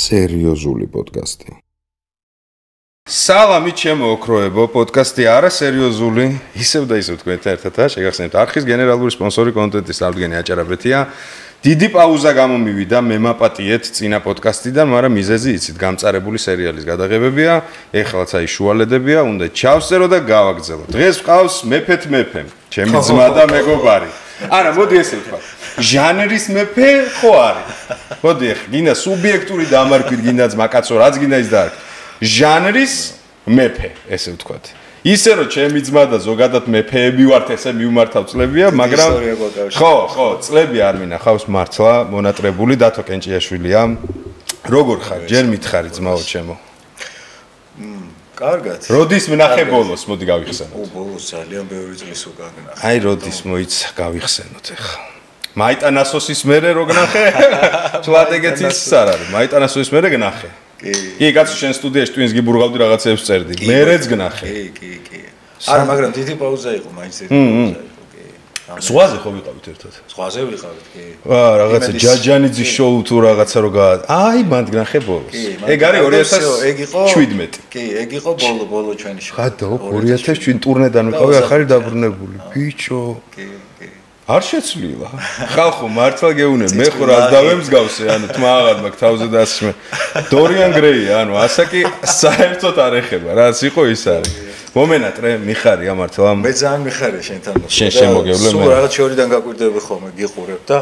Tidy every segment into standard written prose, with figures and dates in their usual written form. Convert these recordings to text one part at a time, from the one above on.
სერიოზული პოდკასტი. სალამი ჩემო ოქროებო, პოდკასტი არა სერიოზული, ისევ და ისევ თქვენ ერთადაა, შეგახსენებთ არხის გენერალური სპონსორი კონტენტის წარდგენი აჭარაბეთია. დიდი პაუზა გამომივიდა, მე მაპატიეთ წინა პოდკასტიდან, მაგრამ მიზეზი იცით, გამწარებული სერიალის გადაღებებია, ეხლაც აი შუალედებია, უნდა ჩავსწერო და გავაგრძელო. დღეს ვყავს მეფემ, ჩემი ძმა და მეგობარი. არა, მოდი ესე ვთქვა. ჟანრის მეფე ხო არის? მოდი ახლა, გინდა სუბიექტური დამარხვით, გინდა ძმაკაცო, რაც გინდა ის დაარქ. ჟანრის მეფე, ესე ვთქვათ. ისე რომ ჩემი ძმა და ზოგადად მეფეები ვართ, ესე მივმართავ წლებია, მაგრამ ხო, წლები არ მინახავს მართლა მონატრებული დათო კენჭიაშვილია. როგორ ხარ? ჯერ მითხარი ძმაო ჩემო. კარგად. როდის ვნახე ბოლოს, მოდი გავიხსენოთ. ბოლოს ძალიან ბევრი წლის უკან ვნახე. აი როდის მოიცა გავიხსენოთ ახლა. მაიტანასოსის მერე რო გნახე? თვად ეგეთი ის არ არის. მაიტანასოსის მერე გნახე. კი, კაცო შენ სტუდიაში twins გიბურღავდი რაღაცებს წერდი. მერეც გნახე. კი. არა, მაგრამ დიდი პაუზა იყო, მაინც დიდი პაუზა იყო, კი. ზღვაზე ხო ვიყავით ერთად? ზღვაზე ვიყავით, კი. რაღაცა ჯაჯანიძის შოუ თუ რაღაცა რო გაა. აი, მანდ გნახე ბოლოს. ეგ არის 2017. კი, ეგ იყო ბოლო ჩვენი შოუ. ხადო, 2007 ტურნედან ვიყავი, ახალი დაბრუნებული. ბიჭო. კი. არ შეცვლილა. ხალხო მართლა გეუნე, მე ხო რას დავემსგავსე, ანუ თმა აღარ მაქვს თავზე და ასე. დორიან გრეია, ანუ ასაკი საერთოდ არ ეხება, რაც იყო ის არის. მომენატრე, მიხარია მართლა. მე ძალიან მიხარია შენთან. შენ შემოგევლე მე. სულ რაღაც შორიდან გაკვირდები ხოლმე, გიყურებ და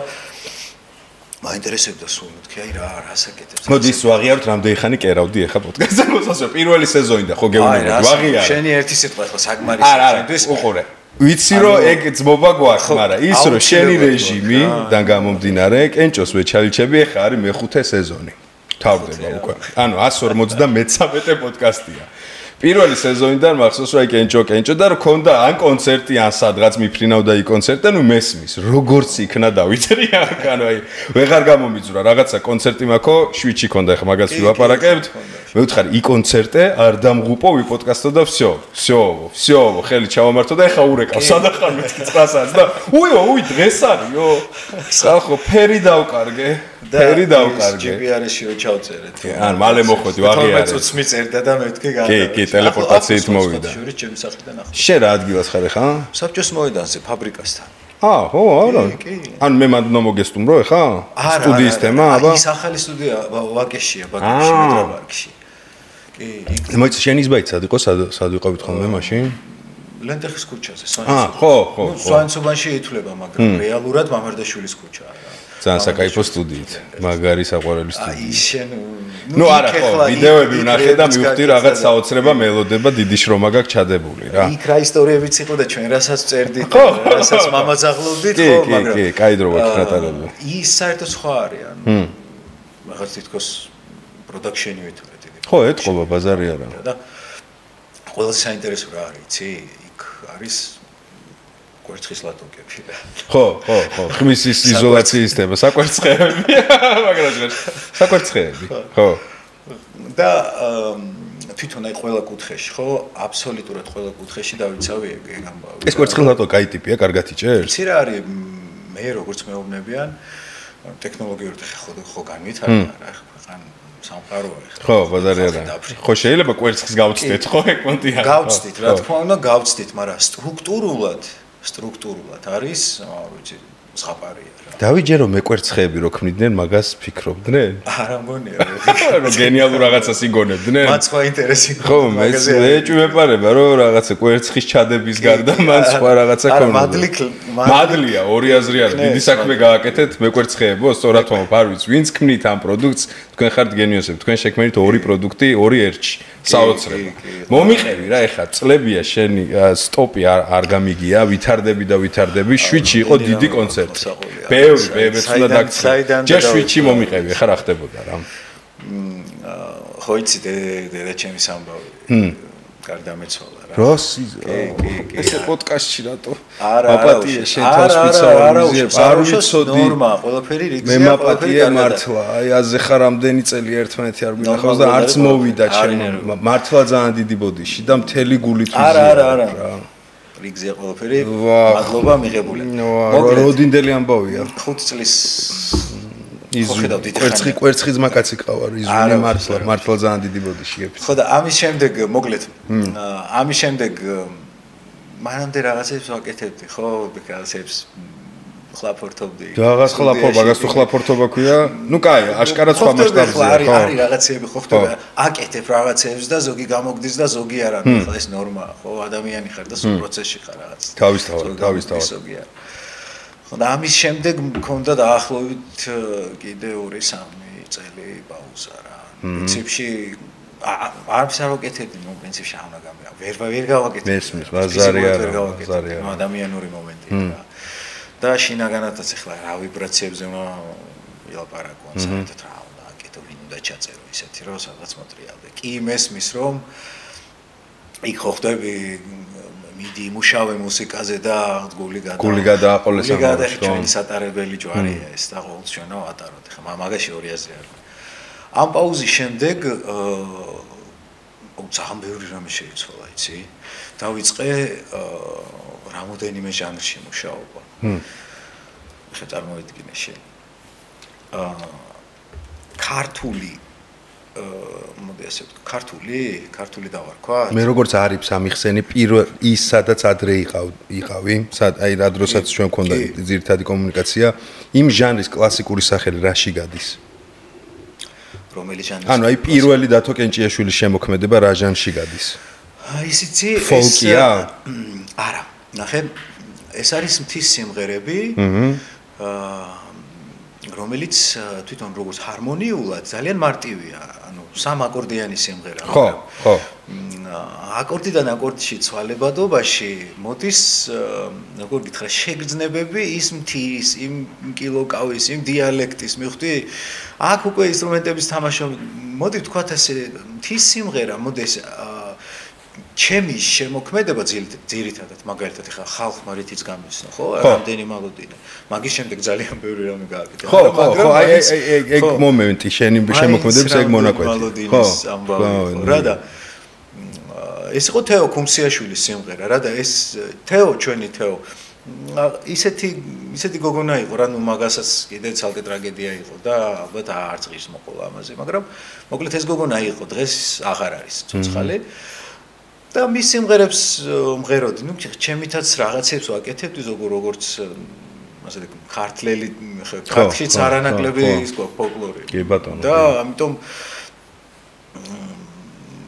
მაინტერესებდა სულ მეთქი, აი რა ასაკეთებს. მოდი ის ვაღიაროთ, რამდენი ხანი კერავდი ახლა პოდკასტზე, მოსასწრო პირველი სეზონიდან ხო გეუნები, ვაღიარ. შენი ერთი სიტყვა ახლა საკმარისია. არა, უყურე. ვიცი რომ ეგ ძმობა გვაქვს, მაგრამ ის რომ შენი რეჟიმიდან გამომდინარე, კენჭოს ვეჩალიჩები ახლა არის მეხუთე სეზონი. თავდება უკვე. ანუ 153 პოდკასტია. პირველი სეზონიდან მახსოვს რომ აი კენჭო და რქონდა ან კონცერტი ან სადღაც მიფრინავდა იქ კონცერტი, ანუ მესმის, როგორც იქნა დავითრია, ანუ აი ვეღარ გამომიძვრა რაღაცა კონცერტი მაქო, შვიჩი ქონდა ახლა მაგას ვაპარაკებთ. მე ვთხარი ი კონცერტე არ დამღუპო, ვიპოდკასტო და всё, ხელი ჩავამართო და ახლა ურეკავ, სადახარ მეთქი წასაც და უი დღეს არისო. ხალხო ფერი დავკარგე. GPS-ში რო ჩავწერეთ. ან მალე მოხვედი ვაღიარე. 12 წუთს მიწერდა და მეთქი გადა. კი, ტელეპორტაციით მოვიდა. შურის ჩემი სახლიდან ახლა. შენ რა ადგილას ხარ ახლა? საბჭოს მოედანზე, ფაბრიკასთან. ხო, არა. ან მე მანდ მომოგესტუმრო ახლა? სტუდიის თემა, აბა. ის ახალი სტუდია ვაკეშია, ბაგეში, მეტროპარკში. კი, იქ. მოიცა შენ ის ბაიც სად იყო, სად ვიყავით ხოლმე მაშინ? ლენტეხის ქუჩაზე, ხო. სვანცობაში ითვლება, მაგრამ რეალურად მამარდაშვილის ქუჩაა. ძალიან საკაიფო სტუდიით, მაგარი საყვარელი სტუდია. აი შენ ნუ არა ხო, ვიდეოები ვნახე და მივხვდი რაღაც საოცრება მელოდება დიდი შრომა გაქვს ჩადებული რა. იქ რა ისტორიებიც იყო და ჩვენ რასაც წერდით, რასაც მამაძაღლობდით ხო, მაგრამ კი, კაი დრო ვაქვს ნატარები. ის საერთოდ სხვა არის, ანუ რაღაც თითქოს პროდაქშენი ვითვლეთ იგი. ხო, ეთყობა ბაზარი არა. და ყველაზე საინტერესო რა არის, იცი? იქ არის კვერცხის ლატოკები და ხო, ხმის იზოლაციის თემა, საკვერცხეები, მაგრამ საკვერცხეები, ხო. და თვითონ აი ყველა კუთხეში, ხო, აბსოლუტურად ყველა კუთხეში დავიცავი ეგ ამბავი. ეს კვერცხის ლატო კაი ტიპია, კარგად იჭერს? იცი რა არის, მე როგორც მეუბნებიან, ტექნოლოგიურად ხო განვითარდა რა, ხან სამყაროა ახლა. ხო, ბაზარი არა. ხო, შეიძლება კვერცხს გავწდეთ, ხო, ეგ პონტია. გავწდით, რა თქმა უნდა, გავწდით, მაგრამ სტრუქტურულად არის, ვიცი, ზღაპარია რა. დავიჯერო მეკვერცხეები რო ქმნიდნენ, მაგას ფიქრობდნენ? არა მგონია. რო გენიალურ რაღაცას იგონებდნენ? მან სხვა ინტერესი. ხო, მე ეჭვმეპარება, რომ რაღაცა კვერცხის ჩადების გარდა მან სხვა რაღაცა ქონდა. მადლია, ორი აზრი არის. დიდი საქმე გააკეთეთ მეკვერცხეებო, სწორად ვამბობ, არ ვიცი, ვინც ქმნით ამ პროდუქტს, თქვენ ხართ გენიოსები, თქვენ შექმნით ორი პროდუქტი, ორი ერთში. საოცრება. მომიყევი რა, ეხლა წლებია შენი სტოპი არ გამიგია, ვითარდები, შვიჩი იყო დიდი კონცერტი. ბევრი უნდა დაგწია. ჯერ შვიჩი მომიყევი, ეხლა რა ხდებოდა რა? ხო იცი დედა ჩემის ამბავი. გარდამეცვალა რა. ესე პოდკასტში რატო? მაპატიე შენ თავს ვიცავ, არ ვიცოდი. ნორმა, ყველაფერი რიგზია. მე მაპატიე მართლა, აი აზე ხარ ამდენი წელი ერთმანეთი არ მინახავს და არც მოვიდა ჩემო. მართლა ძალიან დიდი ბოდიში და მთელი გულით ვიზია. არა. რიგზია ყველაფერი. მადლობა მიღებული. როდინდელი ამბავია. 5 წლის კვერცხი ძმაკაცი ყავარ იზვინე მართლა ძალიან დიდი ბოდიში გეფიცი. ხო და ამის შემდეგ მოკლედ ამის შემდეგ მანამდე რაღაცებს ვაკეთებდი ხო რაღაცებს ხლაფორთობდი. რაღაც მაგას თუ ხლაფორთობა ქვია, ну кай, აშკარად სხვა მასშტაბზე ხო? არის რაღაცები ხო ხდება, აკეთებ რაღაცებს და ზოგი გამოგდის და ზოგი არ არის, ხო ეს ნორმაა, ხო ადამიანი ხარ და სულ პროცესში ხარ რაღაც. თავისთავად. ხო და ამის შემდეგ მქონდა დაახლოებით კიდე 2-3 წელი პაუზა რა. პრინციპში არც არ ვაკეთებდი, ნუ პრინციპში არ უნდა გამია. ვერ გავაკეთებ. მესმის, ბაზარი არა. ადამიანური მომენტია რა. და შინაგანათაც ახლა რა ვიბრაციებზე უნდა ილაპარაკონ საერთოდ რა უნდა აკეთო ვინ უნდა ჩაწერო ისეთი რომ სადღაც მოტრიალდე კი მესმის რომ იქ ხო ხდები მიდი მუშავე მუსიკაზე და გული გადააყოლეს ჩვენი სატარებელი ჯვარია ეს და ყოველთვის ჩვენო ატაროთ ხა მაგაში ორი აზრი არის ამ პაუზის შემდეგ ძალიან ბევრი რამე შეიცვალა იცი დავიწყე რამოდენიმე ჟანრში მუშაობა ხა წარმოვიდგინე შენ ქართული მოდი ასე ქართული დავარქვა მე როგორც არის ამიხსენი პირველ ის სადაც ადრე იყავი აი რა დროსაც ჩვენ მქონდა ძირითადი კომუნიკაცია იმ ჟანრის კლასიკური სახელი რაში გადის რომელი ჟანრი ანუ აი პირველი დათო კენჭიაშვილის შემოქმედება რა ჟანრში გადის აი ისიცი ფოლკია არა ნახე ეს არის მთის სიმღერები რომელიც თვითონ როგორც ჰარმონიულად ძალიან მარტივია ანუ სამ აკორდიანი სიმღერა ხო აკორდიდან აკორდში ცვალებადობაში მოდის როგორ გითხრა შეგრძნებები ის მთის იმ კილოკავის იმ დიალექტის მივხვდი აქ უკვე ინსტრუმენტების თამაშო მოდი ვთქვათ ასე მთის სიმღერა მოდის ჩემი შემოქმედება ძირითადად მაგალითად ხა ხალხმა რითიც გამიცნო ხო რამდენი მელოდია მაგის შემდეგ ძალიან ბევრი რამე გააკეთა ხო აი ეგ მომენტი შენი შემოქმედების ეგ მონაკვეთი ხო რა და ეს იყო თეო ქუმსიაშვილის სიმღერა რა და ეს თეო ჩვენი თეო ისეთი გოგონა იყო რა ნუ მაგასაც კიდე ცალკე ტრაგედია იყო და ალბათ არც ღირს მოყოლა ამაზე მაგრამ მოკლედ ეს გოგონა იყო დღეს აღარ არის ცოცხალი და მის სიმღერებს მღეროდი, ნუ ჩემითაც რაღაცებს ვაკეთებდი როგორც ასე ქართლელი ქართლშიც არანაკლები ის ფოლკლორი. კი ბატონო. და ამიტომ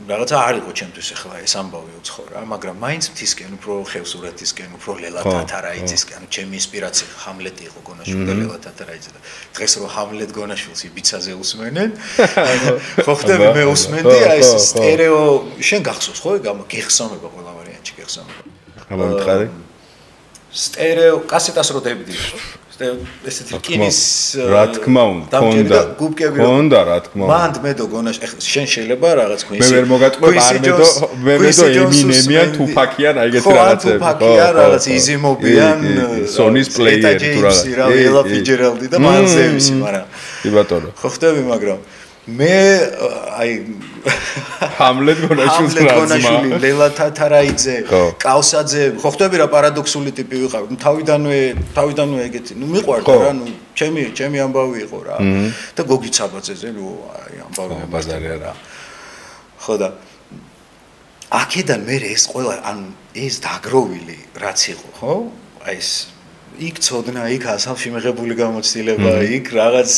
რაღაცა არ იყო ჩემთვის ახლა ეს ამბავი უცხო რა, მაგრამ მაინც მთისკენ უფრო ხევსურეთისკენ, უფრო ლელა თათარაიძისკენ, ჩემი ინსპირაცია ჰამლეტი იყო გონაშვილი და ლელა თათარაიძე და დღეს რო ჰამლეტ გონაშვილს იბიცაზე უსმენენ, ხო ხდები მე უსმენდი აი ეს სტერეო შენ გახსოვს ხო გეხსოვნება ყველა ვარიანტი გეხსოვნება. აბა მითხარი. სტერეო კასეტას რო დებდი. ესეთი რკინის რა თქმა უნდა ქონდა რა თქმა უნდა მანდ მედო გონაშ შენ შეიძლება რაღაც ქვინსი მე ვერ მოგატყვებ არ მედო ემინემიან თუფაკიან აი ეგეთი რაღაცები ხო თუფაკიან რაღაც იზიმობიან სონის პლეიერი თუ რაღაც რა ელა ფიჯერალდი და მანზევისი მაგრამ კი ბატონო ხო ხდები მაგრამ მე აი ჰამლეტ გონაშვილი ლელა თათარაიძე კავსაძე ხო ხდები რა პარადოქსული ტიპი ვიყავი ნუ თავიდანვე ეგეთი ნუ მიყვარდა რა ნუ ჩემი ამბავი იყო რა და გოგი ცაბაძეზე ნუ აი ამბავი ბაზარი არა ხო და აქედან მე ეს ყველა ანუ ეს დაგროვილი რაც იყო ხო აი ეს იქ წოდნა იქ ასალში მიღებული გამოცდილება იქ რაღაც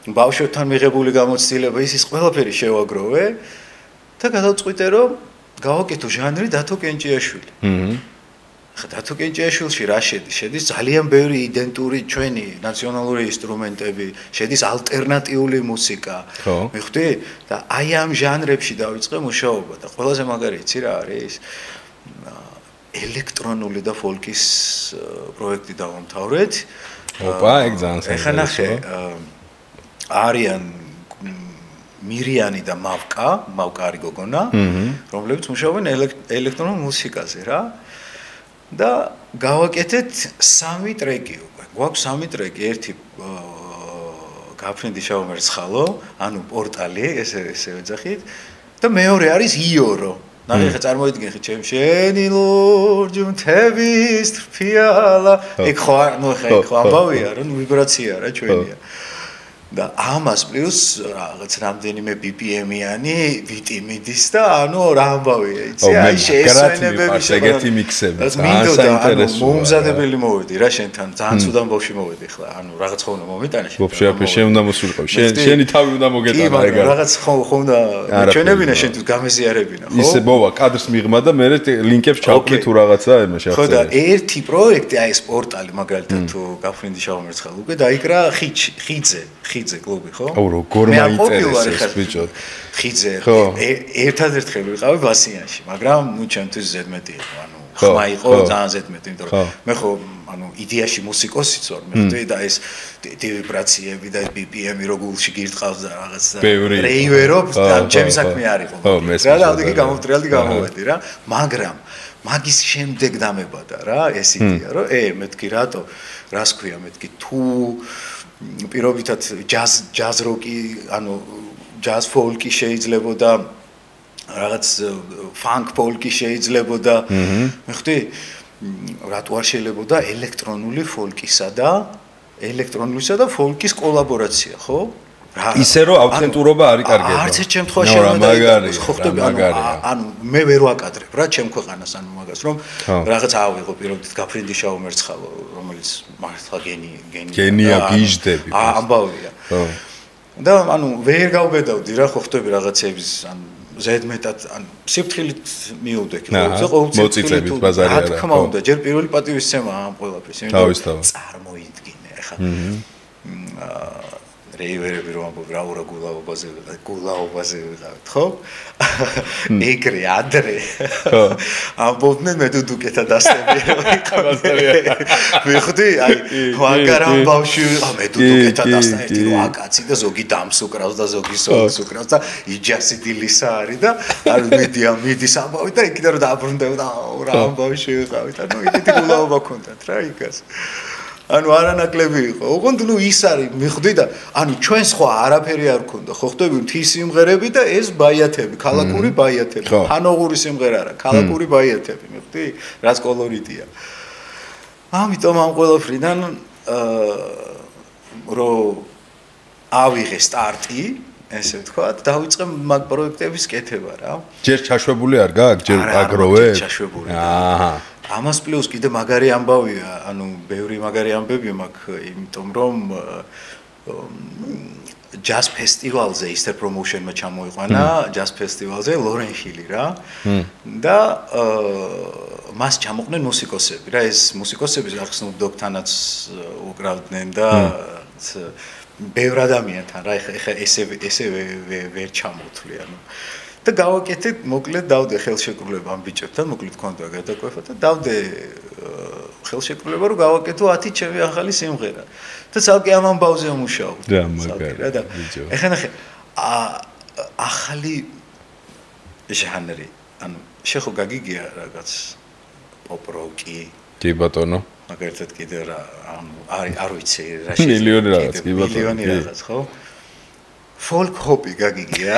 ბავშვებთან მიღებული გამოცდილება ის ყველაფერი შევაგროვე და გადავწყვიტე რომ გავაკეთო ჟანრი დათო კენჭიაშვილი. ხა დათო კენჭიაშვილში რა შედის ძალიან ბევრი იდენტური ჩვენი ნაციონალური ინსტრუმენტები, შედის ალტერნატიული მუსიკა. მიხვდი? და აი ამ ჟანრებში დავიწყე მუშაობა და ყველაზე მაგარი იცი რა არის? ელექტრონული და ფოლკის პროექტი დავამთავრეთ. ოპა, ეგ ძალიან საინტერესოა. ეხლა ნახე არიან მირიანი და მავკა არის გოგონა, რომლებიც მუშაობენ ელექტრონულ მუსიკაზე რა. და გავაკეთეთ 3 ტრეკი უკვე. გვაქვს 3 ტრეკი, ერთი გაფრინდი შავმერცხალო, ანუ პორტალი, ესე ვეძახით და მეორე არის იორო. ნახე ხა წარმოვიდგინე ხე ჩემ შენი ლურჯი მთების ფიალა. ეგ ხო ნუ ხა ამბავია რა, ვიბრაცია რა ჩვენია. და ამას პლუს რაღაც რამდენიმე BPM-იანი ბიტი მიდის და ანუ რა ამბავია იცი აი შეესვენებები შეგეთი მიქსები ძალიან საინტერესოა მომზადებელი მოვედი რა შენთან ძალიან ცუდამ ბავში მოვედი ხლა ანუ რაღაც ხო უნდა მომიტანე შენ ბავში აფე შენ უნდა მოსულიყო შენი თავი უნდა მოგეტანა ეგ რაღაც ხო უნდა ჩვენებინა შენ თუ გამეზიარებინა ხო ისე მოვა კადრს მიღმა და მე ლინკებს ჩავყვი თუ რაღაცა იმაში ხო და ერთი პროექტი აი ეს პორტალი მაგალითად თუ გაფრინდი შავმერცხალ უკვე დაიკრა ხიძე კლუბი ხო? აუ როგორ მაინტერესებს ბიჭო. ხიძე ერთადერთ ხელი ვიყავი ბასიანში, მაგრამ ნუ ჩემთვის ზედმეტი იყო, ანუ ხმა იყო ძალიან ზედმეტი, იმიტომ რომ მე ხო ანუ იდეაში მუსიკოსიც ვარ, მე ხვდები და ეს ვიბრაციები და BPM-ი რო გულში გირტყავს და რაღაც რეივერობ და ჩემი საქმე არ იყო. რა დავდიგი გამოვტრიალდი გამოვედი რა, მაგრამ მაგის შემდეგ დამებადა რა ეს იდეა, რომ მეთქი რატო რას ქვია მეთქი თუ პირობითად ჯაზ როკი, ანუ ჯაზ ფოლკი შეიძლებოდა რაღაც ფანკ ფოლკი შეიძლებოდა. მე ხვდი რატო არ შეიძლებოდა ელექტრონული ფოლკისა და ფოლკის კოლაბორაცია, ხო? ისე რომ ავთენტურობა არის კარგია. არც ერთ შემთხვევაში არ უნდა ხო ხდები ანუ მე ვერ ვაკადრებ რა ჩემ ქვეყანას ანუ მაგას რომ რაღაც ავიღო პირობითად გაფრინდი შავმერცხალო რომელიც მართლა გენია გიჟდები ამბავია და ანუ ვერ გავბედავდი რა ხო ხდები რაღაცების ანუ ზედმეტად ანუ სიფრთხილით მიუდექ მოწიწებით ბაზარი არა რა თქმა უნდა ჯერ პირველი პატივისცემა ამ ყველაფრის იმიტომ წარმოიდგინე ახლა რეივერები რომ ამბობ რა ურა გულაობაზე ვიყავით ხო? ეგრე ადრე ამბობდნენ მე დუდუკეთა დასტები ვიხდი აი მაგარ ამბავში მე დუდუკეთა დასტები რო აკაცი და ზოგი დამსუკრავს და ზოგი სულსუკრავს და იჯასი დილისა არის და არ მიდის ამბავი და იქიდან რომ დაბრუნდებოდა რა ამბავში ვიყავით ანუ იგივე გულაობა ქონდათ რა იქაც ანუ არანაკლები იყო. ოღონდ ნუ ის არის, მიხვდი და ანუ ჩვენ სხვა არაფერი არ ქონდა. ხო ხდები მთის სიმღერები და ეს ბაიათები, ქალაქური ბაიათები. ფანოღური სიმღერა არა, ქალაქური ბაიათები, მიხვდი? რაც კოლორიტია. ამიტომ ამ ყველაფრიდან რო ავიღე სტარტი, ესე ვთქვათ, დავიწყე მაგ პროექტების კეთება რა. ჯერ ჩაშვებული არ გაქვს, ჯერ აგროვე? ჩაშვებული. ამას პლუს კიდე მაგარი ამბავია, ანუ ბევრი მაგარი ამბები მაქვს, იმიტომ რომ ჯაზ ფესტივალზე ისე პრომოუშენმა ჩამოიყვანა, ჯაზ ფესტივალზე ლორენ ჰილი რა. და მას ჩამოყვნენ მუსიკოსები რა, ეს მუსიკოსები ახსნულ დოქთანაც უკრავდნენ და ბევრ ადამიანთან რა, ეხა ესე ვერ ჩამოთვლი, ანუ და გავაკეთე, მოკლედ დავდე ხელშეკრულება ამ ბიჭებთან, მოკლედ ქონდა გადაკვეთა და დავდე ხელშეკრულება რომ გავაკეთო 10 ჩემი ახალი სიმღერა. და ცალკე ამ ამბავზე ვმუშაობ. და მაგარი. და ეხლა ნახე ახალი ჟანრი, ანუ შეხო გაგიგია რაღაც პოპ როკი. კი ბატონო. მაგალითად კიდე რა ანუ არ ვიცი რა მილიონი რაღაც კი ბატონო. მილიონი რაღაც ხო? folk hop-ი გაგიგია.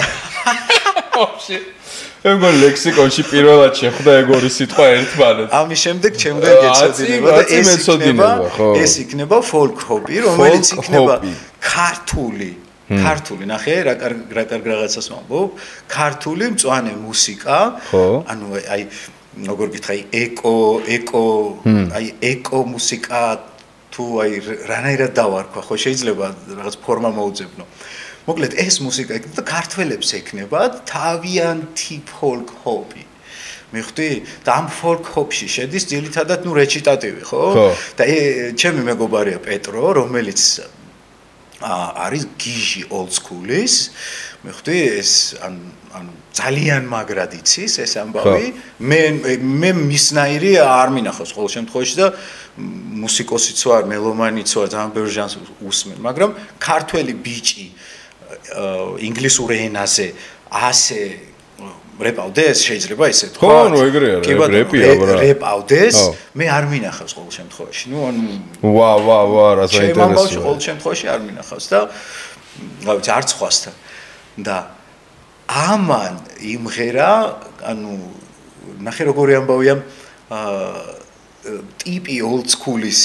ვაფშე ეგ ლექსიკონში პირველად შეხვდა ეგ ორი სიტყვა ერთმანეთს. ამის შემდეგ ჩემგან გეცოდინება და ეს იქნება folk hop-ი, რომელიც იქნება ქართული, ნახე, რა კარგ რაღაცას ვამბობ, ქართული მწვანე მუსიკა, ანუ აი როგორ გითხარი, ეკო მუსიკა თუ აი რანაირად დავარქვა, ხო შეიძლება რაღაც ფორმა მოუძებნო. მოკლედ ეს მუსიკა იქნება და ქართველებს ექნებათ თავიანთი folk hop-ი. მიხვდი? და ამ folk hop-ში შედის ძირითადად ნუ რეჩიტატივი, ხო? და ჩემი მეგობარია პეტრო, რომელიც არის გიჟი old school-ის. მიხვდი? ეს ანუ ძალიან მაგრად იცის ეს ამბავი. მე მისნაირი არ მინახავს ყოველ შემთხვევაში და მუსიკოსიც ვარ, მელომანიც ვარ, ძალიან ბევრ ჟანრს უსმენ, მაგრამ ქართველი ბიჭი ინგლისურ ენაზე ასე რეპავდეს შეიძლება ისე თქვა. ხო, ნუ ეგრეა, რეპია რა. რეპავდეს, მე არ მინახავს ყოველ შემთხვევაში. ნუ ანუ ვა, რა საინტერესოა. ჩემ ყოველ შემთხვევაში არ მინახავს და რა ვიცი, არც ხვასთან. და ამან იმღერა, ანუ ნახე როგორი ამბავია ტიპი old school-ის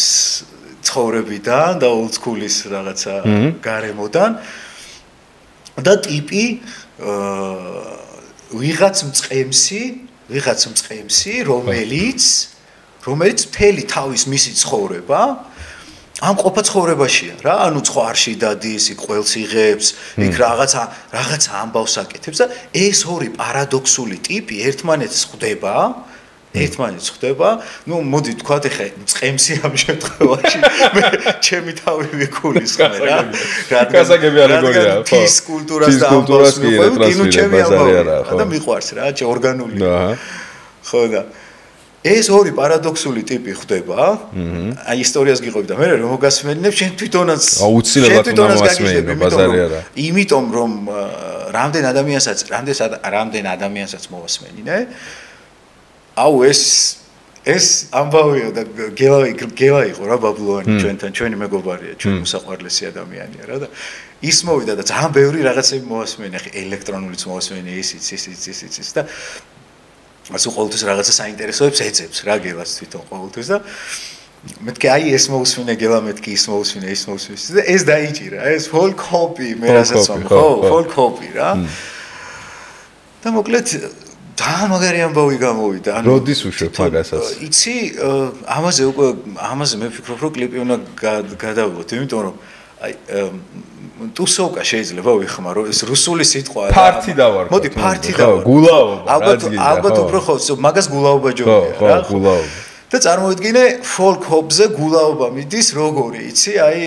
ცხოვრებიდან და ოლდსკულის რაღაცა გარემოდან და ტიპი ვიღაც მწყემსი რომელიც მთელი თავის მისი ცხოვრება ამ ყოფა ცხოვრებაშია რა ანუ ცხვარში დადის იქ ყველს იღებს იქ რაღაცა ამბავს აკეთებს და ეს ორი პარადოქსული ტიპი ერთმანეთს ხვდება ნუ მოდი თქვათ ეხა მწყემსი ამ შემთხვევაში მე ჩემი თავი ვიქულისხმე რა გასაგები ალეგორია ხო ფის კულტურას და ამბავს მიყვები ნუ ჩემი ამბავი და მიყვარს რა ორგანული ხო და ეს ორი პარადოქსული ტიპი ხვდება აი ისტორიას გიყვები და მე რომ მოგასმენებ შენ თვითონაც აუცილებლად უნდა მოასმენო ბაზარი არა იმიტომ რომ რამდენ ადამიანსაც მოვასმენინე აუ ეს ამბავია და გელა იყო რა ბაბლოვანი ჩვენი მეგობარია ჩვენ მოსაყვარლესი ადამიანია რა და ის მოვიდა და ძალიან ბევრი რაღაცები მოასმენე ხე ელექტრონულიც მოასმენე ისიც და ასე ყოველთვის რაღაცა საინტერესოებს ეძებს რა გელას თვითონ ყოველთვის და მეთქე აი ეს მოусმინე გელა მეთქე ის მოусმინე და ეს დაიჭირა ეს folk hobby მე რასაც ხო folk hobby რა და მოკლედ და მაგარი ამბავი გამოვიდა ანუ როდის უშვებ მაგასაც იცი ამაზე მე ვფიქრობ რომ კლიპი უნდა გადავიღოთ იმიტომ რომ აი ტუსოვკა შეიძლება ვიხმარო ეს რუსული სიტყვაა ფართი დავარ მოდი ფართი დავარ გულაობა ალბათ უფრო ხო მაგას გულაობა ჯობია რა ხო გულაობა და წარმოიდგინე folk hobby-ზე გულაობა მიდის როგორი იცი აი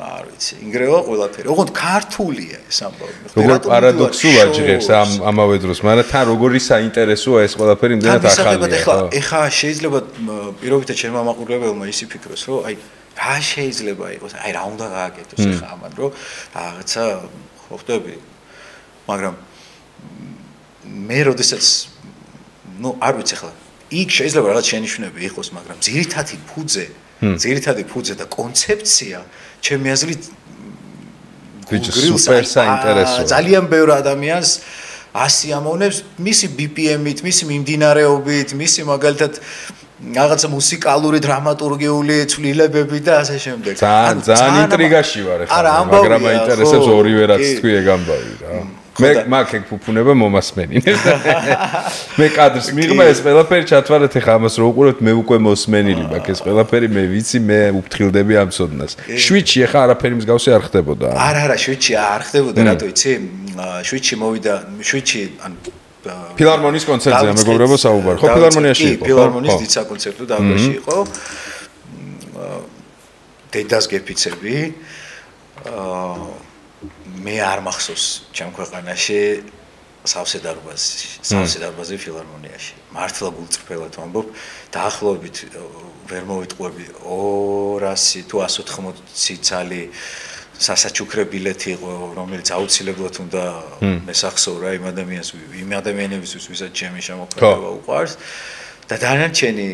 არ ვიცი ინგრევა ყველაფერი ოღონდ ქართულია ეს ამბავი როგორ პარადოქსულად ჟღერს ამავე დროს მაგრამ თან როგორი საინტერესოა ეს ყველაფერი იმდენად ახალია ეხა შეიძლება პირობითად ჩემმა მაყურებელმა ისი ფიქროს რომ აი რა შეიძლება იყოს აი რა უნდა გააკეთოს ეხა ამან რომ რაღაცა ხო ხდები მაგრამ მე როდესაც ნუ არ ვიცი ხლა იქ შეიძლება რაღაც შენიშვნები იყოს მაგრამ ძირითადი ფუძე და კონცეფცია ჩემი აზრით სუპერ საინტერესოა ძალიან ბევრ ადამიანს ასიამოვნებს მისი BPM-ით, მისი მიმდინარეობით, მისი მაგალითად რაღაცა მუსიკალური დრამატურგიული ცვლილებები და ასე შემდეგ. ძალიან ინტრიგაში ვარ ახლა, მაგრამ აინტერესებს ორივე რაც თქვი ეგ ამბავი რა. მე მაგ ფუფუნება მომასმენინე. მე კადრს მიღმა ეს ყველაფერი ჩათვალეთ ახლა ამას რო უყურებთ მე უკვე მოსმენილი მაქვს ეს ყველაფერი მე ვიცი მე უფრთხილდები ამ ცოდნას. შვიჩი ახლა არაფერი მსგავსი არ ხდებოდა. არა შვიჩი არ ხდებოდა რატო იცი? შვიჩი მოვიდა ან ფილარმონიის კონცერტზე მეგობრებო საუბარი. ხო ფილარმონიაში იყო. ფილარმონიის დიცა კონცერტო დაბაში იყო. დედას გეფიცები. მე არ მახსოვს ჩემ ქვეყანაში სავსე დარბაზი ფილარმონიაში. მართლა გულწრფელად ვამბობ, დაახლოებით ვერ მოვიტყვები 200 თუ 180 ცალი სასაჩუქრე ბილეთი იყო, რომელიც აუცილებლად უნდა მესახსოვ რა იმ ადამიანებისთვის, ვისაც ჩემი შემოქმედება უყვარს. და დანარჩენი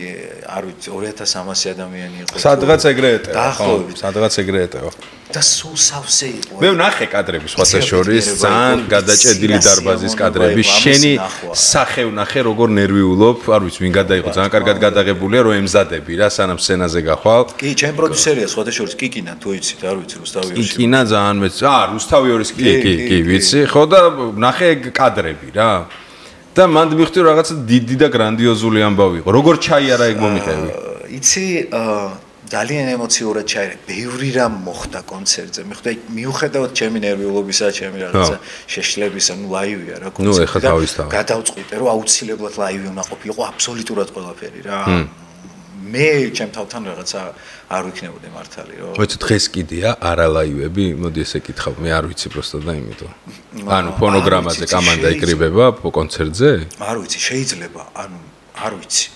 არ ვიცი 2300 ადამიანი იყო. სადღაც ეგრე ეტევა. და სულ სავსე იყო. მე ვნახე კადრები სხვათა შორის, ძალიან გადაჭედილი დარბაზის კადრები. შენი სახე ვნახე როგორ ნერვიულობ, არ ვიცი ვინ გადაიღო, ძალიან კარგად გადაღებულია, რომ ემზადები რა, სანამ სცენაზე გახვალ. კი, ჩემ პროდიუსერია სხვათა შორის კიკინა, თუ იცით, არ ვიცი, რუსთავიორის. კიკინა ძალიან მეც. რუსთავიორის კი, ვიცი, ხო და ვნახე კადრები რა. და მანდ მივხვდი რაღაცა დიდი და გრანდიოზული ამბავი იყო. როგორ ჩაიარა ეგ მომიყევი? იცი, ძალიან ემოციურად ჩაირა. ბევრი რამ მოხდა კონცერტზე. მივხვდი, მიუხედავად ჩემი ნერვიულობისა, ჩემი რაღაცა შეშლებისა, ნუ ლაივია რა კონცერტი. ნუ ეხლა თავისთავად. გადავწყვიტე, რომ აუცილებლად ლაივი უნდა ყოფილიყო, აბსოლუტურად ყველაფერი რა. მე ჩემ თავთან რაღაცა არ ვიქნებოდი მართალი რომ მოიცი დღეს კიდია არა ლაივები მოდი ესე კითხავ მე არ ვიცი პროსტა და იმიტომ ანუ ფონოგრამაზე კამანდა იკრიბება კონცერტზე არ ვიცი შეიძლება ანუ არ ვიცი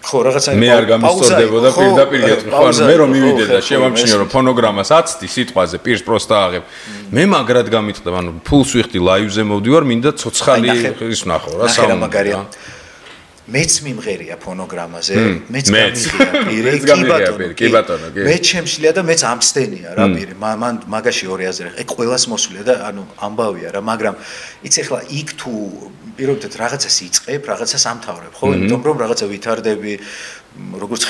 ხო რაღაცა მე არ გამისწორდებოდა პირდაპირ გეტყვი ხო ანუ მე რომ მივიდე და შევამჩნიე რომ ფონოგრამას აცდი სიტყვაზე პირს პროსტა აღებ მე მაგრად გამიტყდა ანუ ფულს ვიხდი ლაივზე მოვდივარ მინდა ცოცხალი ის ვნახო რა სამაგარია მეც მიმღერია ფონოგრამაზე, მეც გამიღია პირი, კი ბატონო, კი. მეც შემშლია და მეც ამსდენია რა პირი. მან მაგაში ორი აზრი. ეგ ყველას მოსვლია და ანუ ამბავია რა, მაგრამ იცი ახლა იქ თუ პირობითად რაღაცას იწყებ, რაღაცას ამთავრებ, ხო? იმიტომ რომ რაღაცა ვითარდები, როგორც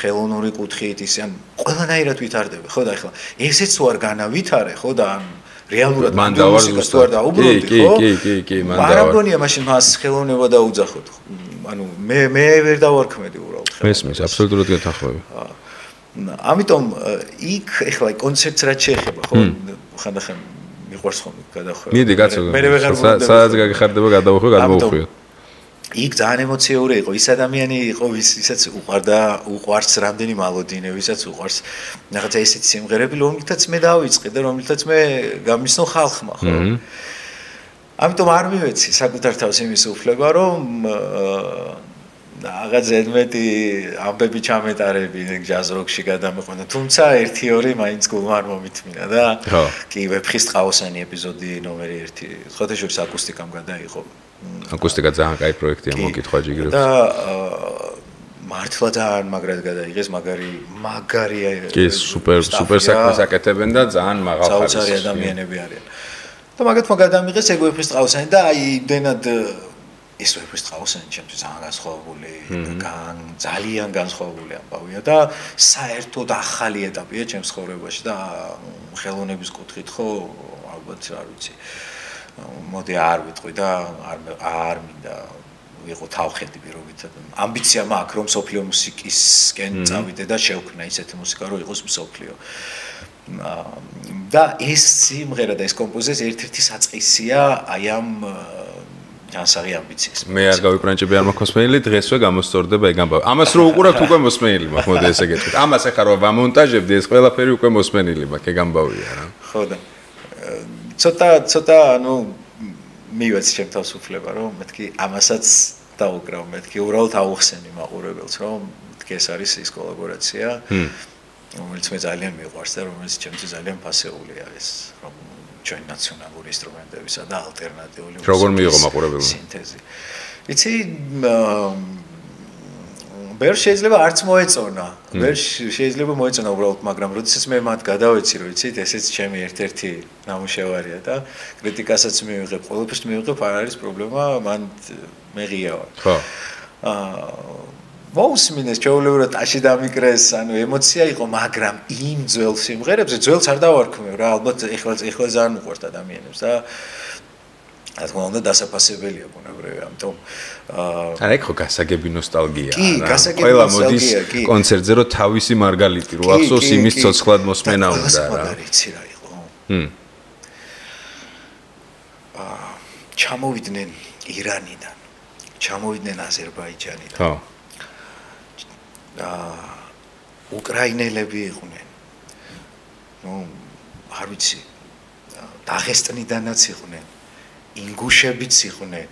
ხელოვნური კუთხით ისე ან ყველანაირად ვითარდები, ხო და ახლა ესეც თუ არ განავითარე, ხო და ან რეალურად მუსიკას თუ არ დაუბრუნდი, ხო? კი, არ მგონია მაშინ მას ხელოვნება დაუძახოთ. ანუ მე ვერ დავარქმედი უბრალოდ. მესმის, აბსოლუტურად გეთანხმები. ამიტომ იქ ახლა კონცერტს რაც შეეხება, ხო? ხანდახან მიყვარს ხოლმე გადახვევა. მიდი კაცო. სადაც გაგიხარდება გადმოვუხვიოთ. იქ ძალიან ემოციური იყო, ის ადამიანი იყო, ვისაც უყვარს რამდენი მალოდინე, ვისაც უყვარს რაღაცა ესეთი სიმღერები, რომლითაც მე დავიწყე და რომლითაც მე გამისნო ხალხმა, ხო? ამიტომ არ მივეცი საკუთარ თავს იმის უფლება, რომ რაღაც ზედმეტი ამბები ჩამეტარები ჯაზ როკში გადამეყვანა, თუმცა 1-2 მაინც გულმა არ მომითმინა და კი ვეფხის ტყაოსანი ეპიზოდი ნომერი 1 ხოთეშორის აკუსტიკამ გადაიღო. აკუსტიკა ძალიან კაი პროექტია, მოგკითხვა ჯიგრებს. და მართლა ძალიან მაგრად გადაიღეს, მაგარია. კი, სუპერ საქმეს აკეთებენ და ძალიან მაღალ ხარისხის. საოცარი ადამიანები არიან. და მაგათმა გადამიღეს ეგ ვეფხის ტყაოსანი და აი იმდენად ეს ვეფხის ტყაოსანი ჩემთვის ძალიან განსხვავებული, ძალიან განსხვავებული ამბავია და საერთოდ ახალი ეტაპია ჩემს ცხოვრებაში და ხელოვნების კუთხით ხო ალბათ არ ვიცი. მოდი არ ვიტყვი და არ მინდა ვიყო თავხედი პირობითად. ამბიცია მაქვს რომ სოფლიო მუსიკისკენ წავიდე და შევქმნა ისეთი მუსიკა რომ იყოს მსოფლიო. და ეს სიმღერა და ეს კომპოზიცია ერთ-ერთი საწყისია აი ამ განსაღი ამბიციის. მე არ გავიპრანჭები არ მაქვს მოსმენილი, დღესვე გამოსწორდება ეგ ამბავი. ამას რო უყურებთ უკვე მოსმენილი მაქვს, მოდი ესე გეტყვით. ამას ახლა რო ვამონტაჟებდი ეს ყველაფერი უკვე მოსმენილი მაქვს, ეგ ამბავია რა. ხო და ცოტა ანუ მივეცი ჩემ თავს უფლება რომ მეთქი ამასაც დაუკრავ მეთქი უბრალოდ აუხსენი მაყურებელს რომ მეთქი ეს არის ის კოლაბორაცია რომელიც მე ძალიან მიყვარს და რომელიც ჩემთვის ძალიან ფასეულია ეს რომ ჩვენ ნაციონალური ინსტრუმენტებისა და ალტერნატიული როგორ მიიღო მაყურებელმა სინთეზი იცი ვერ შეიძლება არც მოეწონა ვერ შეიძლება მოეწონა უბრალოდ მაგრამ როდესაც მე მათ გადავეცი რომ იცით ესეც ჩემი ერთ-ერთი ნამუშევარია და კრიტიკასაც მივიღებ ყველაფერს მივიღებ არ არის პრობლემა მან მე ღია ვარ ხო მოусმინეს ჩაულებრად აში დამიკრეს ანუ ემოცია იყო მაგრამ იმ ძველ სიმღერებზე ძველს არ დავარქმევ რა ალბათ ეხლა ძალიან უყვართ ადამიანებს და რა თქმა უნდა დასაფასებელია ბუნებრივია ამიტომ არა ეგ ხო გასაგები ნოსტალგია კი გასაგები ნოსტალგია კი კონცერტზე რომ თავისი მარგალიტი რო ახსოვს იმის ცოცხლად მოსმენა უნდა რა იცი რა იყო ჩამოვიდნენ ირანიდან ჩამოვიდნენ აზერბაიჯანიდან ხო უკრაინელები იყვნენ ნუ არ ვიცი დაღესტნიდანაც იყვნენ ინგუშებიც იყვნენ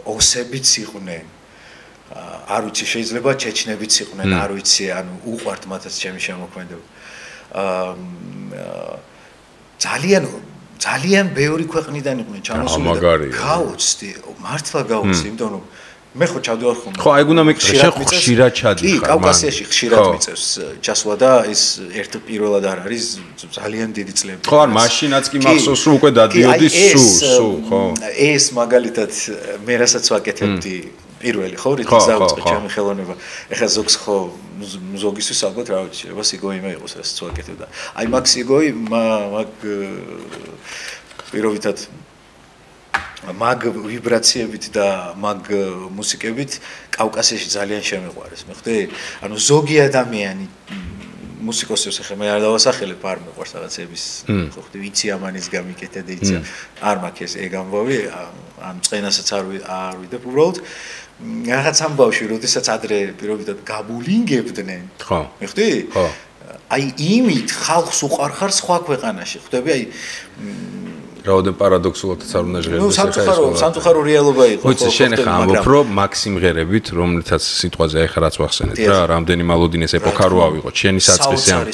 ოსებიც იყვნენ არ ვიცი შეიძლება ჩეჩნებიც იყვნენ არ ვიცი ანუ უყვართ მათაც ჩემი შემოქმედება ძალიან ბევრი ქვეყნიდან იყვნენ ჩამოსული გაუცდი მართლა გაუცდი იმიტომ რომ მე ხო ჩავდივარ ხოლმე ხო აი გუნა მეკითხე ხშირად ჩადიხარ კი კავკასიაში ხშირად მიწევს ჩასვლა და ეს ერთ პირველად არ არის ძალიან დიდი წლები ხო არ მაშინაც კი მახსოვს რომ უკვე დადიოდი სუ ხო ეს მაგალითად მე რასაც ვაკეთებდი პირველი ხო რითიც დავიწყე ჩემი ხელოვნება ეხლა ზოგს ხო ზოგისთვის ალბათ რა ვიცი შეიძლება სიგოი მე იყოს რასაც ვაკეთებდა აი მაგ სიგოი მაგ პირობითად მაგ ვიბრაციებით და მაგ მუსიკებით კავკასიაში ძალიან შემეყვარეს მე ხვდი ანუ ზოგი ადამიანი მუსიკოსებს ახლა მე არ დავასახელებ არ მეყვარს რაღაცების ხო ხვდი ვიცი ამანის გამიკეთე და იცი არ მაქვს ეგ ამბავი ამ წენასაც არ ვიდებ უბრალოდ რაღაც ამბავში როდესაც ადრე პირობითად გაბულინგებდნენ ხო მე ხვდი ხო აი იმით ხალხს უყარხარ სხვა ქვეყანაში ხვდები აი რაოდენ პარადოქსულადაც არ უნდა ჟღერდეს ახლა სამწუხარო რეალობა იყო ხო ვიცი შენ ახლა ამბობ რომ მაქსიმღერებით რომლითაც სიტყვაზე ახლა რაც ვახსენეთ რა რამდენი მალოდინეს ეპოქა რო ავიღოთ შენი საწყისი ამ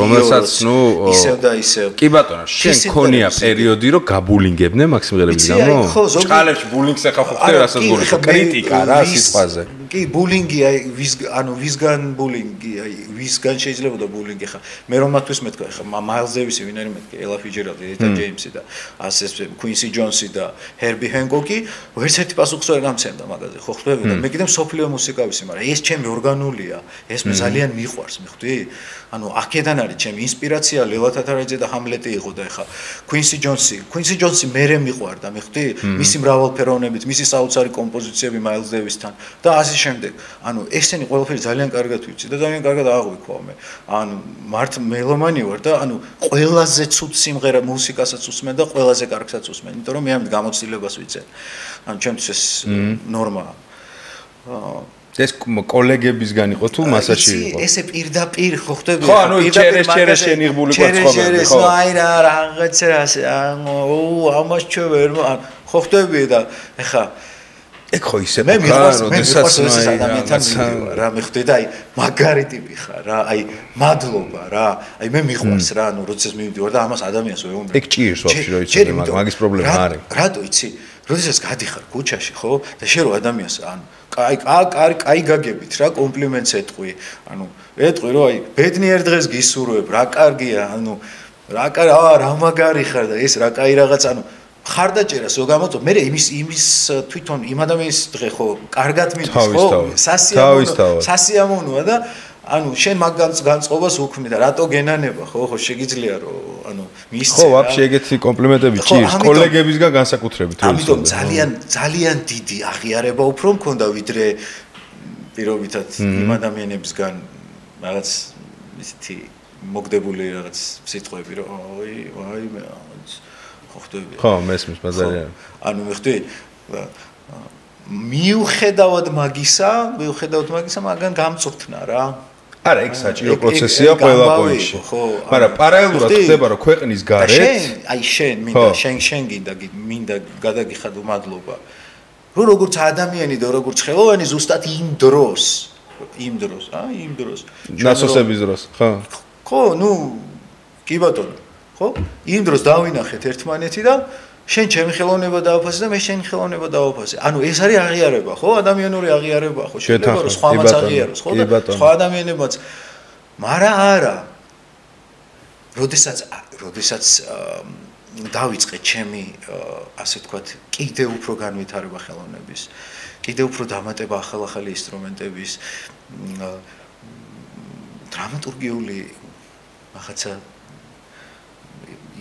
რომელსაც ნუ ისევ და ისევ კი ბატონო შენ ქონია პერიოდი რომ გაბულინგებდნენ მაქსიმღერების გამო ჭყალებში ბულინგს ახლა ხო ხდება რასაც გულისხმობ კრიტიკა რა სიტყვაზე კი ბულინგი აი ვისგან ბულინგი აი ვისგან შეიძლება და ბულინგი ხა მე რომ მათთვის მეთქვა ხა მაილს დევისი ვინ არის მეთქი ელა ფიჯერალდი ეტა ჯეიმსი და ასე κουინსი ჯონსი და ჰერბი ჰენკოკი ვერც ერთი პასუხს ვერ გამცემდა მაგაზე ხო ხვდები და მე კიდევ სოფლიო მუსიკავისი მაგრამ ეს ჩემი ორგანულია ეს მე ძალიან მიყვარს მიხვდი ანუ აქედან არის ჩემი ინსპირაცია ლელა თათარაიძე და ჰამლეტი იყო და ხა κουინსი ჯონსი მერე მიყვარდა მიხვდი მისი მრავალფეროვნებით მისი საოცარი კომპოზიციები მაილს დევისთან და ასე შემდეგ. ანუ ესენი ყველაფერი ძალიან კარგად ვიცი და ძალიან კარგად აღვიქვა მე. ანუ მართ მელომანი ვარ და ანუ ყველაზე ცუდ სიმღერა მუსიკასაც უსმენ და ყველაზე კარგსაც უსმენ. იმიტომ რომ მე ამ გამოცდილებას ვიცე. ანუ ჩემთვის ეს ნორმაა. ეს კოლეგებისგან იყო თუ მასაში იყო? ესე პირდაპირ ხო ხვდები? ხო, ანუ ჩერეს შენიღბული კვარცხლბები ხო? აი რა რაღაცა ასე ამას ჩვენ ხო ხვდები და ეხა ეგ ხო ისე მე მიყვარს ადამიანთან რა მიხდი და აი მაგარი ტიპი ხარ რა აი მადლობა რა აი მე მიყვარს რა ანუ როდესაც მივიდივარ და ამას ადამიანს ვერ უნდა ეგ ჭირს ვაფშე რა იცი მაგის პრობლემა არის რატო იცი როდესაც გადიხარ ქუჩაში ხო და შენ რო ადამიანს ანუ კაი გაგებით რა კომპლიმენტს ეტყვი ანუ ეტყვი რომ აი ბედნიერ დღეს გისურვებ რა კარგია ანუ რა მაგარი ხარ და ეს რა კაი რაღაც ანუ ხარდაჭერას რო გამოწო მე იმის თვითონ იმ ადამიანის დღე ხო კარგად მიდის ხო სასიამოვნოა და ანუ შენ მაგ განწყობას უქმნი და რატო გენანება ხო შეგიძლია რომ ანუ მისცე ხო ვაფშე ეგეთი კომპლიმენტები ჭირს კოლეგებისგან განსაკუთრებით ამიტომ ძალიან დიდი აღიარება უფრო მქონდა ვიდრე პირობითად იმ ადამიანებისგან რაღაც ისეთი მოგდებული რაღაც სიტყვები რომ აი მე ხო მესმის ბაზარია ანუ მიხდი მიუხედავად მაგისა მაგან გამწუთნა რა არა ეგ საჭირო პროცესია ყველა პოინტში მაგრამ პარალელურად ხდება რომ ქვეყნის გარეთ აი შენ მინდა გადაგიხადო მადლობა რომ როგორც ადამიანი და როგორც ხელოვანი ზუსტად იმ დროს ნასოსების დროს ხო ნუ კი ბატონო ხო იმ დროს დავინახეთ ერთმანეთი და შენ ჩემი ხელოვნება დააფასე და მე შენი ხელოვნება დავაფასე. ანუ ეს არის აღიარება, ხო? ადამიანური აღიარება, ხო? შეიძლება რომ სხვამაც აღიაროს, ხო? და სხვა ადამიანებმაც. მაგრამ არა. როდესაც დავიწყე ჩემი ასე ვთქვათ, კიდე უფრო განვითარება ხელოვნების, კიდე უფრო დამატება ახალ-ახალი ინსტრუმენტების, დრამატურგიული რაღაცა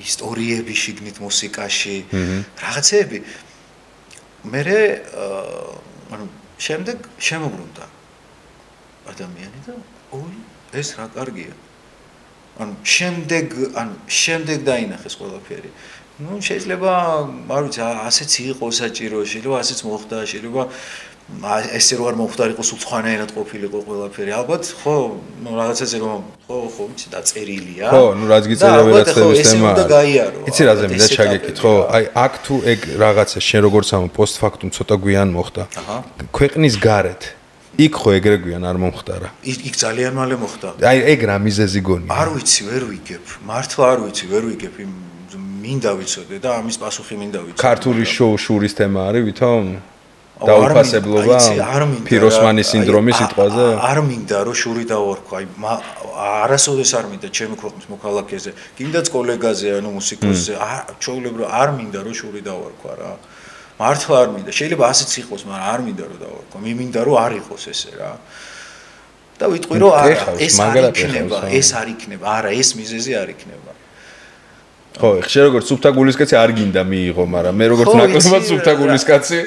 ისტორიები შიგნით მუსიკაში რაღაცეები მე ანუ შემდეგ შემოbrunდა ადამიანი და ოი ეს რა კარგია ანუ შემდეგ დაინახეს ყველაფერი ну შეიძლება არ ვიცი ასეც იყო საჭირო შეიძლება ასეც მოხდა შეიძლება ესე რო არ მოხდარიყო სულ სხვანაირად ყოფილიყო ყველაფერი ალბათ ხო ну რაღაცაზე რომ ხო ვიცი დაწერილია ხო ну რაც გიწერია ვერაცების თემა იცი რაზე მინდა ჩაგეკითხო აი აქ თუ ეგ რაღაცა შენ როგორც ამ პოსტფაქტუმ ცოტა გვიან მოხდა ქვეყნის გარეთ იქ ხო ეგრე გვიან არ მომხდარა იქ ძალიან მალე მოხდა აი ეგ რა მიზეზი გონია არ ვიცი ვერ ვიგებ მართლა არ ვიცი ვერ ვიგებ მინდა ვიცოდე და ამის პასუხი მინდა ვიცოდე ქართული შურის თემა არის ვითომ დაუფასებლობა ფიროსმანის სინდრომის სიტყვაზე არ მინდა რომ შური დავარქვა აი არასოდეს არ მინდა ჩემი ქვეყნის მოქალაქეზე კიდაც კოლეგაზე ანუ მუსიკოსზე ჩვეულებრივ არ მინდა რომ შური დავარქვა რა მართლა არ მინდა შეიძლება ასეც იყოს მაგრამ არ მინდა რომ დავარქვა მინდა რომ არ იყოს ესე რა და ვიტყვი რომ არა ეს არ იქნება არა ეს მიზეზი არ იქნება ხო, ხშირ როგორც სუფთა გულისკაცი არ გინდა მიიღო, მაგრამ მე როგორც ნაკლებად სუფთა გულისკაცი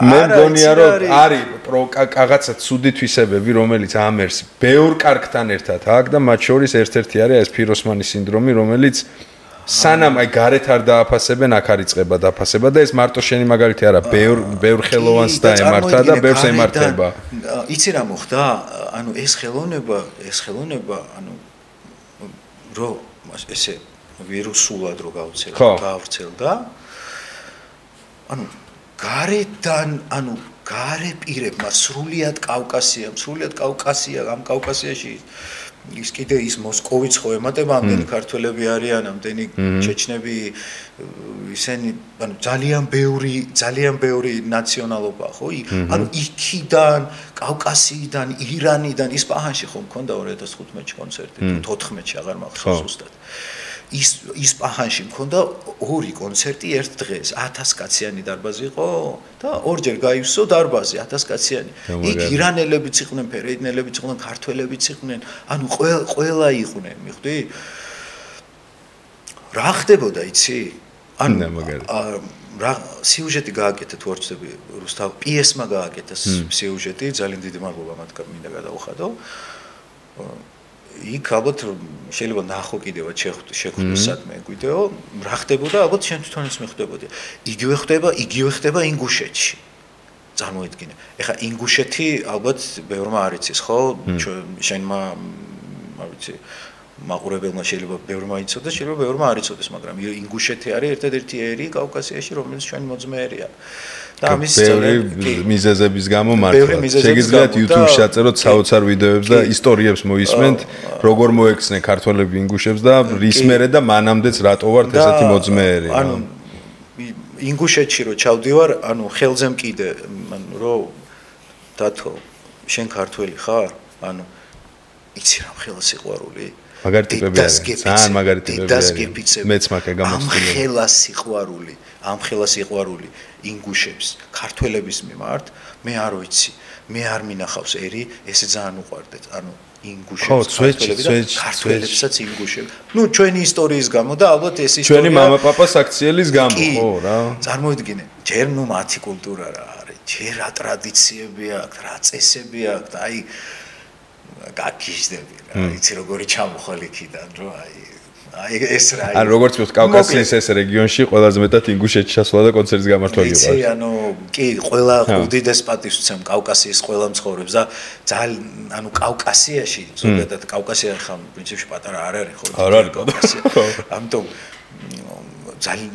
მე მგონია რომ არის რაღაცა ცუდი თვისებები, რომელიც ამერს ბევრ კარგთან ერთად აქვს და მათ შორის ერთ-ერთი არის ეს ფიროსმანის სინდრომი, რომელიც სანამ აი გარეთ არ დააფასებენ, აქ არ იწყება დაფასება და ეს მარტო შენი მაგალითი არა, ბევრ ხელოვანს დაემართა და ბევრს ემართება. იცი რა მოხდა? ანუ ეს ხელოვნება, ანუ რო ესე ვირუსულად რო გავრცელდა ანუ გარედან ანუ გარე პირებმა სრულიად კავკასია, ამ კავკასიაში ის კიდე ის მოსკოვიც ხო ემატება, ამდენი ქართველები არიან, ამდენი ჩეჩნები, ისინი ანუ ძალიან ბევრი ნაციონალობა ხო? ანუ იქიდან, კავკასიიდან, ირანიდან, ისპაჰანში ხო მქონდა 2015-ში კონცერტი, 14-ში აღარ მახსოვს ზუსტად. ისპაჰანში მქონდა 2 კონცერტი ერთ დღეს 1000 კაციანი დარბაზი იყო და ორჯერ გაივსო დარბაზი 1000 კაციანი. იქ ირანელებიც იყვნენ, ფერეიდნელებიც იყვნენ, ქართველებიც იყვნენ, ანუ ყველა იყვნენ, მიხვდი? რა ხდებოდა, იცი? ანუ რა სიუჟეტი გააკეთეთ ვორცები რუსთავ პიესმა გააკეთა სიუჟეტი, ძალიან დიდი მადლობა მათ მინდა გადავხადო. იქ ალბათ შეიძლება ნახო კიდევ შეხვდე სადმე ვიდეო, რა ხდებოდა, ალბათ შენ თვითონაც მეხდებოდი. იგივე ხდება ინგუშეთში. წარმოიდგინე. ეხა ინგუშეთი ალბათ ბევრმა არ იცის, ხო? შენმა არ ვიცი, მაყურებელმა შეიძლება ბევრმა იცოდეს, შეიძლება ბევრმა არ იცოდეს, მაგრამ ინგუშეთი არის ერთადერთი ერი კავკასიაში, რომელიც ჩვენი მოძმეერია. და ამის მიზეზების გამო მართლა შეგიძლიათ YouTube-ში აწეროთ საოცარ ვიდეოებს და ისტორიებს მოისმენთ, როგორ მოექცნენ ქართველები ინგუშებს და რის მერე და მანამდეც რატო ვართ ესეთი მოძმეერი. ანუ ინგუშეთში რო ჩავდივარ, ანუ ხელზე მკიდე, ანუ რო დათო, შენ ქართველი ხარ? ანუ იცი რა ხელა სიყვარული? მაგარი ტიპები არის, ძალიან მაგარი ტიპები არის. მეც მაქვს ეგ ამ ხელა სიყვარული ინგუშებს, ქართველების მიმართ, მე არ ვიცი, მე არ მინახავს ერი, ესე ძალიან უყვარდეთ. ანუ ინგუშებს, ქართველებსაც ინგუშებს. ნუ ჩვენი ისტორიის გამო და ალბათ ეს ისტორია ჩვენი მამაპაპას აქციელის გამო, ხო რა. წარმოიდგინე, ჯერ ნუ მათი კულტურა რა არის, ჯერ რა ტრადიციები აქვს, რა წესები აქვს და აი გაკიშდები რა, იცი როგორი ჩამოხვალ იქიდან, რომ აი ეს რა. ან როგორც ვთქვით, კავკასიის ეს რეგიონში ყველაზე მეტად ინგუშეთში ჩასვლა და კონცერტის გამართვა იყო. იცი, ანუ კი, ყველა უდიდეს პატივს ვცემ კავკასიის ყველა მცხოვრებს და ძალიან, ანუ კავკასიაში, ზოგადად კავკასია ხა პრინციპში პატარა არ არის ხო? არ არის კავკასია. ამიტომ ძალიან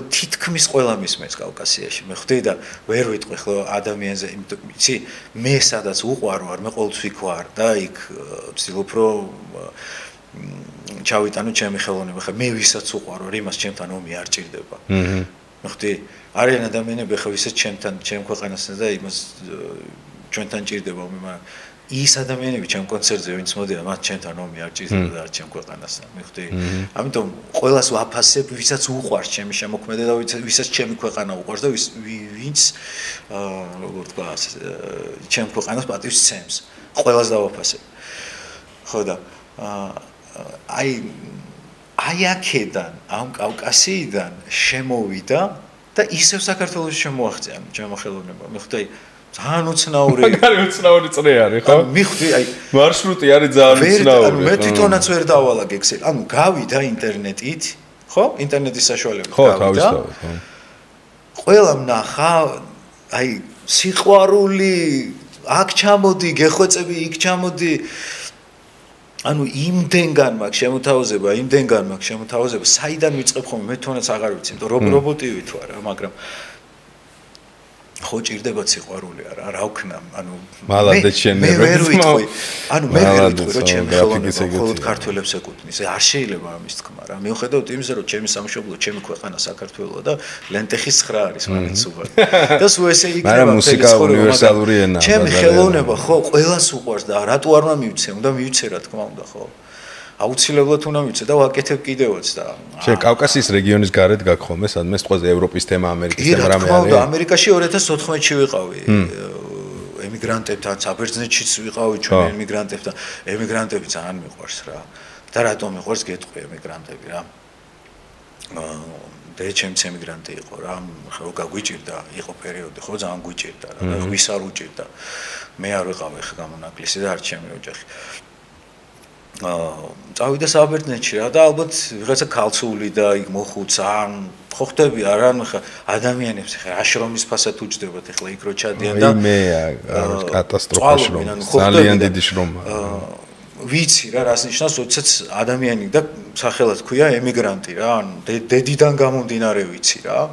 თითქმის ყველა მისმენს კავკასიაში. მე ხვდი და ვერ ვიტყვი ხო ადამიანზე, იმიტომ იცი, მე სადაც უყვარ ვარ, მე ყოველთვის იქ ვარ და იქ ვცდილობ რომ ჩავიტანო ჩემი ხელოვნება, ხა მე ვისაც უყვარ ვარ, იმას ჩემთან ომი არ ჭირდება. მე ხვდი, არიან ადამიანები ხა ვისაც ჩემთან, ჩემ ქვეყანასთან და იმას ჩვენთან ჭირდება ომი, მაგრამ ის ადამიანები ჩემ კონცერტზე ვინც მოდიან, მათ ჩემთან ომი არ ჭირდება და ჩემ ქვეყანასთან, მე ხვდი. ამიტომ ყველას ვაფასებ, ვისაც უყვარს ჩემი შემოქმედება და ვისაც ჩემი ქვეყანა უყვარს და ვინც როგორ თქვა, ჩემ ქვეყანას პატივს ცემს. ყველას დავაფასებ. ხო და აი აქედან, ამ კავკასიიდან შემოვიდა და ისევ საქართველოს შემოაღწია ჩემო ხელოვნება. მე ხვდი ძალიან უცნაური. მაგარი უცნაური წრე არის, ხო? მიხვდი, აი მარშრუტი არის ძალიან უცნაური. მე თვითონაც ვერ დავალაგ ექსელი. ანუ გავიდა ინტერნეტით, ხო? ინტერნეტის საშუალებით გავიდა. ყველა ნახა, აი სიყვარული, აქ ჩამოდი, გეხვეწები, იქ ჩამოდი. ანუ იმდენგან მაქვს შემოთავაზება, საიდან ვიწყებ ხოლმე, მე თვითონაც აღარ ვიცი, იმიტომ რობოტივი თუ არა, მაგრამ ხო ჭირდება სიყვარული არა, რა ვქნა, ანუ მე ვერ ვიტყვი, ანუ მე ვერ ვიტყვი, რომ ჩემი ხელოვნება მხოლოდ ქართველებს ეკუთვნის, არ შეიძლება ამის თქმა რა. მიუხედავად იმისა, რომ ჩემი სამშობლო, ჩემი ქვეყანა საქართველოა და ლენტეხის 9 არის მაინც უღარ. და სულ ესე იქნება. მაგრამ მუსიკა უნივერსალური ენაა. ჩემი ხელოვნება ხო ყველას უყვარს და რატო არ უნდა მივცე, უნდა მივცე რა თქმა უნდა ხო. აუცილებლად უნდა მივცე და ვაკეთებ კიდევაც და შენ კავკასიის რეგიონის გარეთ გაგხომე სადმე სწორედ ევროპის თემა, ამერიკის თემა რამე არის? და ამერიკაში 2014-ში ვიყავი ემიგრანტებთან, საბერძნეთშიც ვიყავი ჩვენ ემიგრანტებთან. ემიგრანტები ძალიან მიყვარს რა. და რატომ მიყვარს გეტყვი ემიგრანტები რა. დეჩემც ემიგრანტი იყო რა, ხო გაგვიჭირდა, იყო პერიოდი, ხო ძალიან გვიჭირდა რა, ვის არ უჭირდა. მე არ ვიყავი ხა გამონაკლისი და არ ჩემი ოჯახი. წავიდა საბერძნეთში რა და ალბათ ვიღაცა ქალწული და იქ მოხუცა ხო ხდები არა ანუ ხა ადამიანებს ხა აშრომის ფასად უჯდებათ ეხლა იქ რო ჩადიან და მე კატასტროფა შრომა ძალიან დიდი შრომა ვიცი რა რას ნიშნავს როდესაც ადამიანი და სახელად ქვია ემიგრანტი რა ანუ დედიდან გამომდინარე ვიცი რა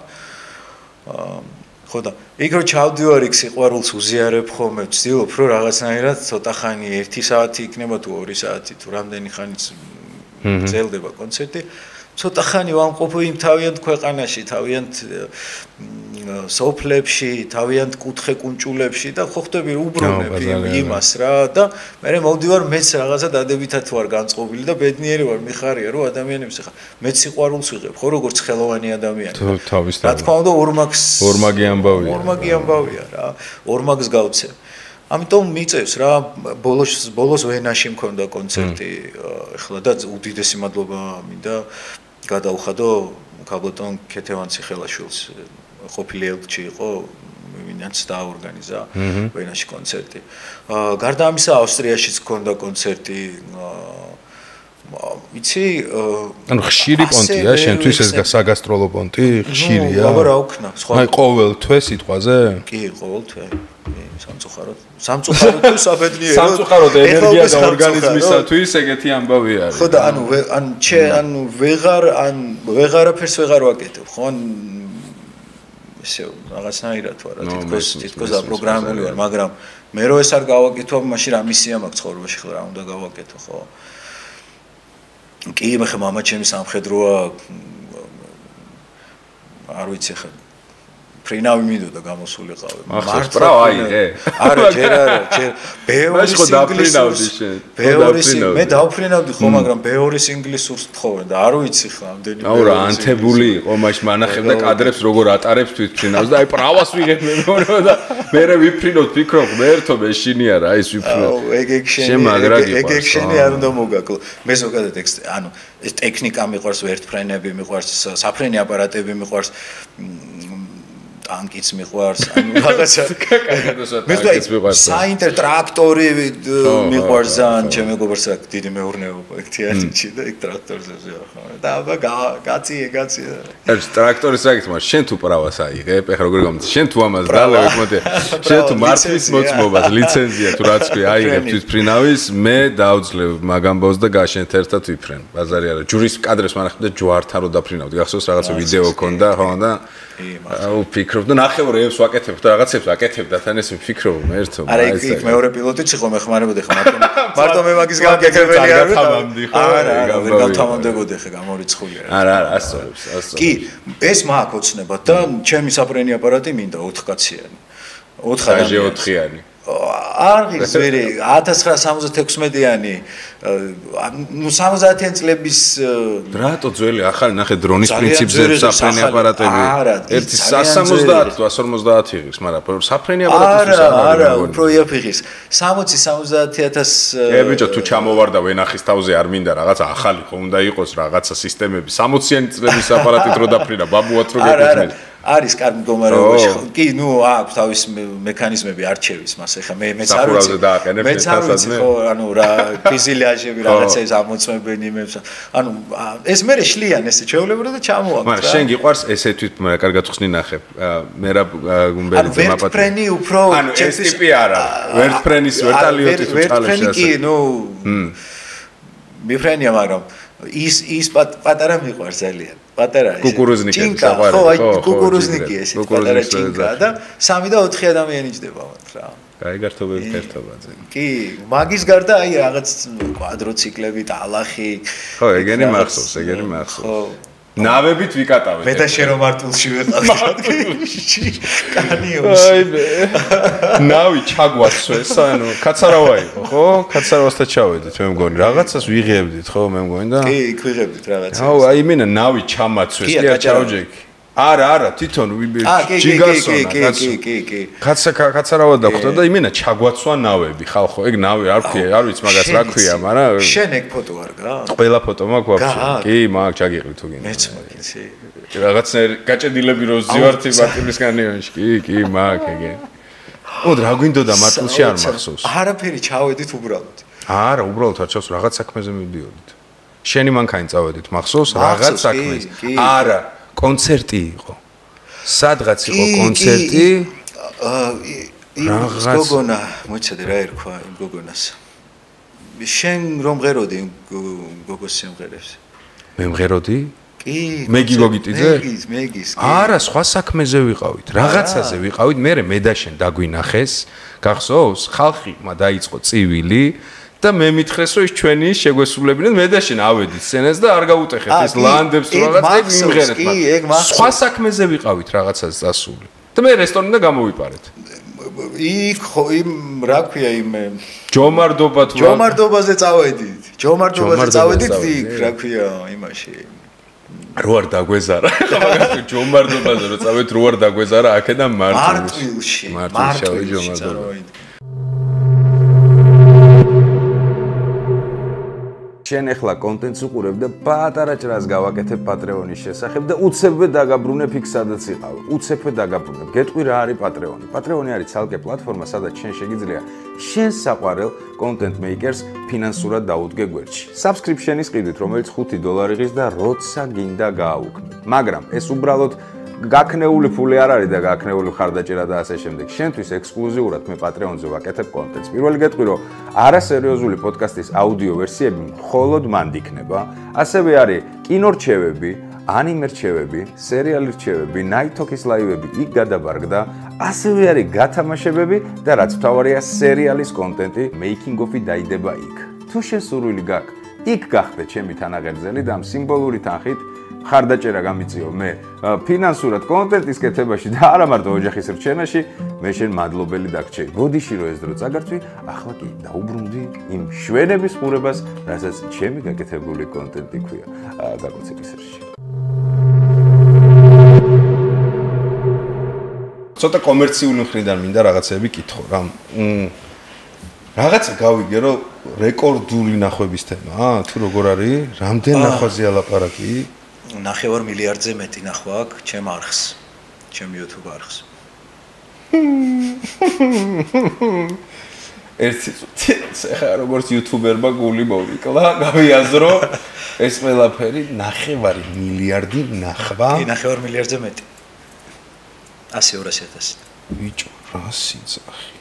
ხო და იქ რო ჩავდივარ იქ სიყვარულს უზიარებ ხოლმე ვცდილობ რომ რაღაცნაირად ცოტა ხანი 1 საათი იქნება თუ 2 საათი თუ რამდენი ხანიც გრძელდება კონცერტი ცოტა ხანი ვამყოფო იმ თავიანთ ქვეყანაში თავიანთ სოფლებში თავიანთ კუთხე კუნჭულებში და ხო ხდები უბრუნებ იმას რა და მე მოვდივარ მეც რაღაცა დადებითად ვარ განწყობილი და ბედნიერი ვარ მიხარია რომ ადამიანებს ხა მეც სიყვარულს ვიღებ ხო როგორც ხელოვანი ადამიანი რა თქმა უნდა ორმაგი ამბავია რა ორმაგს გავცემ ამიტომ მიწევს რა ბოლოს ვენაში მქონდა კონცერტი ეხლა და უდიდესი მადლობა მინდა გადაუხადო ქალბატონ ქეთევანცი ხელაშვილს ყოფილი ელჩი იყო ვინაც დააორგანიზა ვენაში კონცერტი გარდა ამისა ავსტრიაშიც მქონდა კონცერტი იცი ანუ ხშირი პონტია შენთვის ეს საგასტროლო პონტი ხშირია აბა რა ვქნა სხვა აი ყოველ თვე სიტყვაზე კი ყოველ თვე სამწუხაროდ თუ საბედნიერო სამწუხაროდ ენერგია და ორგანიზმისათვის ეგეთი ამბავი არის ხო და ანუ ვეღარაფერს ვეღარ ვაკეთებ ხო ესე რაღაცნაირად ვარ თითქოს დაპროგრამებული ვარ მაგრამ მე რო ეს არ გავაკეთო მაშინ რა მისია მაქვს ცხოვრებაში ხო რა უნდა გავაკეთო ხო კი მე ხე მამა ჩემი სამხედროა არ ვიცი ხა ფრინავი მინდოდა გამოსულიყავი მართლა აიღე არა ჯერ ბევრი მე დავფრინავდი ხო მაგრამ ბევრი ინგლისურს თხოვენ და არ ვიცი ხა ამდენი აუ რა ანთებული იყო მაშინ მანახებდა კადრებს როგორ ატარებს თვითფრინავს და აი პრავას ვიღებ მე და მე ვიფრინოთ ფიქრობ ღერთო მეშინია რა ის ვიფრინოთ ეგ შენი არ უნდა მოგაკლო მე ზოგადად ანუ ეს ტექნიკა მიყვარს ვერთფრენები მიყვარს საფრენი აპარატები მიყვარს ტანკიც მიყვარს ანუ რაღაცა საინტერ ტრაქტორი მიყვარს ძალიან ჩემ მეგობარს აქ დიდი მეურნეობა ეგ თეატრში და ეგ ტრაქტორზე ხო და აბა გაციე ეს ტრაქტორის რა გითხრა შენ თუ პრავას აიღებ ეხლა როგორ გამოდის შენ თუ ამას დალევებ მოდი შენ თუ მართვის მოწმობას ლიცენზია თუ რაც ქვია აიღებ თვითფრინავის მე დავძლევ მაგამბოს და გაშენთ ერთად ვიფრენ ბაზარი არა ჯურის კადრებს მანახებდა ჯვართან რო დაფრინავდი გახსოვს რაღაცა ვიდეო ქონდა ხო და აუ ფიქრობ და ნახევრებს ვაკეთებ და რაღაცებს ვაკეთებ და თან ეს ვფიქრობ ერთო არა იქ მეორე პილოტიც იყო მე ხმარებოდი ხა მარტო მე მაგის გამგეგებელი არ ვიყავ არა ვერ გავთამამდებოდი ხა გამორიცხული არა ასწორებს კი ეს მაქვს ოცნება და ჩემი საფრენი აპარატი მინდა 4 კაციანი 4 4-იანი არის ვერი 1976-იანი ნუ 70-იან წლების რატო ძველი ახალი ნახე დრონის პრინციპზე საფრენი აპარატები ერთი 170 თუ 150 იღებს მაგრამ საფრენი აპარატისთვის არა უფრო იაფიღის 60-70-1000 ბიჭო თუ ჩამოვარდა ვენახის თავზე არ მინდა რაღაცა ახალი ხო უნდა იყოს რაღაცა სისტემები 60-იანი წლების აპარატით რო დაფრინა ბაბუათ რო გეკუთვნილი არის კარგ მდგომარეობაში კი ნუ აქვს თავის მექანიზმები არჩევის მას ეხა მეც არ ვიცი მეც არ ვიცი ხო ანუ რა ფიზიოლოგიები რაღაცებს ამოწმებენ იმებს ანუ ეს მე შლიან ესე ჩეულებრო და ჩამოაქვს მაგრამ შენ გიყვარს ესე თვით მე კარგად ხსნი ნახებ მე რა გუმბელი მაპატი ანუ ვერტფრენი უფრო ანუ ეს ტიპი არა ვერტფრენის ვერტალიოტი თუ ვერტფრენი კი ნუ მიფრენია მაგრამ ის პატარა მიყვარს ძალიან პატარა ის კუკურუზნიკი ხო აი კუკურუზნიკი ეს პატარა ჩინკა და 3 და 4 ადამიანი ჯდება მათ რა კაი გართობები ერთობაზე კი მაგის გარდა აი რაღაც კვადროციკლები ტალახი ხო ეგენი მახსოვს ხო ნავებით ვიკატავეთ მე და შენ რომ მარტულში ვიყავით კანიონში აი მე ნავი ჩაგვაცვეს ანუ კაცარავა იყო ხო კაცარავასთან ჩავედით მე მგონი რაღაცას ვიღებდით ხო მე მგონი და კი იქ ვიღებდით რაღაცას აუ აი მენა ნავი ჩამაცვეს კი არ ჩავჯექი არა თვითონ ჯიგასონა კი კაცარავა დახვდა და იმენა ჩაგვაცვა ნავები ხალხო ეგ ნავი არ ქვია არ ვიცი მაგას რა ქვია მაგრამ შენ ეგ ფოტო არ გაქვს ყველა ფოტო მაქვს ვაფშე კი მაქვს ჩაგიყრი თუ გინდა მეც მაგისი რაღაცნაირი გაჭედილები რო ზივართი მარტილის კანიონში კი მაქვს ეგე ოდ რა გვინდოდა მარტილში არ მახსოვს არაფერი ჩავედით უბრალოდ არა უბრალოდ არ ჩავს რაღაც საქმეზე მივდიოდით შენი მანქანი წავედით მახსოვს რაღაც საქმეზე არა კონცერტი იყო. სადღაც იყო კონცერტი. ის გოგონა, მოიცადე რა ერქვა იმ გოგონას. შენ რომ მღეროდი გოგოს სიმღერებს? მე მღეროდი? კი, მე გიგოგიტიძე? მეგის. არა, სხვა საქმეზე ვიყავით. რაღაცაზე ვიყავით, მე და შენ დაგვინახეს. გახსოვს? ხალხმა დაიწყო წივილი და მე მითხრეს, რომ ის ჩვენი შეგვესრულებინათ, მე და შენ ავედით სცენას და არ გაუტეხეთ ეს ლანდებს თუ რაღაც ეგ მიმღერეთ. სხვა საქმეზე ვიყავით რაღაცას დასული. და მე რესტორნიდან გამოვიპარეთ. იქ ხო იმ რა ქვია იმ ჯომარდობა თუ ჯომარდობაზე წავედით. ჯომარდობაზე წავედით იქ რა ქვია იმაში. რო არ დაგვეზარა. ხა მაგას ჯომარდობაზე რო წავედ რო არ დაგვეზარა აქედან მარტვილში. მარტვილში ჯომარდობა. შენ ახლა კონტენტს უყურებ და პატარა ჭრას გავაკეთებ პატრეონის შესახებ და უცებვე დაგაბრუნებ იქ სადაც იყავ. უცებვე დაგაბრუნებ. გეტყვი რა არის პატრეონი? პატრეონი არის ცალკე პლატფორმა, სადაც შენ შეგიძლია შენ საყვარელ კონტენტ მეიკერს ფინანსურად დაუდგე გვერდში. Subscription-ის ყიდვით, რომელიც $5 ღირს და როცა გინდა გააუქმე. მაგრამ ეს უბრალოდ გაქნეული ფული არ არის და გაქნეული ხარდაჭერა და ასე შემდეგ. შენთვის ექსკლუზიურად მე პატრეონზე ვაკეთებ კონტენტს. პირველი გეტყვი, რომ არასერიოზული პოდკასტის აუდიო ვერსიები მხოლოდ მანდ იქნება. ასევე არის კინორჩევები, ანიმე რჩევები, სერიალი რჩევები, ნაითოქის ლაივები იქ გადაბარგდა. ასევე არის გათამაშებები და რაც მთავარია სერიალის კონტენტი, making of-ი დაიდება იქ. თუ შენ სურვილი გაქვს, იქ გახდე ჩემი თანაღერძელი და ამ სიმბოლური თანხით ხარდაჭერა გამიწიო მე ფინანსურად კონტენტის კეთებაში და არა მარტო ოჯახის რჩენაში, მე შენ მადლობელი დაგჭირ. გოდიში რომ ეს დრო წაგართვი, ახლა კი დაუბრუნდი იმ შვენების ყურებას, რასაც ჩემი გაკეთებული კონტენტი ქვია. გაკოცე კისერში. ცოტა კომერციული მხრიდან მინდა რაღაცები კითხო რა. რაღაცა გავიგე რომ რეკორდული ნახვების თემაა, თუ როგორ არის? რამდენ ნახვაზე ალაპარაკი? 9 მილიარდზე მეტი ნახვა აქვს ჩემ არხს, ჩემ YouTube არხს. ერთი ხა როგორც YouTuber-მა გული მოვიკლა, გავიაზრო ეს ყველაფერი 9 მილიარდი ნახვა. კი, 9 მილიარდზე მეტი. 100-200.000. ბიჭო, რა სიძახი.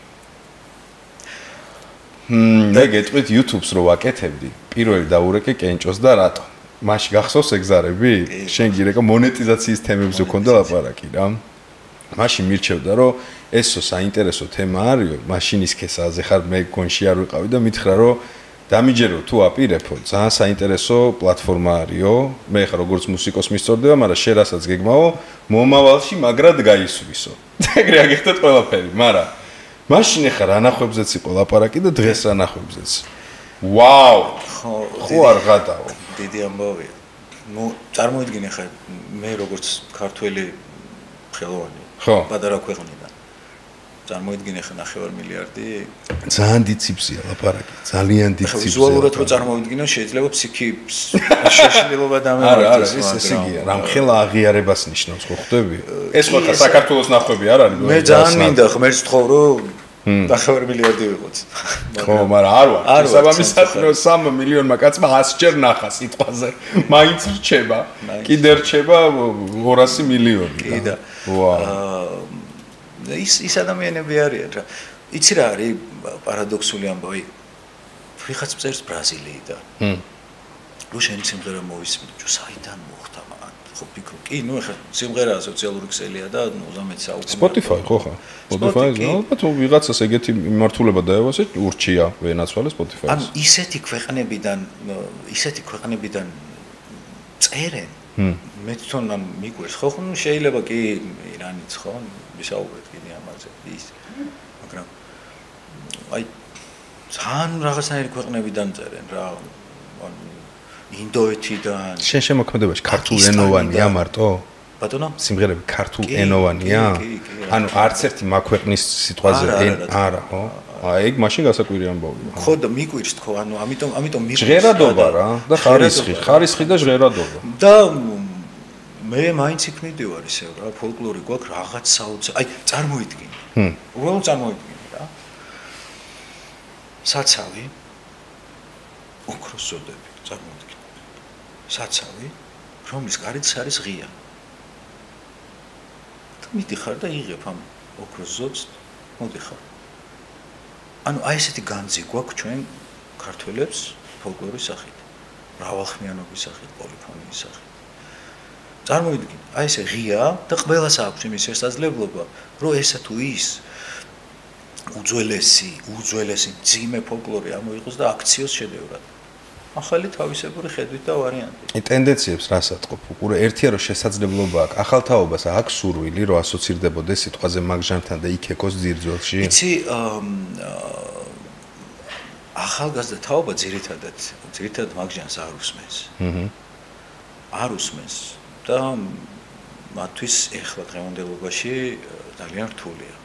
მე გეტყვით YouTube-ს რო ვაკეთებდი, პირველი დაურეკე კენჭოს და რატო? მაშ გახსოვს ეგზარები? შენ გირეკა მონეტიზაციის თემებზე ქონდა ლაპარაკი რა. მაშინ მირჩევდა რომ ესო საინტერესო თემა არისო, მაშინ ის ქესაზე ხარ მე გონში არ ვიყავი და მითხრა რომ დამიჯერო თუ აპირებო, ძალიან საინტერესო პლატფორმა არისო. მე ხარ როგორც მუსიკოს მისწორდება, მაგრამ შენ რასაც გეგმაო, მომავალში მაგრად გაისვისო. ეგრე აგიხდეთ ყველაფერი, მაგრამ მაშინ ხარ ანახვებზეც იყო ლაპარაკი და დღეს ანახვებზეც. ვაუ! ხო არ გადაო. დიდი ამბავია. ნუ წარმოიდგინე ხარ მე როგორც ქართველი ხელოვანი. ხო. პატარა ქვეყნიდან. წარმოიდგინე ხარ 9 მილიარდი. ძალიან დიდი ციფრია ლაპარაკი. ძალიან დიდი ციფრია. ვიზუალურად რო წარმოიდგინო, შეიძლება ფსიქის შეშლილობა დამემართოს. არა, ეს იგია. რამხელა აღიარებას ნიშნავს, ხო ხვდები? ეს ხო საქართველოს ნახვები არ არის? მე ძალიან მინდა ღმერთს ვთხოვრო 9 მილიარდი ვიყოთ. ხო, მაგრამ არ ვარ. შესაბამისად 3 მილიონმა კაცმა 100 ჯერ ნახა სიტყვაზე. მაინც რჩება. კიდე რჩება 200 მილიონი. კი და ის ადამიანები არიან რა. იცი რა არის პარადოქსული ამბავი? ვიღაც წერს ბრაზილიიდან. რო შენი სიმღერა მოვისმენთ, ჯო საიდან მოხდა მან? ხო ფიქრო. კი, ნუ ეხლა სიმღერა სოციალური ქსელია და 19 საუკუნე. Spotify ხო ხა? Spotify-ზე ალბათ ვიღაცას ეგეთი მიმართულება დაევასე, ურჩია ვენაცვალე Spotify-ს. ანუ ისეთი ქვეყნებიდან წერენ. მე თვითონ ან მიგვერს ხო, ნუ შეიძლება კი ირანიც ხო, ვისაუბრეთ კიდე ამაზე ის. მაგრამ აი ძალიან რაღაცნაირი ქვეყნებიდან წერენ რა. ანუ ინდოეთიდან. შენ შემოქმედებაში ქართულენოვანია მარტო? ბატონო? სიმღერები ქართულენოვანია? ანუ არც ერთი მაქვეყნის სიტყვაზე არა, ხო? აი, ეგ მაშინ გასაკვირი ამბავია. ხო და მიგვირს თქო, ანუ ამიტომ მიგვირს. ჟღერადობა რა და ხარისხი და ჟღერადობა. და მე მაინც იქ მიდივარ ისე რა, ფოლკლორი გვაქვს რაღაც საოცარ. აი, წარმოიდგინე. უბრალოდ წარმოიდგინე რა. საცავი ოქროს ზოდები, წარმოიდგინე. საცავი, რომლის გარეთ არის ღია. და მიდიხარ და იღებ ამ ოქროს ზოდს, მოდიხარ. ანუ აი ესეთი განძი გვაქვს ჩვენ ქართველებს ფოლკლორის სახით, მრავალხმიანობის სახით, პოლიფონიის სახით. წარმოვიდგინე, აი ესე ღია და ყველას აქვს იმის შესაძლებლობა, რომ ესა თუ ის უძველესი ძიმე ფოლკლორი ამოიღოს და აქციოს შედევრად. ახალი თავისებური ხედვით და ვარიანტით. ტენდენციებს რასაც ყოფ? უყურე ერთია რომ შესაძლებლობა აქვს ახალთაობას აქვს სურვილი რომ ასოცირდებოდეს სიტყვაზე მაგ ჟანრთან და იქ ეკოს ძირძველში. იცი ახალგაზრდა თაობა ძირითადად მაგ ჟანრს არ უსმენს. არ უსმენს და მათთვის ეხლა დღევანდელობაში ძალიან რთულია.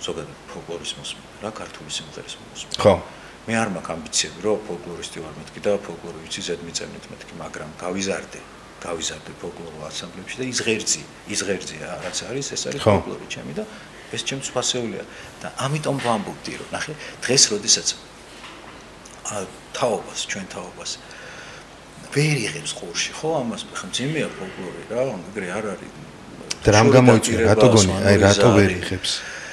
ზოგადად ფოლკლორის მოსმენა, რა ქართული სიმღერის მოსმენა. ხო. მე არ მაქვს ამბიციები, რომ ფოლკლორისტი ვარ მეთქი და ფოლკლორი ვიცი ზედმიწევნით მეთქი, მაგრამ გავიზარდე ფოლკლორულ ანსამბლებში და ის ღერძია, რაც არის, ეს არის ფოლკლორი ჩემი და ეს ჩემს ფასეულია და ამიტომ ვამბობდი, რომ ნახე, დღეს როდესაც ჩვენ თაობას ვერ იღებს ყურში, ხო, ამას ხომ ძიმეა ფოლკლორი რა, ეგრე არ არის. და რამ გამოიწვია, რატო გონი, აი რატო ვერ იღებს?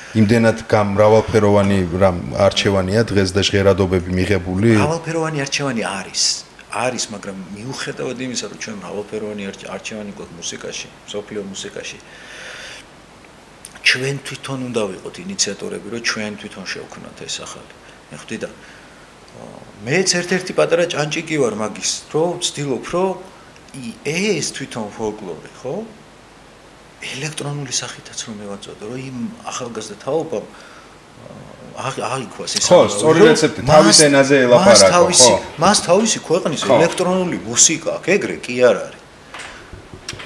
იმდენად გამრავალფეროვანი რამ არჩევანია დღეს და ჟღერადობები მიღებული? მრავალფეროვანი არჩევანი არის, მაგრამ მიუხედავად იმისა, რომ ჩვენ მრავალფეროვანი არჩევანი გვაქვს მუსიკაში, მსოფლიო მუსიკაში, ჩვენ თვითონ უნდა ვიყოთ ინიციატორები, რომ ჩვენ თვითონ შევქმნათ ეს ახალი. მე ხვდი და მეც ერთ-ერთი პატარა ჭანჭიკი ვარ მაგის, რომ ვცდილობ, რომ ეს თვითონ ფოლკლორი, ხო? ელექტრონული სახითაც რომ მევაწოდო, რომ იმ ახალგაზრდა თაობამ აიქვას ეს ხო, სწორი რეცეპტი თავის ენაზე ელაპარაკო, ხო? მას თავისი ქვეყნის ელექტრონული მუსიკა აქვს, ეგრე კი არ არის.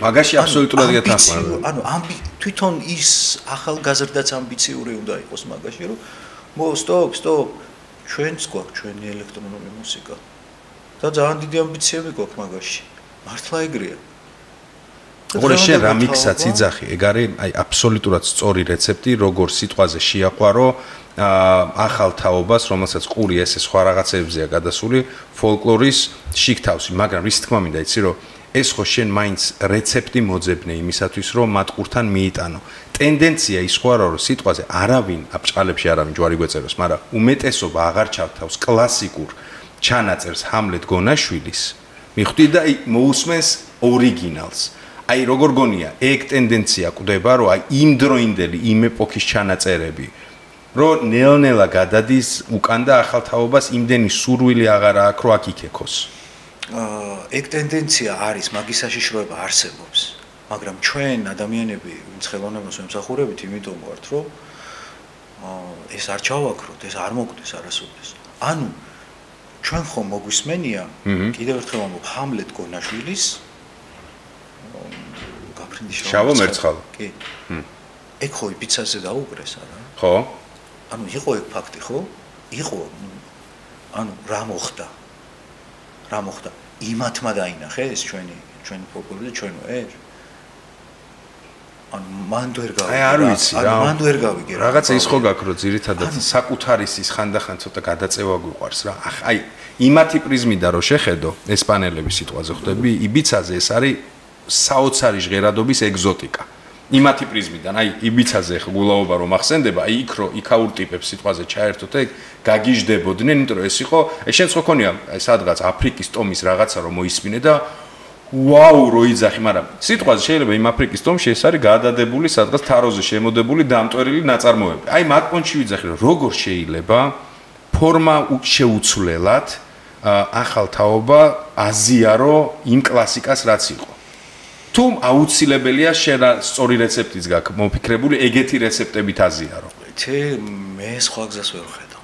მაგაში აბსოლუტურად გეთანხმები. ანუ თვითონ ის ახალგაზრდაც ამბიციური უნდა იყოს მაგაში, რომ სტოპ, ჩვენც გვაქვს ჩვენი ელექტრონული მუსიკა. და ძალიან დიდი ამბიციები გვაქვს მაგაში. მართლა ეგრეა. უყურე შენ რა მიქსაც იძახი, ეგ არის აი აბსოლუტურად სწორი რეცეპტი, როგორ სიტყვაზე შეაყვარო ახალ თაობას, რომელსაც ყური ესე სხვა რაღაცებზეა გადასული, ფოლკლორის შიგთავსი, მაგრამ რის თქმა მინდა იცი რომ ეს ხო შენ მაინც რეცეპტი მოძებნე იმისათვის რომ მათ ყურთან მიიტანო. ტენდენცია ის ხო არა რომ სიტყვაზე არავინ აბჭყალებში არავინ ჯვარი გვეწეროს, მაგრამ უმეტესობა აღარ ჩავთავს კლასიკურ ჩანაწერს ჰამლეტ გონაშვილის. მიხვდი და მოусმენს ორიგინალს. აი როგორ გონია, ეგ ტენდენცია კვდება, რომ აი იმ დროინდელი, იმ ეპოქის ჩანაწერები, რომ ნელ-ნელა გადადის უკან და ახალ თაობას იმდენი სურვილი აღარ აქვს, რომ აქ იქეკოს. ეგ ტენდენცია არის, მაგის საშიშროება არსებობს, მაგრამ ჩვენ ადამიანები, ვინც ხელოვნებას ვემსახურებით, იმიტომ ვართ, რომ ეს არ ჩავაქროთ, ეს არ მოგვდეს არასოდეს. ანუ ჩვენ ხომ მოგვისმენია, კიდევ ერთხელ ვამბობ, ჰამლეტ გონაშვილის შავო მერცხალო. კი. ეგ ხო იბიცაზე დაუკრეს არა? ხო. ანუ იყო ეგ ფაქტი, ხო? იყო. ანუ რა მოხდა? იმათმა დაინახეს ჩვენი ფოლკლორი და ჩვენო ეს? ანუ მანდ ვერ გავიგე. აი არ ვიცი რა. მანდ ვერ გავიგე. რაღაცა ის ხო გაქვს, რომ ძირითადად საკუთარის ის ხანდახან ცოტა გადაწევა გვიყვარს რა. აი იმათი პრიზმიდან რო შეხედო ესპანელების სიტყვაზე ხვდები, იბიცაზე ეს არის საოცარი ჟღერადობის ეგზოტიკა. იმათი პრიზმიდან, აი იბიცაზე ხო გულაობა რომ ახსენდება, აი იქაურ ტიპებს სიტყვაზე ჩაერთოთ, ეგ გაგიჟდებოდნენ, იმიტომ რომ ეს იყო, შენც ხო ქონია სადღაც აფრიკის ტომის რაღაცა რომ მოისმინე და ვაუ რო იძახი, მაგრამ სიტყვაზე შეიძლება იმ აფრიკის ტომში ეს არის გადადებული სადღაც თაროზე შემოდებული დამტვერილი ნაწარმოები. აი მათ პონჩი ვიძახი რომ როგორ შეიძლება ფორმა შეუცვლელად ახალ თაობა აზიარო იმ კლასიკას რაც იყო. თუ აუცილებელია შენ სწორი რეცეპტიც გაქვს მოფიქრებული ეგეთი რეცეპტებით აზიარო. მე სხვა გზას ვერ ვხედავ.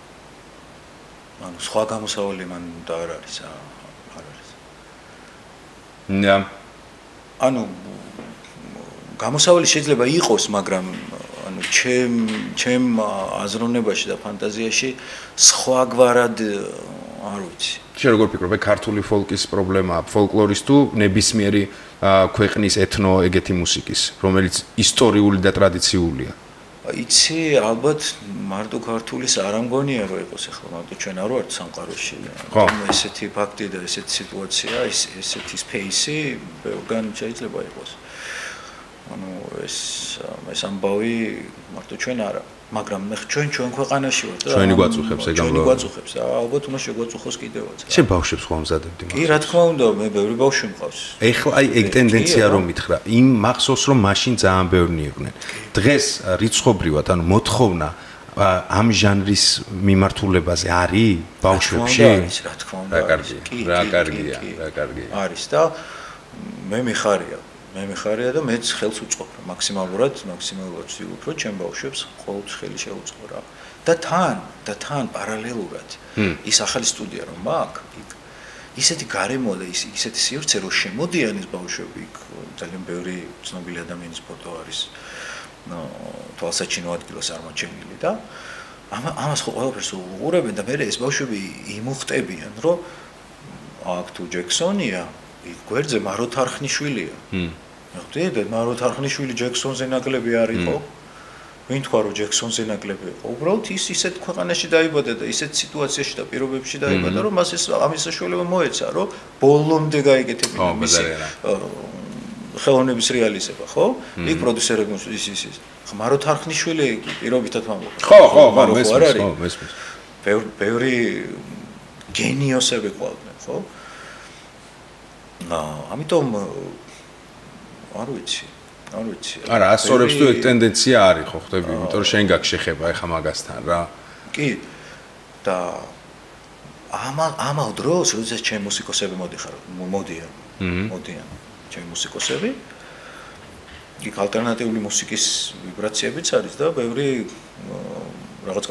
ანუ სხვა გამოსავალი მან და არ არის. და ანუ გამოსავალი შეიძლება იყოს, მაგრამ ანუ ჩემ აზროვნებაში და ფანტაზიაში სხვაგვარად არ ვიცი. შენ როგორ ფიქრობ, ქართული ფოლკის პრობლემაა, ფოლკლორის თუ ნებისმიერი ქვეყნის ეთნო ეგეთი მუსიკის, რომელიც ისტორიული და ტრადიციულია. იცი, ალბათ მარტო ქართულის არ ამგონია რომ იყოს ახლა, მარტო ჩვენ არ ვართ სამყაროში. ესეთი ფაქტი და ესეთი სიტუაცია, ესეთი სპეისი, ბევრგან შეიძლება იყოს. ანუ ეს ამბავი მარტო ჩვენ არა, მაგრამ მე ჩვენ ქვეყანაში ვართ და ჩვენი გვაწუხებს ეგ ამბავი. ჩვენი გვაწუხებს, ალბათ უნდა შეგვაწუხოს კიდევაც. შენ ბავშვებს ხომ მზადებდი კი, რა თქმა უნდა, მე ბევრი ბავშვი მყავს. ეხლა აი ეგ ტენდენცია რომ მითხრა, იმ მახსოვს რომ მაშინ ძალიან ბევრნი იყვნენ. დღეს რიცხობრივად, ანუ მოთხოვნა ამ ჟანრის მიმართულებაზე არის ბავშვებში? რა თქმა უნდა. რა კარგია. არის და მე მიხარია და მეც ხელს უწყობ რა მაქსიმალურად ვცდილობ რომ ჩემ ბავშვებს ყოველთვის ხელი შეუწყო რა და თან პარალელურად ის ახალი სტუდია რომ მაქვს იქ ისეთი გარემო და ისეთი სივრცე რომ შემოდიან ეს ბავშვები იქ ძალიან ბევრი ცნობილი ადამიანის ფოტო არის თვალსაჩინო ადგილას აღმოჩენილი და ამას ხო ყველაფერს უყურებენ და მე ეს ბავშვები იმუხტებიან რომ აქ თუ ჯექსონია იქ გვერდზე მარო თარხნიშვილია. ხვდით, მარო თარხნიშვილი ჯექსონზე ნაკლები არისო. ვინ თქვა რომ ჯექსონზე ნაკლები იყო? უბრალოდ ის ისეთ ქვეყანაში დაიბადა და ისეთ სიტუაციაში და პირობებში დაიბადა, რომ მას ეს ამის საშუალება მოეცა, რომ ბოლომდე გაიგეთებინა მისი ხელოვნების რეალიზება, ხო? იქ პროდიუსერები ის. მარო თარხნიშვილი პირობითად ვამბობ. ხო, მესმის. ბევრი გენიოსები ყავდნენ, ხო? ამიტომ არ ვიცი. არა, ასწორებს თუ ეგ ტენდენცია არის, ხო ხდები, იმიტომ რომ შენ გაქვს შეხება ეხა მაგასთან რა. კი. და ამავ დროს, როდესაც ჩემ მუსიკოსები მოდიან. ჩემ მუსიკოსები. იქ ალტერნატიული მუსიკის ვიბრაციებიც არის და ბევრი რაღაც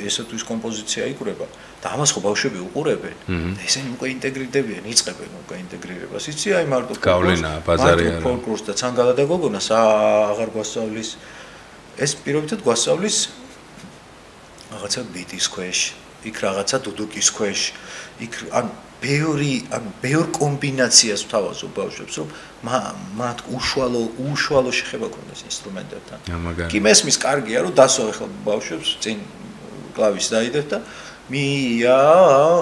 ესეთ ის კომპოზიცია იკვრება და ამას ხო ბავშვები უყურებენ და ესენი უკვე ინტეგრირდებიან, იწყებენ უკვე ინტეგრირებას. იცი, აი მარტო გავლენა, ბაზარი არა. ფოლკლორს და ცანგალა და გოგონას აღარ გვასწავლის. ეს პირობითად გვასწავლის რაღაცა ბიტის ქვეშ, იქ რაღაცა დუდუკის ქვეშ, იქ ან ბევრ კომბინაციას ვთავაზობ ბავშვებს, რომ მათ უშუალო შეხება ქონდეს ინსტრუმენტებთან. კი მესმის კარგია, რომ დასვა ახლა ბავშვებს წინ კლავის დაიდეთ და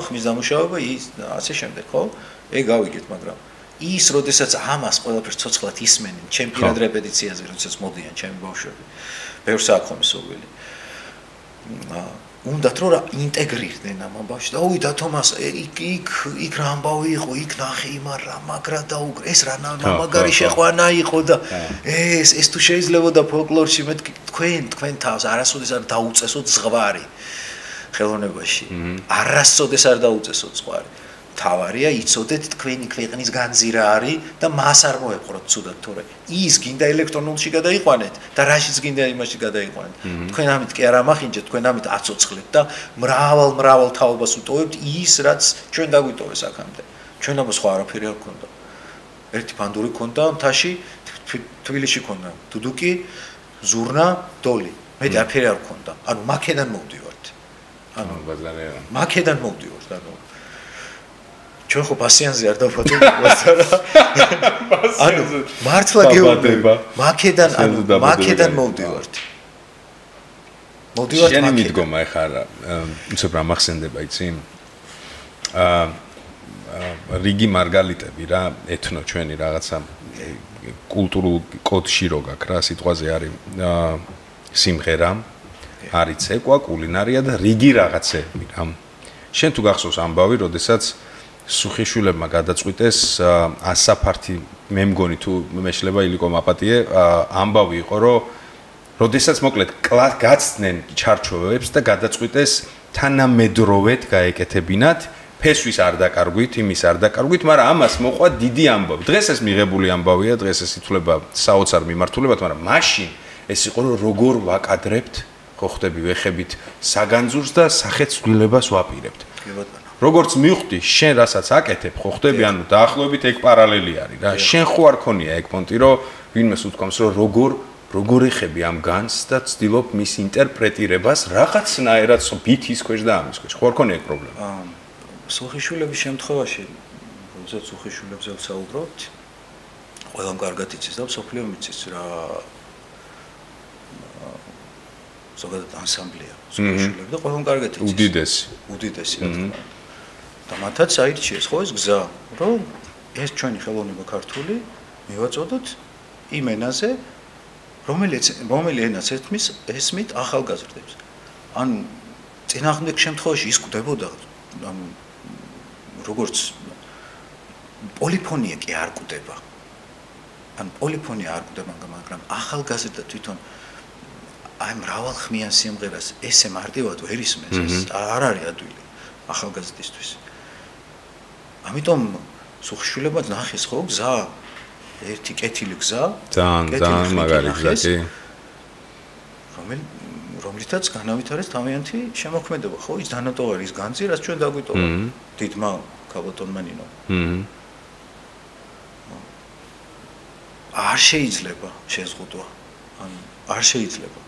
ხმის დამუშავება ის ასე შემდეგ, ხო? ეგ გავიგეთ, მაგრამ ის როდესაც ამას ყველაფერს ცოცხლად ისმენენ, ჩემ პირად რეპეტიციაზე, როდესაც მოდიან ჩემი ბავშვები, ბევრს აქვს ხომისობილი. უნდათ რომ ინტეგრირდნენ ამ ამბავში და უვიდა თომას იქ რა ამბავი იყო იქ ნახე იმარ რა მაგრა დაუგრე ეს რა მაგარი შეყვანა იყო და ეს თუ შეიძლებოდა ფოლკლორში მე თქვენ თავს არასოდეს არ დაუწესოთ ზღვარი ხელოვნებაში არასოდეს არ დაუწესოთ ზღვარი თავარია იცოდეთ თქვენი ქვეყნის განზირა არის და მას არ მოეყროთ ცუდად თორე ის გინდა ელექტრონულში გადაიყვანეთ და რაშიც გინდა იმაში გადაიყვანეთ თქვენ ამით კი არ ამახინჯეთ თქვენ ამით აცოცხლებთ და მრავალ თაობას უტოვებთ ის რაც ჩვენ დაგვიტოვეს აქამდე ჩვენ ამას ხო არაფერი არ გქონდა ერთი ბანდური გქონდა მთაში თბილისში გქონდა დუდუკი ზურნა დოლი მე არაფერი არ გქონდა ანუ მაქედან მოვდივართ ანუ მაქედან მოვდივართ ანუ ჩვენ ხო პასიანზე არ დავფატებთ რა. ანუ მართლა გეუბნება. მაქედან მოვდივართ. მოვდივართ შენი მიდგომა ეხა რა, უცებ რა მახსენდება, იცი? რიგი მარგალიტები რა, ეთნო ჩვენი რაღაცა კულტურულ კოდში რო გაქვს რა, სიტყვაზე არის სიმღერა, არის ცეკვა, კულინარია და რიგი რაღაცები რა. შენ თუ გახსოვს ამბავი, როდესაც სუხიშვილებმა გადაწყვიტეს ასაფართი მე მგონი თუ მეშლება ილიკო მაპატიე ამბავი იყო რომ როდესაც მოკლედ გაცდნენ ჩარჩოებებს და გადაწყვიტეს თანამედროვედ გაეკეთებინათ ფესვის არ დაკარგვით იმის არ დაკარგვით მაგრამ ამას მოყვა დიდი ამბავი დღეს ეს მიღებული ამბავია დღეს ეს ითვლება საოცარ მიმართულებად მაგრამ მაშინ ეს იყო რომ როგორ ვაკადრებთ ხო ხდები ვეხებით საგანძურს და სახეცვლილებას ვაპირებთ როგორც მივხვდი, შენ რასაც აკეთებ, ხო ხდები, ანუ დაახლოებით ეგ პარალელი არის რა. შენ ხო არ ქონია ეგ პონტი, რომ ვინმეს უთქვამს, რომ როგორ ეხები ამ განს და ცდილობ მის ინტერპრეტირებას რაღაცნაირად ბითის ქვეშ და ამის ქვეშ. ხო არ ქონია ეგ პრობლემა? სუხიშვილების შემთხვევაში, როდესაც სუხიშვილებზე ვსაუბრობთ, ყველამ კარგად იცის და მსოფლიო მიცის რა ზოგადად ანსამბლია სუხიშვილები და ყველამ კარგად იცის. უდიდესი რა თქმა უნდა. და მათაც აირჩიეს ხო ეს გზა, რომ ეს ჩვენი ხელოვნება ქართული მივაწოდოთ იმ ენაზე, რომელი ენაც ესმით ახალგაზრდებს. ანუ წინააღმდეგ შემთხვევაში ის კვდებოდა, ანუ როგორც პოლიფონია კი არ კვდება. ანუ პოლიფონია არ კვდება, მაგრამ ახალგაზრდა თვითონ აი მრავალხმიან სიმღერას ესე მარტივად ვერ ისმენს, ეს არ არის ადვილი ახალგაზრდისთვის. ამიტომ სუხშვილებად ნახეს ხო გზა, ერთი კეთილი გზა, ძალიან მაგარი გზა კი. რომლითაც განავითარეს თავიანთი შემოქმედება, ხო, ის დანატოვარი ის განძი, რაც ჩვენ დაგვიტოვა დიდმა ქალბატონმა ნინო. არ შეიძლება შეზღუდვა. ანუ არ შეიძლება.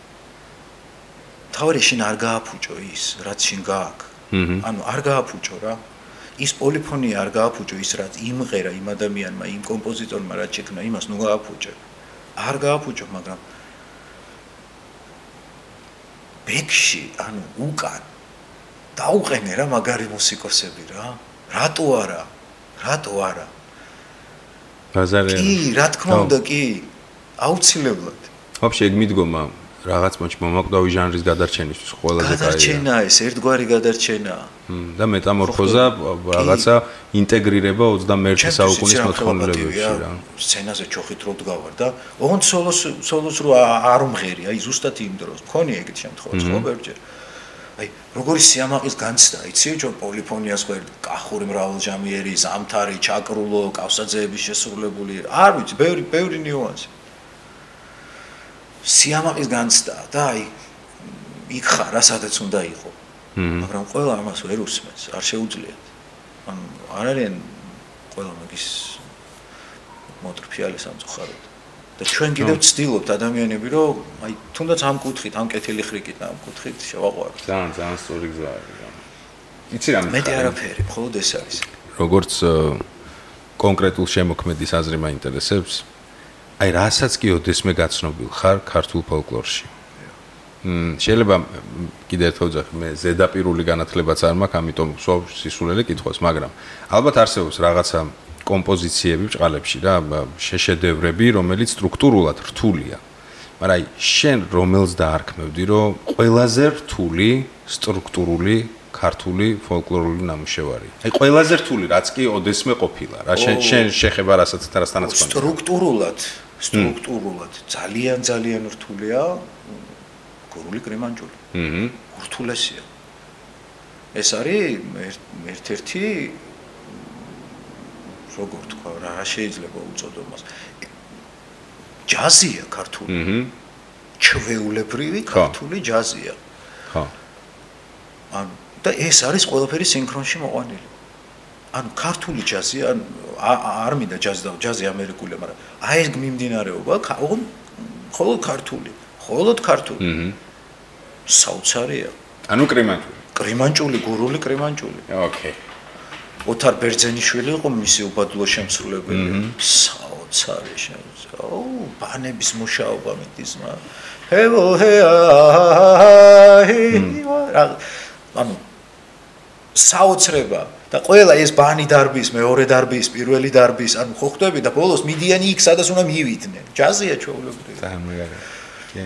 თავი შინ არ გააფუჭო ის, რაც შინ გააქვს. ანუ არ გააფუჭო რა. ის პოლიფონია არ გააფუჭო ის, რაც იმღერა იმ ადამიანმა, იმ კომპოზიტორმა რაც შექმნა, იმას ნუ გააფუჭე. არ გააფუჭო, მაგრამ ბექში, ანუ უკან დაუყენე რა მაგარი მუსიკოსები რა. რატო არა? რატო არა? ბაზარი. კი, რა თქმა უნდა, კი. აუცილებლად. ვაფშე ეგ მიდგომა რაღაც მომაკვდავი ჟანრის გადარჩენისთვის ყველაზე კაია. გადარჩენა ეს ერთგვარი გადარჩენაა. და მეტამორფოზა რაღაცა ინტეგრირება 21 საუკუნის მოთხოვნილებებში რა. სცენაზე ჩოხით რო დგავარ და ოღონდ სოლოს რო არ უმღერია, აი ზუსტად იმ დროს. მქონია ეგეთ შემთხვევაში ხო ბევრჯერ. აი როგორი სიამაყის განცდა, იცი ჩვენ პოლიფონიას ხო კახური მრავალჟამიერი, ზამთარი, ჩაკრულო, კავსაძეების შესრულებული. არ ვიცი, ბევრი ნიუანსი. სიამაყის განცდა და აი იქ ხარ, სადაც უნდა იყო. მაგრამ ყველა ამას ვერ უსმენს, არ შეუძლიათ. ანუ არ არიან ყველა მაგის მოტრფიალი სამწუხაროდ. და ჩვენ კიდევ ვცდილობთ ადამიანები, რომ აი თუნდაც ამ კუთხით, ამ კეთილი ხრიკით, ამ კუთხით შევაყვარო. ძალიან სწორი გზა არის. იცი რა მეტი არაფერი, მხოლოდ ეს არის. როგორც კონკრეტულ შემოქმედის აზრი მაინტერესებს, აი რასაც კი ოდესმე გაცნობილ ხარ ქართულ ფოლკლორში. შეიძლება კიდე ერთხელ ვძახი, მე ზედაპირული განათლებაც არ მაქვს, ამიტომ სისულელე კითხავს, მაგრამ ალბათ არსებობს რაღაცა კომპოზიციები ბჭყალებში რა, შეშედევრები, რომელიც სტრუქტურულად რთულია. მაგრამ აი შენ რომელს დაარქმევდი, რომ ყველაზე რთული სტრუქტურული ქართული ფოლკლორული ნამუშევარი. აი ყველაზე რთული, რაც კი ოდესმე ყოფილა. რა შენ შეხება რასთანაც ხონდა. სტრუქტურულად ძალიან რთულია გურული კრიმანჭული. ურთულესია. ეს არის ერთ-ერთი როგორ თქვა, რა შეიძლება უწოდო მას. ჯაზია ქართული. ჩვეულებრივი ქართული ჯაზია. ხო. ანუ და ეს არის ყველაფერი სინქრონში მოყვანილი. ანუ ქართული ჯაზი, არ მინდა ჯაზი ამერიკული, მაგრამ აი ეს მიმდინარეობა, მხოლოდ ქართული. საოცარია. ანუ კრიმანჭული. კრიმანჭული, გურული კრიმანჭული. ოკეი. ოთარ ბერძენიშვილი იყო მისი უბადლო შემსრულებელი. საოცარი შემსრულებელი. აუ, ბანების მუშაობა მითისმა. ანუ საოცრება და ყველა ეს ბანი დარბის, მეორე დარბის, პირველი დარბის, ანუ ხო ხვდები და ბოლოს მიდიანი იქ, სადაც უნდა მივიდნენ. ჯაზია ჩვეულებრივი. ძალიან მაგარი. კი.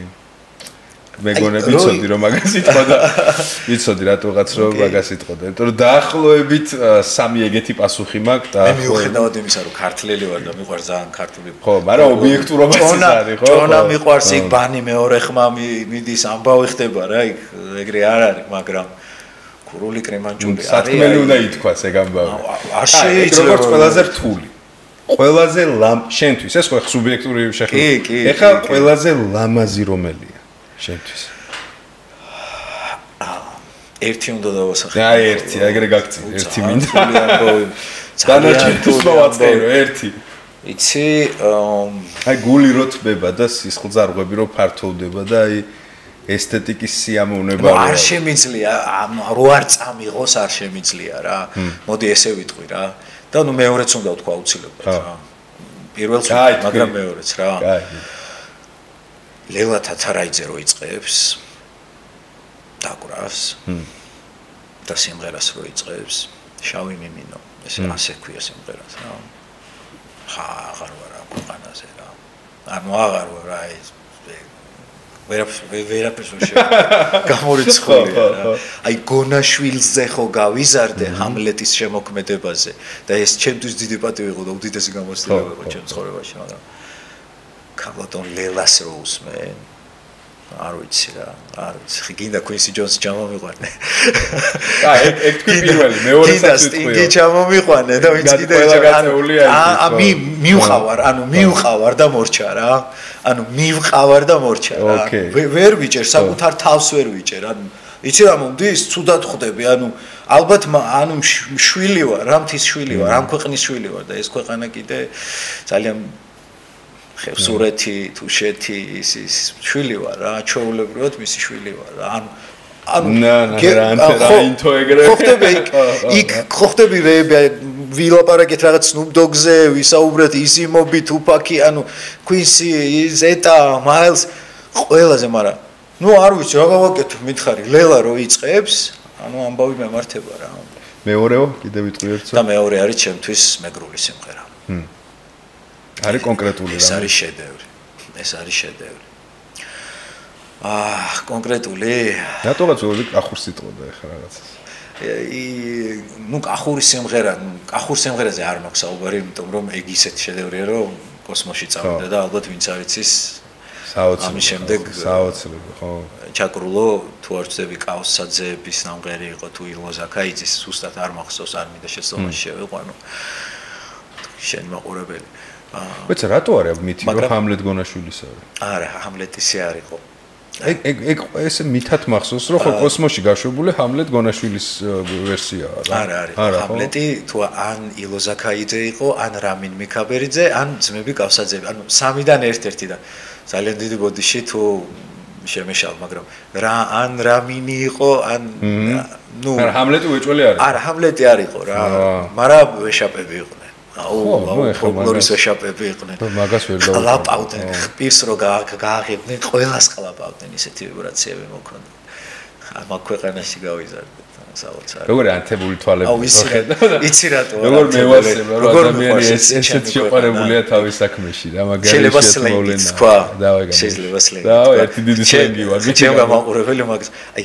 მეგონები ვიცოდი რომ მაგას იტყვა და ვიცოდი რატოღაც რომ მაგას იტყვა და იმიტომ რომ დაახლოებით სამი ეგეთი პასუხი მაქვს და მე მიუხედავად იმისა რომ ქართლელი ვარ და მიყვარს ძალიან ქართული ხო მაგრამ ობიექტურობაც არის ხო ჭონა მიყვარს იქ ბანი მეორე ხმა მიდის ამბავი ხდება რა იქ ეგრე არ არის მაგრამ გურული კრიმანჭული არის სათქმელი უნდა ითქვას ეგ ამბავი არ შეიძლება როგორც ყველაზე რთული ყველაზე შენთვის ეს ხო სუბიექტური შეხედვით ეხლა ყველაზე ლამაზი რომელია შენთვის ერთი უნდა დავასახე აი ერთი ეგრე გაგწი ერთი მინდა დანარჩენთვის მოვაწერო ერთი იცი აი გული რო თბება და სისხლძარღვები რო ფართოვდება და აი ესთეტიკის სიამოვნება არ შემიძლია რო არ წამიღოს არ შემიძლია რა მოდი ესე ვიტყვი რა და ნუ მეორეც უნდა ვთქვა აუცილებლად რა პირველს მაგრამ მეორეც რა ლელა თათარაიძე რო იწყებს დაკვრას და სიმღერას რო იწყებს შავი მიმინო ესე ასე ქვია სიმღერას რა აღარ ვარ ამ ქვეყანაზე რა ანუ აღარ ვარ აი ვერაფერს გამორიცხულია რა. აი გონაშვილზე ხო გავიზარდე ჰამლეტის შემოქმედებაზე და ეს ჩემთვის დიდი პატივი იყო და უდიდესი გამოცდილება იყო ჩემ ცხოვრებაში, მაგრამ ქალბატონ ლელას რო უსმე არ ვიცი რა, არ ვიცი. გინდა Quincy Jones ჩამომიყვანე. ეგ თქვი პირველი, მეორე საერთოდ თქვი. გინდა ჩამომიყვანე და ვინც კიდე მივყავარ და მორჩა რა. ანუ მივყავარ და მორჩა რა. ვერ ვიჭერ, საკუთარ თავს ვერ ვიჭერ. ანუ იცი რა მომდის, ცუდად ხვდები. ანუ ალბათ შვილი ვარ, რა მთის შვილი ვარ, ამ ქვეყნის შვილი ვარ და ეს ქვეყანა კიდე ძალიან ხევსურეთი, თუშეთი, ის შვილი ვარ რა, ჩვეულებრივად მისი შვილი ვარ რა. იქ ხოხტები ვილაპარაკეთ რაღაც Snoop Dogg-ზე, ვისაუბრეთ Izzy-ი, Tupac-ი, ანუ Quincy, Zeta, Miles, ყველაზე, მაგრამ ნუ არ ვიცი რა გავაკეთო, მითხარი, ლელა რო იწყებს, ანუ ამბავი მემართება რა. მეორეო, კიდე ვიტყვი ერთსა. და მეორე არის ჩემთვის მეგრული სიმღერა. არის კონკრეტული რა. ეს არის შედევრი. კონკრეტული. რატოღაც ვები კახურს იტყოდა ახლა რაღაცას. ნუ კახურის სიმღერაზე არ მაქვს საუბარი, იმიტომ რომ ეგ ისეთი შედევრია, რომ კოსმოსში წავიდა და ალბათ ვინც არ იცის ამის შემდეგ საოცრები, ხო. ჩაკრულო თუ არ ვწდები კაოსაძეების ნამღერი იყო თუ ილო ზაქაიძის, ზუსტად არ მახსოვს, არ მინდა შეცდომაში შევიყვანო. შენ მაყურებელი. ვიცი რატო არის მითი რომ ჰამლეტ გონაშვილისა? არა, ჰამლეტისი არ იყო. ეგ ეს მითად მახსოვს რომ ხო კოსმოსში გაშვებული ჰამლეტ გონაშვილის ვერსიაა რა. არა, ჰამლეტი თუ ან ილო ზაქაიძე იყო, ან რამინ მიქაბერიძე, ან ძმები კავსაძეები. ანუ სამიდან ერთ-ერთი და ძალიან დიდი ბოდიში თუ შემეშალ, მაგრამ ან რამინი იყო, ან ნუ არა, ჰამლეტი უეჭველი არის. არა, ჰამლეტი არ იყო რა, მაგრამ ვეშაპები იყვნენ. ფოლკლორის ვეშაპები იყვნენ. მაგას ვერ დავუყურე. ყლაპავდნენ, პირს რო გააღებდნენ, ყველას ყლაპავდნენ, ისეთი ვიბრაციები მოქონდა. ამ ქვეყანაში გავიზარდეთ, საოცარი. როგორი ანთებული თვალები მოხედა? იცი რატო? როგორ მევასება, რომ ადამიანი ესეთ შეყარებულია თავის საქმეში რა, მაგარი შეცდომოლენა. შეიძლება სლენგი. და ერთი დიდი სლენგი ვარ. ჩემ გამაყურებელი მაგას. აი,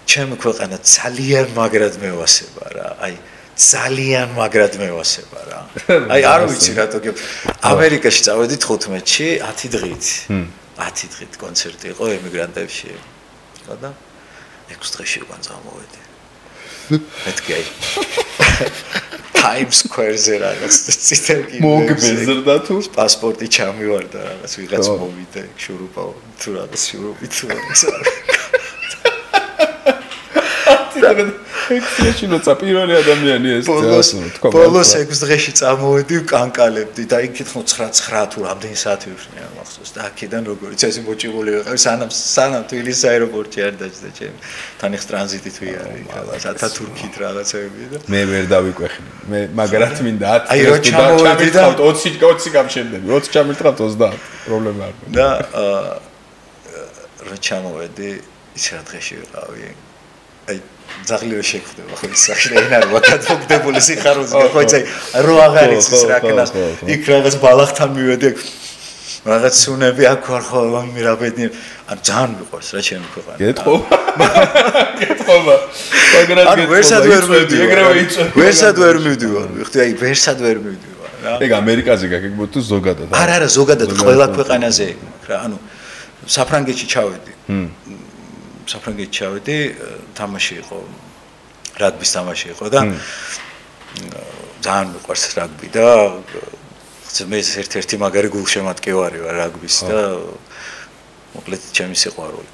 ჩემი ქვეყანა ძალიან მაგრად მევასება რა. აი ძალიან მაგრად მევასება რა. აი არ ვიცი რატო ამერიკაში წავედი 15-ში 10 დღით. 10 დღით კონცერტი იყო ემიგრანტებში. და 6 დღეში უკან წამოვედი. მეთქი აი Times Square-ზე რაღაც ციტერგი მოგბეზრდა თუ პასპორტი ჩამივარდა რაღაც ვიღაც მოვიდა შურუპაო თუ რაღაც შურუპი თუ რაღაც ექსტრეშინოცა პირველი ადამიანი ეს თქვა ბოლოს 6 დღეში წამოვედი კანკალებდი და იქითხო 9 თუ რამდენი საათი ვიფრინე არ მახსოვს და აქედან როგორიც ეს მოჭებული ვიყავ სანამ თბილისის აეროპორტში არ დაჭდა ჩემი თან ეხ ტრანზიტით ვიარი ათათურქით რაღაცები და მე ვერ დავიკვეხნი მე მაგრად მინდა 10 აი რო ჩამოვედი და 20 გამშენდები 20 ჩამირთყავთ 30 პრობლემა არ მქონდა და რო ჩამოვედი ის რა დღეში ვიყავი აი ზაღლიო შეგხვდება ხო ის სახში არ ვაკადმოგდებული სიხარულზე ხო იცი რო აღარ იცის რა ქნას იქ რაღაც ბალახთან მივედი რაღაც სუნები აქ ვარ ხო მირაბედი ან ძალიან მიყვარს რა ჩემი ქვეყანა გეტყობა მაგრამ ანუ ვერსად ვერ მივდივარ ვიხდი აი ვერსად ვერ მივდივარ რა ეგ ამერიკაზე გაგებოდ თუ ზოგადად არა ზოგადად ყველა ქვეყანაზე რა ანუ საფრანგეთში ჩავედი საფრანგეთში ჩავედი თამაში იყო რაგბის თამაში იყო და ძალიან მიყვარს რაგბი და მე ერთ-ერთი მაგარი გულშემატკივარი ვარ რაგბის და მოკლედ ჩემი სიყვარული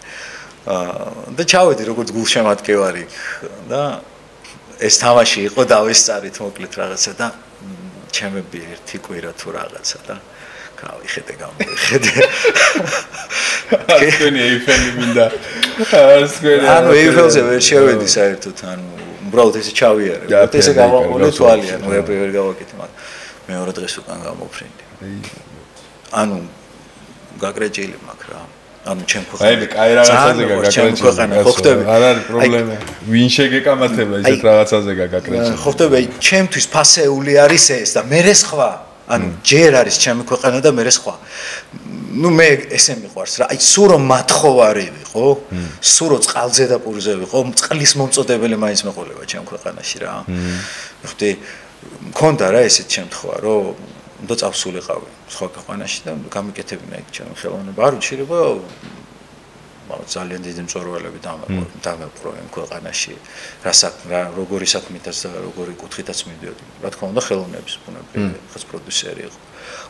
და ჩავედი როგორც გულშემატკივარი და ეს თამაში იყო დავესწარით მოკლედ რაღაცა და ჩემები ერთი კვირა თუ რაღაცა და გავიხედე თქვენი ეიფელი მინდა ანუ ეიფელზე ვერ შევედი საერთოდ ანუ უბრალოდ ესე ჩავიარე ესე გავაყოლე თვალი ანუ ვერ გავაკეთე მაგრამ მეორე დღეს უკან გამოფრინდი ანუ გაგრეჭილი მაქვს რა ანუ ჩემ აი კაი რაღაცაზე გაგაკრეჭილი ხო ხტები არ არის პრობლემა ვინ შეგეკამათება ისეთ რაღაცაზე გაგაკრეჭილი ხო ხტები ჩემთვის ფასეული არის ეს და მე სხვა ანუ ჯერ არის ჩემი ქვეყანა და მე სხვა. ნუ მე ესე მიყვარს რა. აი სულ რომ მათხოვარი ვიყო, სულ რომ წყალზე და პურზე ვიყო, წყლის მომწოდებელი მაინც მეყოლება ჩემ ქვეყანაში რა. ხოდი მქონდა რა ესეთ შემთხვევა, რომ უნდა წავსულიყავი სხვა ქვეყანაში და გამიკეთებინა იქ ჩემი ხელოვნება. არ უჩირება ძალიან დიდი მწვერვალები დამეპყრო იმ ქვეყანაში. რა როგორი საქმითაც და როგორი კუთხითაც მიდიოდი. რა თქმა უნდა ხელოვნების ბუნებრივი ხაც პროდიუსერი იყო.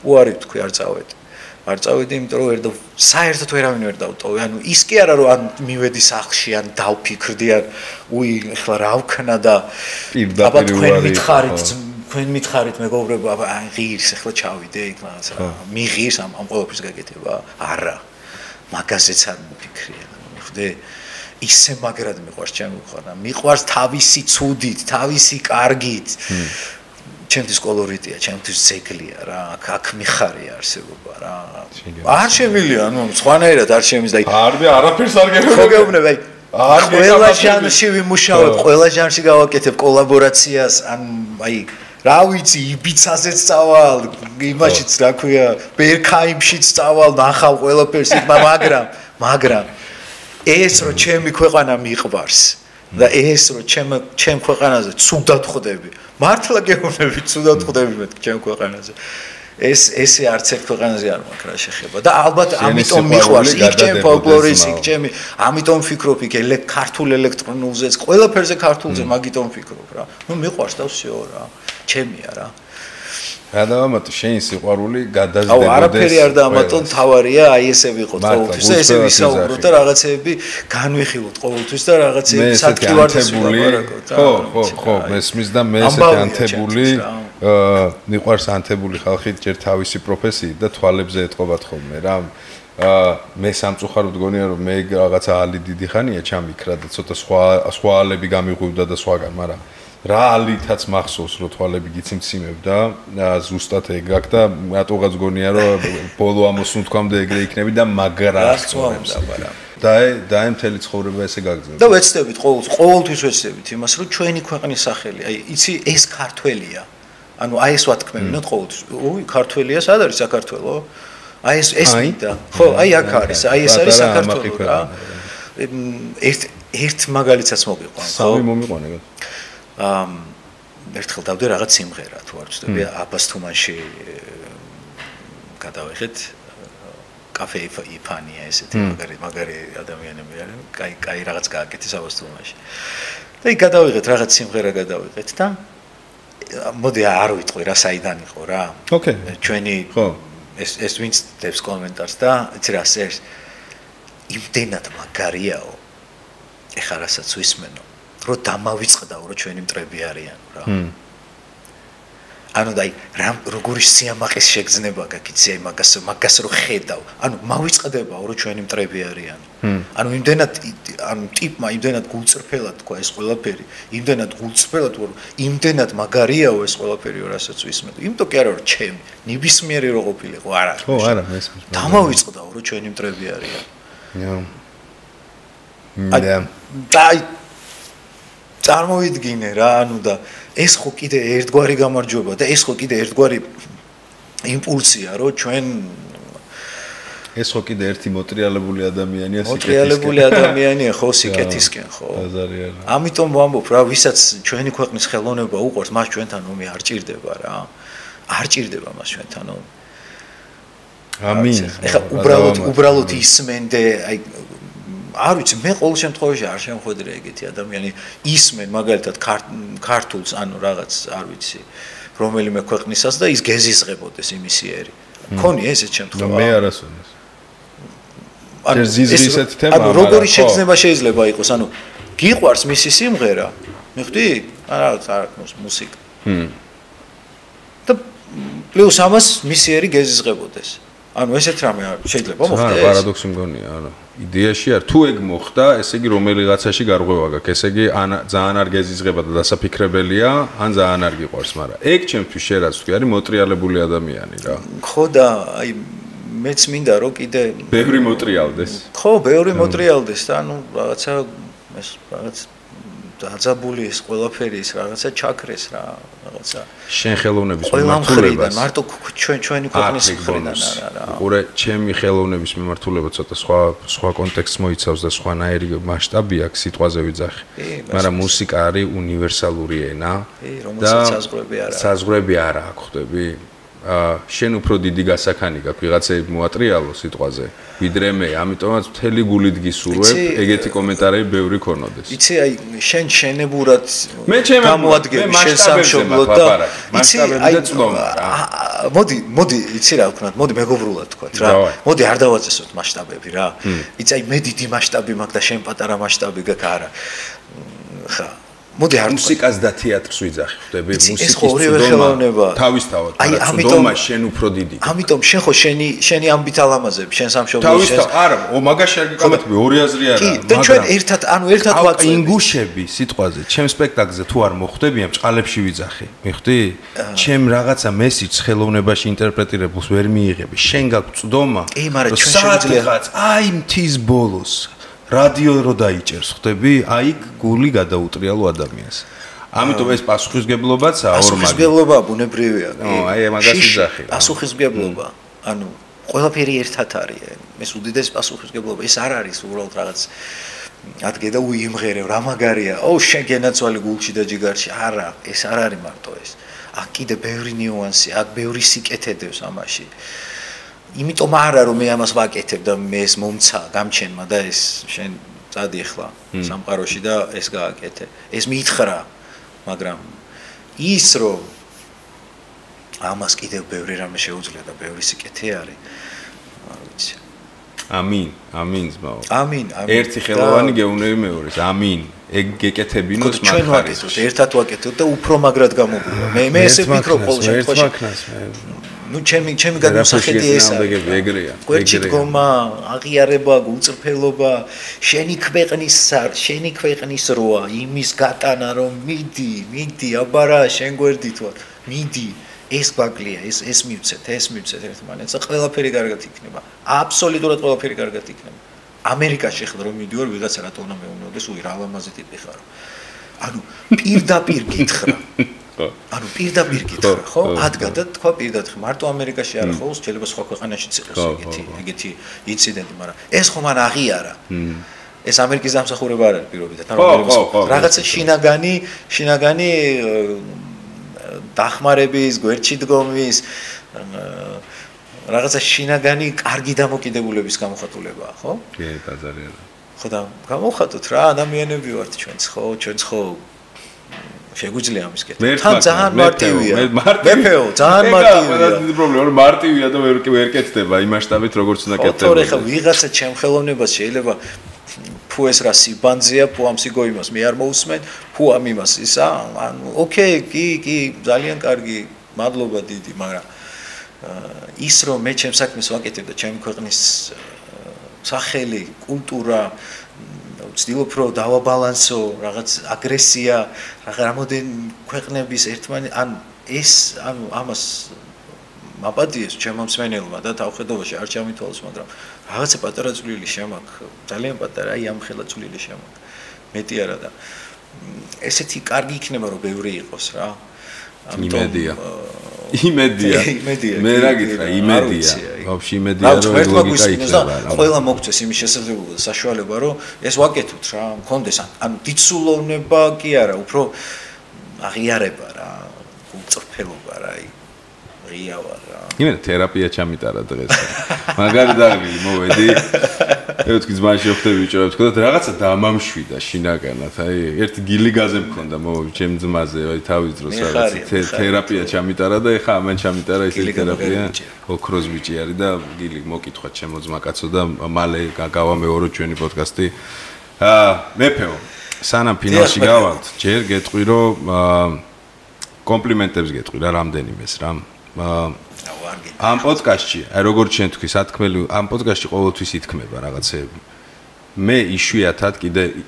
უარი თქვი არ წავედი. არ წავედი, იმიტომ რომ საერთოდ ვერავინ ვერ დავტოვე. ანუ ის კი არა რომ ან მივედი სახლში, ან დავფიქრდი, ან ეხლა რა ვქნა და აბა თქვენ მითხარით მეგობრებო, აბა ღირს ეხლა ჩავიდე იქ რაღაც რა. მიღირს ამ ყველაფრის გაკეთება? არა. მაგაზეც არ მიფიქრია. ხდე ისე მაგრად მიყვარს ჩემი ქვეყანა. მიყვარს თავისი ცუდით, თავისი კარგით. ჩემთვის კოლორიტია, ჩემთვის ძეგლია რა. აქ მიხარია არსებობა რა. არ შემილია, ანუ სხვანაირად არ შემის და არაფერს არ გეუბნები. ყველა ჟანრში ვიმუშავებ, ყველა ჟანრში გავაკეთებ კოლაბორაციას, ან აი რა ვიცი, იბიცაზეც წავალ, იმაშიც რა ქვია, ბერქაიმშიც წავალ, ნახავ ყველაფერს, მაგრამ ეს რომ ჩემი ქვეყანა მიყვარს და ეს რომ ჩემ ქვეყანაზე ცუდად ხვდები. მართლა გეუბნები, ცუდად ხვდები მე ჩემ ქვეყანაზე. ესე არც ერთ ქვეყანაზე არ მაქვს რა შეხება და ალბათ ამიტომ მიყვარს იქ ჩემ ფოლკლორის, იქ ჩემი, ამიტომ ვფიქრობ იქ ქართულ ელექტრონულზეც, ყველაფერზე ქართულზე მაგიტომ ვფიქრობ რა. ნუ მიყვარს და всё რა. ჩემია რა. რა დავამატო შენი სიყვარული გადაზდებოდეს. აუ არაფერი არ დავამატონ, თავარია აი ესე ვიყოთ ყოველთვის და ესე ვისაუბროთ და რაღაცეები განვიხილოთ ყოველთვის და რაღაცეები სათქივარდას ვილაპარაკოთ. ხო, მესმის და მე ესეთი ანთებული მიყვარს ანთებული ხალხი ჯერ თავისი პროფესიით და თვალებზე ეთყობათ ხოლმე რა. მე სამწუხაროდ გონია რომ მე რაღაცა ალი დიდი ხანია ჩამიქრა და ცოტა სხვა ალები გამიღვივდა და სხვაგან, მაგრამ რა ალითაც მახსოვს რომ თვალები გიციმციმებდა ზუსტად ეგ აქ და რატოღაც გონია რომ ბოლო ამოსულ თქვამდე ეგრე იქნები და მაგრა სწორებს და მთელი ცხოვრება ესე გაგრძელდა და ვეცდებით ყოველთვის ვეცდებით იმას რომ ჩვენი ქვეყნის სახელი აი იცი ეს ქართველია ანუ აი ეს ვათქმევინოთ ყოველთვის ოი ქართველია სად არის საქართველო აი ეს მინდა ხო აი აქ არის აი ეს არის საქართველო რა ერთ მაგალითსაც მოგიყვანო ხო სამი მომიყვანე ერთხელ დავდე რაღაც სიმღერა თუ არ ვცდები აბას თუმანში გადავიღეთ კაფე იფანია ესეთი მაგარი ადამიანები არიან კაი რაღაც გააკეთეს აბას თუმანში და იქ გადავიღეთ რაღაც სიმღერა გადავიღეთ და მოდი არ ვიტყვი რა საიდან იყო რა ოკეი ჩვენი ხო ეს ვინც დებს კომენტარს და იცი რა სერს იმდენად მაგარიაო ეხლა რასაც ვისმენო რო დამავიწყდაო რო ჩვენი მტრები არიან რა. ანუ დაი როგორი სიამაყის შეგრძნება გაკიცი აი მაგას რო ხედავ. ანუ მავიწყდებაო რო ჩვენი მტრები არიან. ანუ იმდენად ანუ ტიპმა იმდენად გულწრფელად თქვა ეს ყველაფერი, იმდენად გულწრფელად რომ იმდენად მაგარიაო ეს ყველაფერი რასაც ვისმენთ. იმიტომ კი არა რომ ჩემი ნებისმიერი რო ყოფილიყო არა. ხო არა მესმის. დამავიწყდაო რო ჩვენი მტრები არიან. და წარმოვიდგინე რა ანუ და ეს ხო კიდე ერთგვარი გამარჯვება და ეს ხო კიდე ერთგვარი იმპულსია რომ ჩვენ ეს ხო კიდე ერთი მოტრიალებული ადამიანია მოტრიალებული ადამიანია ხო სიკეთისკენ ხო ამიტომ ვამბობ რა ვისაც ჩვენი ქვეყნის ხელოვნება უყვარს მას ჩვენთან ომი არ ჭირდება რა არ ჭირდება მას ჩვენთან ომი ამინ ეხლა უბრალოდ ისმენდე აი არ ვიცი მე ყოველ შემთხვევაში არ შემოხვედრია ეგეთი ადამიანი ისმენ მაგალითად ქართულს ანუ რაღაც არ ვიცი რომელიმე ქვეყნისას და ის გეზიზღებოდეს იმისიერი მქონია ესეთ შემთხვევა მე არასოდეს ანუ ზიზრისეთ თემა ანუ როგორი შეგრძნება შეიძლება იყოს ანუ გიყვარს მისი სიმღერა მიხვდი რაღაც მუსიკა და პლუს ამას მისიერი გეზიზღებოდეს ანუ ესეთ რამე შეიძლება მოხდეს პარადოქსი მგონია არა იდეაში არ თუ ეგ მოხდა ესე იგი რომელიღაცაში გარღვევა გაქვს ესე იგი ძალიან არ გეზიზღება და დასაფიქრებელია ან ძალიან არ გიყვარს მაგრამ ეგ ჩემთვის შერაც თქვი არის მოტრიალებული ადამიანი რა ხო და აი მეც მინდა რომ კიდე ბევრი მოტრიალდეს ხო ბევრი მოტრიალდეს და ანუ რაღაცა ეს რაღაც დაძაბული ეს ყველაფერი ის რაღაცა ჩაქრეს რა, რაღაცა. შენ ხელოვნების მიმართულებას მარტო ჩვენი ქვეყნის მხრიდან არა. ყურე, ჩემი ხელოვნების მიმართულება ცოტა სხვა კონტექსტს მოიცავს და სხვანაირი მასშტაბი აქვს სიტყვაზე ვიძახი. მაგრამ მუსიკა არის უნივერსალური ენა და საზღვრები არა აქვს, ხვდები? შენ უფრო დიდი გასახანი გაქვს ვიღაცები მოატრიალო სიტყვაზე ვიდრე მე, ამიტომაც მთელი გულით გისურვებ ეგეთი კომენტარები ბევრი ქონოდეს. იცი, აი შენ შენებურად გამოადგები შენ სამშობლოდ და მასშტაბები და წლომა. მოდი, იცი რა ვქნათ, მოდი მეგობრულად თქვათ რა. მოდი არ დავაწესოთ მასშტაბები რა. იცი, აი მე დიდი მასშტაბი მაქვს და შენ პატარა მასშტაბი გაქვს არა. ხა მოდი არ მუსიკას და თეატრს ვიძახი, ხვდები? მუსიკის წვდომა თავისთავად, მაგრამ წვდომა შენ უფრო დიდი. ამიტომ შენ ხო შენი ამბით ალამაზები, შენ სამშობლოში. თავისთავად, არა, მაგაში არ გიკომენტები, ორი აზრი არა, მაგრამ და ჩვენ ერთად ვაწვევთ. ინგუშები სიტყვაზე, ჩემ სპექტაკლზე თუ არ მოხვდებიან, ბჭყალებში ვიძახი. მიხვდი? ჩემ რაღაცა მესიჯს ხელოვნებაში ინტერპრეტირებულს ვერ მიიღები. შენ გაქვს წვდომა. კი, მაგრამ ჩვენ შეგვიძლია აი მთის ბოლოს რადიო რო დაიჭერს, ხვდები? აი გული გადაუტრიალო ადამიანს. ამიტომ ეს პასუხისგებლობაცაა ორმაგი. პასუხისგებლობა ბუნებრივია. აი მაგას ვიძახი. პასუხისგებლობა. ანუ ყველაფერი ერთად არის. ეს უდიდეს პასუხისგებლობა. ეს არ არის უბრალოდ რაღაც ადგე და უიმღერებ, რა მაგარია. შენ გენაცვალი გულში და ჯიგარში. არა, ეს არ არის მარტო ეს. აქ კიდე ბევრი ნიუანსი, აქ ბევრი სიკეთე დევს ამაში. იმიტომ არა რომ მე ამას ვაკეთებ და მე ეს მომცა გამჩენმა და ეს შენ წადი ახლა სამყაროში და ეს გააკეთე. ეს მითხრა, მაგრამ ის რომ ამას კიდევ ბევრი რამე შეუძლია და ბევრი სიკეთე არის. არ ვიცი. ამინ ზმაო. ამინ. ერთი ხელოვანი გეუნები მეორეს. ამინ. ეგ გეკეთებინოს მაგ ჩვენ ვაკეთოთ, ერთად ვაკეთოთ და უფრო მაგრად გამოგვივა. მე ესე ვფიქრობ ყოველ შემთხვევაში. ნუ ჩემი გადმოსახედი ეს არის. ეგრეა. გვერდში დგომა, აღიარება, გულწრფელობა, შენი ქვეყნის როა, იმის გატანა რომ მიდი, აბარა, შენ გვერდით ვარ. მიდი, ეს გვაკლია, ეს მივცეთ ერთმანეთს. ყველაფერი კარგად იქნება. აბსოლუტურად ყველაფერი კარგად იქნება. ამერიკაში ხელ რომ მიდივარ, ვიღაცა რატო უნდა მეუბნოდეს, უი რა ლამაზი ტიპი ხარ. ანუ პირდაპირ გითხრა. ხო? ადგა და თქვა პირდაპირ. მარტო ამერიკაში არა ხო, შეიძლება სხვა ქვეყანაშიც იყოს ეგეთი ინციდენტი, მაგრამ ეს ხომ არ აღიარა. ეს ამერიკის დამსახურება არ არის პირობითად. რაღაცა შინაგანი დახმარების, გვერდში დგომის რაღაცა შინაგანი კარგი დამოკიდებულების გამოხატულებაა, ხო? კი, დაზარია. ხო და გამოხატოთ რა, ადამიანები ვართ ჩვენც, ხო? ჩვენც ხო შეგვიძლია ამის კეთება. თან ძალიან მარტივია. მეფეო, ძალიან მარტივია. ეს დიდი პრობლემა, რომ მარტივია და ვერ კეთდება იმ მასშტაბით, როგორც უნდა კეთდება. თორე ხა ვიღაცა ჩემ ხელოვნებას შეიძლება ფუ ეს რა სიბანძეა, ფუ ამ სიგოიმას მე არ მოусმენ, ფუ ამ იმას ისა, ანუ ოკეი, კი, ძალიან კარგი, მადლობა დიდი, მაგრამ ის რომ მე ჩემს საქმეს ვაკეთებ და ჩემი ქვეყნის სახელი, კულტურა ვცდილობ რომ დავაბალანსო რაღაც აგრესია, რამოდენ ქვეყნების ერთმანეთს, ან ეს ანუ ამას მაპატიეს ჩემო მსმენელმა და თავხედობაში არ ჩამითვალოს, მაგრამ რაღაცა პატარა წვლილი შემაქვს, ძალიან პატარა, აი ამ ხელა წვლილი შემაქვს. მეტი არა და ესეთი კარგი იქნება რომ ბევრი იყოს რა. იმედია. მე რა გითხრა, იმედია. ვაფშე იმედია რომ ლოგიკა იქნება. ყველა მოგწეს იმის შესაძლებლობა და საშუალება რომ ეს ვაკეთოთ რა, მქონდეს ანუ დიცულოვნება კი არა, უფრო აღიარება რა, გულწრფელობა რა, ღია ვარ რა. იმენა თერაპია ჩამიტარა დღეს. მაგარი დაგლი მოვედი. ეთქი ზმანში ხდები ბიჭო, თქო და რაღაცა დამამშვიდა შინაგანად. აი, ერთი გილი გაზე მქონდა ჩემ ძმაზე, აი თავის დროს რაღაც თერაპია ჩამიტარა და ეხა ამან ჩამიტარა ისეთი თერაპია. ოქროს ბიჭი არის და გილი მოკითხვა ჩემო ძმა კაცო და მალე გავამეორო ჩვენი პოდკასტი. მეფეო, სანამ ფინალში გავალთ, ჯერ გეტყვი რომ კომპლიმენტებს გეტყვი რა რამდენიმეს რა. ამ პოდკასტში, აი როგორც შენ თქვი, სათქმელი, ამ პოდკასტში ყოველთვის ითქმება რაღაცეები. მე იშვიათად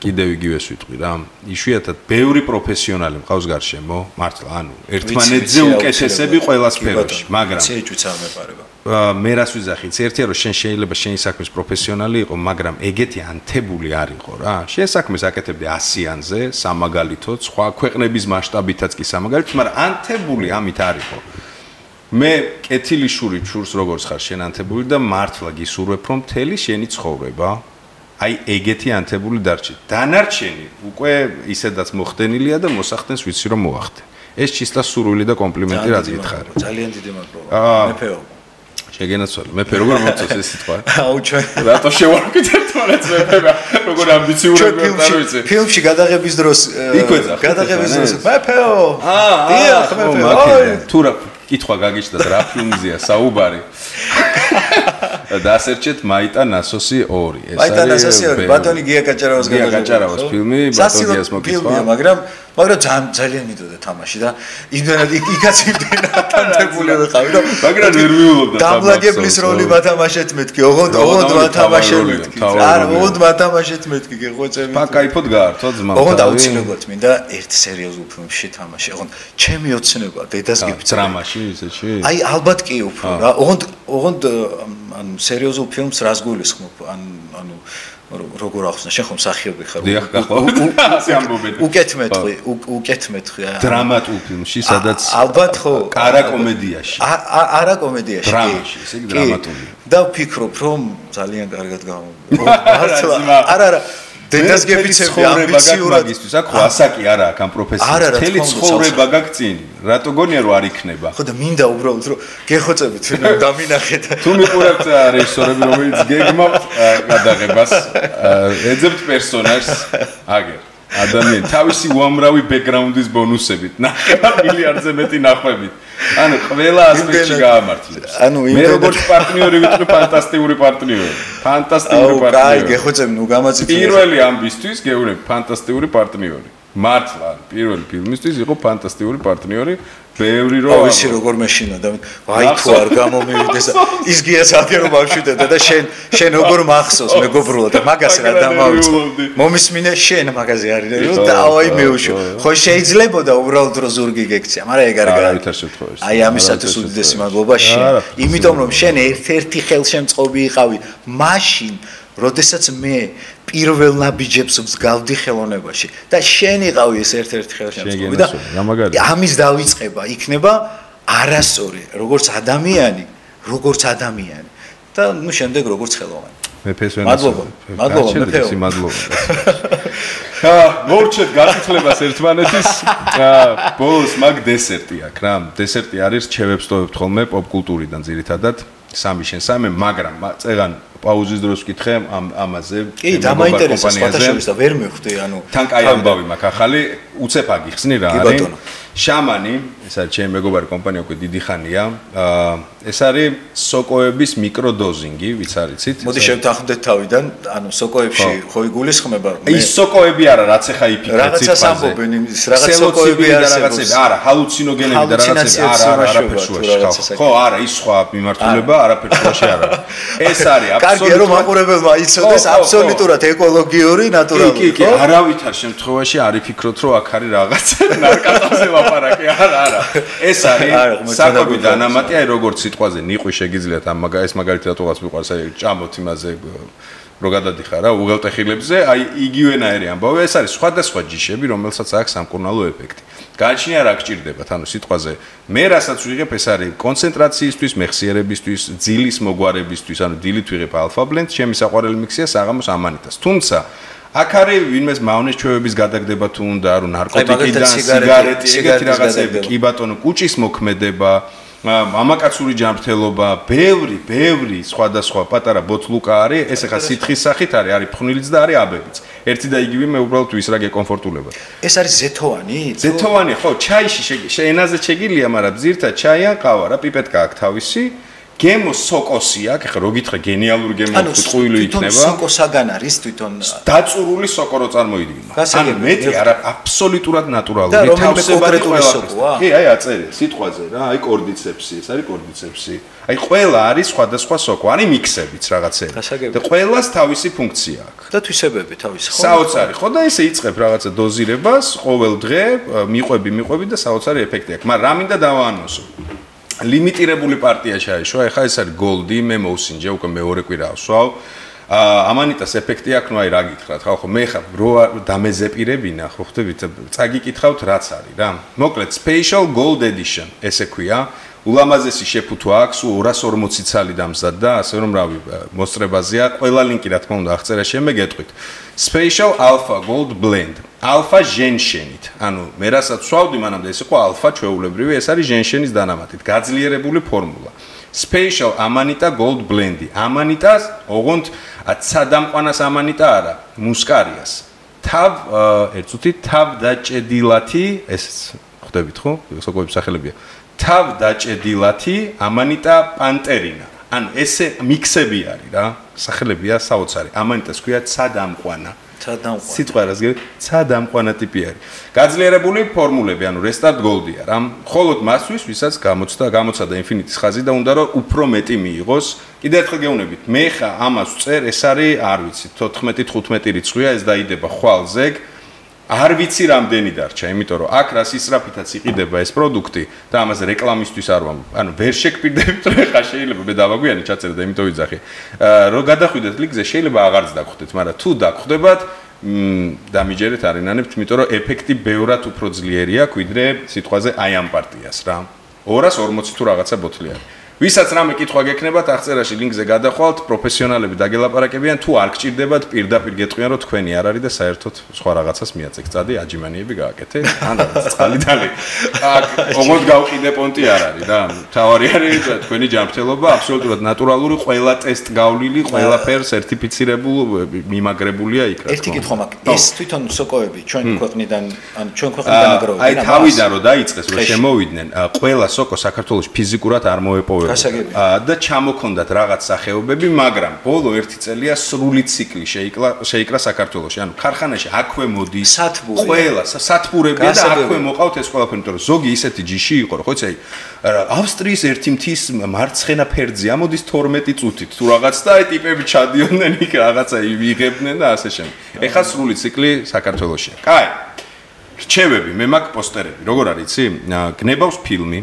კიდევ იგივეს ვიტყვი რა. იშვიათად ბევრი პროფესიონალი მყავს გარშემო, მართლა, ანუ ერთმანეთზე უკეთესები ყველა სფეროში, მაგრამ ცეჭვიც ამეპარება. მე რას ვიზახით, ერთია რომ შენ შეიძლება შენი საქმის პროფესიონალი იყო, მაგრამ ეგეთი ანთებული არ იყო რა. შენ საქმეს აკეთებდი 100-იანზე, სამაგალითოდ, სხვა ქვეყნების მასშტაბითაც კი სამაგალითოდ, მაგრამ ანთებული ამით არ იყო. მე კეთილი შური ჩურს როგორც ხარ შენ ანთებული და მართლა გისურვებ რომ მთელი შენი ცხოვრება აი ეგეთი ანთებული დარჩი. დანარჩენი უკვე ისედაც მოხდენილია და მოსახდენს ვიცი რომ მოახდე. ეს ჩისტა სურვილი და კომპლიმენტი რაც გითხარი. ძალიან დიდი მადლობა. მეფეო. შეგენაცვალე. მეფე როგორ მომწონს ეს სიტყვა? აუ ჩვენ რატო შევარკვით თორეც მეფე როგორ ამბიციურები ვარ ვიცი. ფილმში გადაღების დროს გადაღების დროს მეფეო. დიახ მეფეო. თუ რა კითხვა გაგიჩნდათ რა ფილმზეა საუბარი? დასერჩეთ მაიტა ნასოსი 2. ეს არის მაიტა ნასოსი 2 ბატონი გია გაჭარავას გაჭარავას ფილმი ბატონიას მოკითხვა. მაგრამ ძალიან მიდოდა თამაში და იმდენად იქაც იმდენად თანტებული ვიყავი რომ მაგრამ ნერვიულობდა დამლაგებლის როლი მათამაშეთ მეთქი ოღონდ მათამაშეთ მეთქი არა ოღონდ მათამაშეთ მეთქი გეხვეწები კაიფოდ გაართვა ძმა ოღონდ აუცილებლად მინდა ერთ სერიოზულ ფილმში თამაში ოღონდ ჩემი ოცნება დედას გიფიცრა დრამაში ისეთში აი ალბათ კი უფრო რა ოღონდ ანუ სერიოზულ ფილმს რას გულისხმობ ანუ როგორ ახსნა შენ ხომ მსახიობი ხარ დიახ გახლავთ ასე ამბობენ უკეთ მეთხვი დრამატულ ფილმში სადაც ალბათ ხო არა კომედიაში არა კომედიაში დრამაში ესე იგი დრამატული და ვფიქრობ რომ ძალიან კარგად გამოვიდა არა დედას გეფიცები ამბიციურად მაგისტვის აქ ასაკი არა აქ ამ პროფესიას მთელი ცხოვრება გაგწინი რატო გონია რომ არ იქნება ხო და მინდა უბრალოდ რომ გეხოცებით დამინახეთ თუ მიყურებთ რეჟისორები რომელიც გეგმავთ გადაღებას ეძებთ პერსონაჟს აგერ ადამიანი თავისი უამრავი ბექგრაუნდის ბონუსებით ნახევარ მილიარდზე მეტი ნახვებით ანუ ყველა ასპექტში გაამართლებს მე როგორც პარტნიორი ვიტყვი ფანტასტიკური პარტნიორი აი გეხოცები ნუ გამაწითელი პირველი ამბისთვის გეუბნები ფანტასტიკური პარტნიორი მართლა პირველი ფილმისთვის იყო ფანტასტიკური პარტნიორი ბევრი რო ავისი როგორ მეშინა და აი თუ არ გამომივიდეს ის გიას აღერო ბავშვიდან და შენ როგორ მახსოვს მეგობრულად მაგას რა დამავიწყო მომისმინე შენ მაგაზე არის და აი მეუშო ხო შეიძლებოდა უბრალოდ რო ზურგი გექცია მაგრამ ეგ არ გაიგე აი ამისათვის უდიდესი მადლობა შენ იმიტომ რომ შენ ერთ-ერთი ხელშემწყობი იყავი მაშინ როდესაც მე პირველ ნაბიჯებს ვგავდი ხელოვნებაში და შენ იყავი ეს ერთ-ერთი ხელშემწყობი და ამის დავიწყება იქნება არასწორი როგორც ადამიანი და ნუ შემდეგ როგორც ხელოვანი მეფეს მადლობა მეფეო მადლობა მორჩეთ გასწლებას ერთმანეთის ბოლოს მაგ დესერტი აქვს რა დესერტი არის რჩევებს ტოვებთ ხოლმე პოპკულტურიდან ძირითადად სამი შენ სამე მაგრამ წეგან პაუზის დროს ვკითხე ამაზე კი დამაინტერესა სხვათაშორის და ვერ მივხვდი ანუ თან კაი ამბავი მაქვს ახალი უცებ აგიხსნი რა არის შამანი ეს არის ჩემი მეგობარი კომპანია უკვე დიდი ხანია ეს არის სოკოების მიკროდოზინგი ვიც არიცით მოდი შევთანხმდეთ თავიდან ანუ სოკოებში ხო იგულისხმება ის სოკოები არა რაც ახლა იფიქრეთ ციფრაზე რაღაცას ამბობენ იმის რაღაც სოკოები რაღაცები არა ჰალუცინოგენები და რაღაცები არა არაფერ შუაში ხო არა ის სხვა მიმართულება არაფერ შუაში არა ეს არის კარგია რომ მაყურებელმა იცოდეს აბსოლუტურად ეკოლოგიური ნატურალური კი არავითარ შემთხვევაში არ იფიქროთ რომ აქ არის რაღაც ნარკატაზე ლაპარაკი არა ეს არის საკობი დანამატი აი როგორც სიტყვაზე ნიყვი შეგიძლიათ ამ ეს მაგალითად რატოღაც მიყვარს აი ჭამოთ იმაზე რო გადადიხარ რა უღელტეხილებზე აი იგივენაირი ამბავი ეს არის სხვადასხვა ჯიშები რომელსაც აქვს სამკურნალო ეფექტი გააჩნია რა გჭირდებათ ანუ სიტყვაზე მე რასაც ვიღებ ეს არის კონცენტრაციისთვის მეხსიერებისთვის ძილის მოგვარებისთვის ანუ დილით ვიღებ ალფა ბლენდს ჩემი საყვარელი მიქსია საღამოს ამანიტას თუმცა აქ არის ვინმეს მავნეს ჩვევების გადაგდება თუ უნდა არ ნარკოტიკიდან სიგარეტი ეგეთი რაღაცები კი ბატონო კუჭის მოქმედება მამაკაცური ჯანმრთელობა ბევრი სხვადასხვა პატარა ბოთლუკა არის ეს ახლა სითხის სახით არის ფხვნილიც და არის აბებიც ერთი და იგივე მე უბრალოდ ვისრაგ ეკომფორტულება ეს არის ზეთოვანი ხო ჩაიში ენაზე შეგილია მაგრამ ძირთა ჩაი ან ყავა რა პიპეტკა აქვს თავისი გემო სოკოსი აქვს, ეხლა რო გითხრა გენიალური გემო ტყუილი იქნება. თვითონ სოკოსაგან არის თვითონ დაწურული სოკო რო წარმოიდგინა. ანუ მეტი არა აბსოლუტურად ნატურალური თავსებადი ყველაფერია. კი, აი აწერია სიტყვაზე რა, აი კორდიცეპსი, ეს არის კორდიცეპსი. აი ყველა არის სხვადასხვა სოკო, არის მიქსებიც რაღაცები. და ყველას თავისი ფუნქცია აქვს. და თვისებები თავისი ხო? საოცარი ხო და ესე იწყებ რაღაცა დოზირებას, ყოველ დღე მიყვები და საოცარი ეფექტი აქვს. მაგრამ რა მინდა დავაანონსო? ლიმიტირებული პარტია ჩაეშვა, ეხლა ეს არის გოლდი, მე მოვსინჯე, უკვე მეორე კვირა ავსვავ. ამანიტას ეფექტი აქვს, ნუ აი რა გითხრათ, ხო მე ხა რო დამეზეპირებინა, ხო ხვდებით, წაგიკითხავთ რაც არის რა. მოკლედ Special Gold Edition, ესე ქვია. ულამაზესი შეფუთვა აქვს, 240 ცალი დამზადდა, ასე რომ რავი, მოსწრებაზეა, ყველა ლინკი რა თქმა უნდა აღწერაში მე გეტყვით. Special Alpha Gold Blend, Alpha ჟენშენით. ანუ მე რასაც ვსვავდი, მანამდე ეს იყო Alpha ჩვეულებრივი, ეს არის ჟენშენის დანამატით, გაძლიერებული ფორმულა. Special Amanita Gold Blend. Amanitas, ოღონდ ცადამყვანას ამანიტა არა, მუსკარიას. თავ ერთუთი თავ დაჭედილათი, ეს ხვდებით ხო? სოკოების სახელებია. თავ დაჭედილათი ამანიტა პანტერინა. ან ესე მიქსები არის რა, სახელებია საოცარი. ამანიტას ქვია ცადამყვანა. სიტყვარას გე ცადამყვანა ტიპი არის. გაძლიერებული ფორმულები, ანუ Restart Gold-ია რა. მხოლოდ მასთვის, ვისაც გამოცადა Infinity-ის ხაზი და უნდა რომ უფრო მეტი მიიღოს. კიდევ ერთხელ გეუბნებით, მე ხა ამას წერ, ეს არის, არ ვიცი, 14-15 რიცხვია, ეს დაიდება ხვალ ზეგ. არ ვიცი რამდენი დარჩა, იმიტომ რომ აქ რას ისრაფითაც იყიდება ეს პროდუქტი და ამას რეკლამისთვის არ ვამბობ. ანუ ვერ შეგპირდებით, რომ ხა შეიძლება მე დავაგვიანე ჩაწერე და იმიტომ ვიძახი. რომ გადახვიდეთ ლინკზე, შეიძლება აღარც დაგხვდეთ, მაგრამ თუ დაგხვდებათ, დამიჯერეთ არინანებთ, იმიტომ რომ ეფექტი ბევრად უფრო ძლიერია, ვიდრე სიტყვაზე აი ამ პარტიას რა. 240 თუ რაღაცა ბოთლი არის. ვისაც რამე კითხვა გექნებათ, აღწერაში ლინკზე გადახვალთ, პროფესიონალები დაგელაპარაკებიან, თუ არ გჭირდებათ, პირდაპირ გეტყვიან, რომ თქვენი არ არის და საერთოდ სხვა რაღაცას მიაწեք. წადი, აჯიმანიები გააკეთე, ან წყალი დალე. აქ ოღონდ გავყიდე პონტი არ არის რა. თავარი არის თქვენი ჯანმრთელობა, აბსოლუტურად ნატურალური, ყველა ტესტ გავლილი, ყველაფერ სერტიფიცირებული, მიმაგრებულია იქ რა. ერთი კითხვა მაქვს, ეს თვითონ სოკოები ჩვენ ქვეყნიდან, ან ჩვენ ქვეყნიდან აგროვებენ? აი თავიდან რომ დაიწყეს, რომ შემოვიდნენ, ყველა სოკო საქართველოში ფიზიკურად არ მოეპოვებოდა. და ჩამოქონდათ რაღაც სახეობები, მაგრამ ბოლო 1 წელია სრული ციკლი შეიკრა საქართველოში. ანუ ქარხანაში აქვე მოდის ყველა სათბურებია და აქვე მოყავთ ეს ყველაფერი, იმიტომ რომ ზოგი ისეთი ჯიში იყო, რომ ხო იცი, ავსტრიის ერთი მთის მარცხენა ფერდზე ამოდის 12 წუთით თუ რაღაც და აი ტიპები ჩადიოდნენ იქ რაღაცა იღებდნენ და ასე შემდეგ. ეხლა სრული ციკლი საქართველოშია. კაი. რჩევები, მე მაქვს პოსტერები. როგორ არის, იცი? გნებავს ფილმი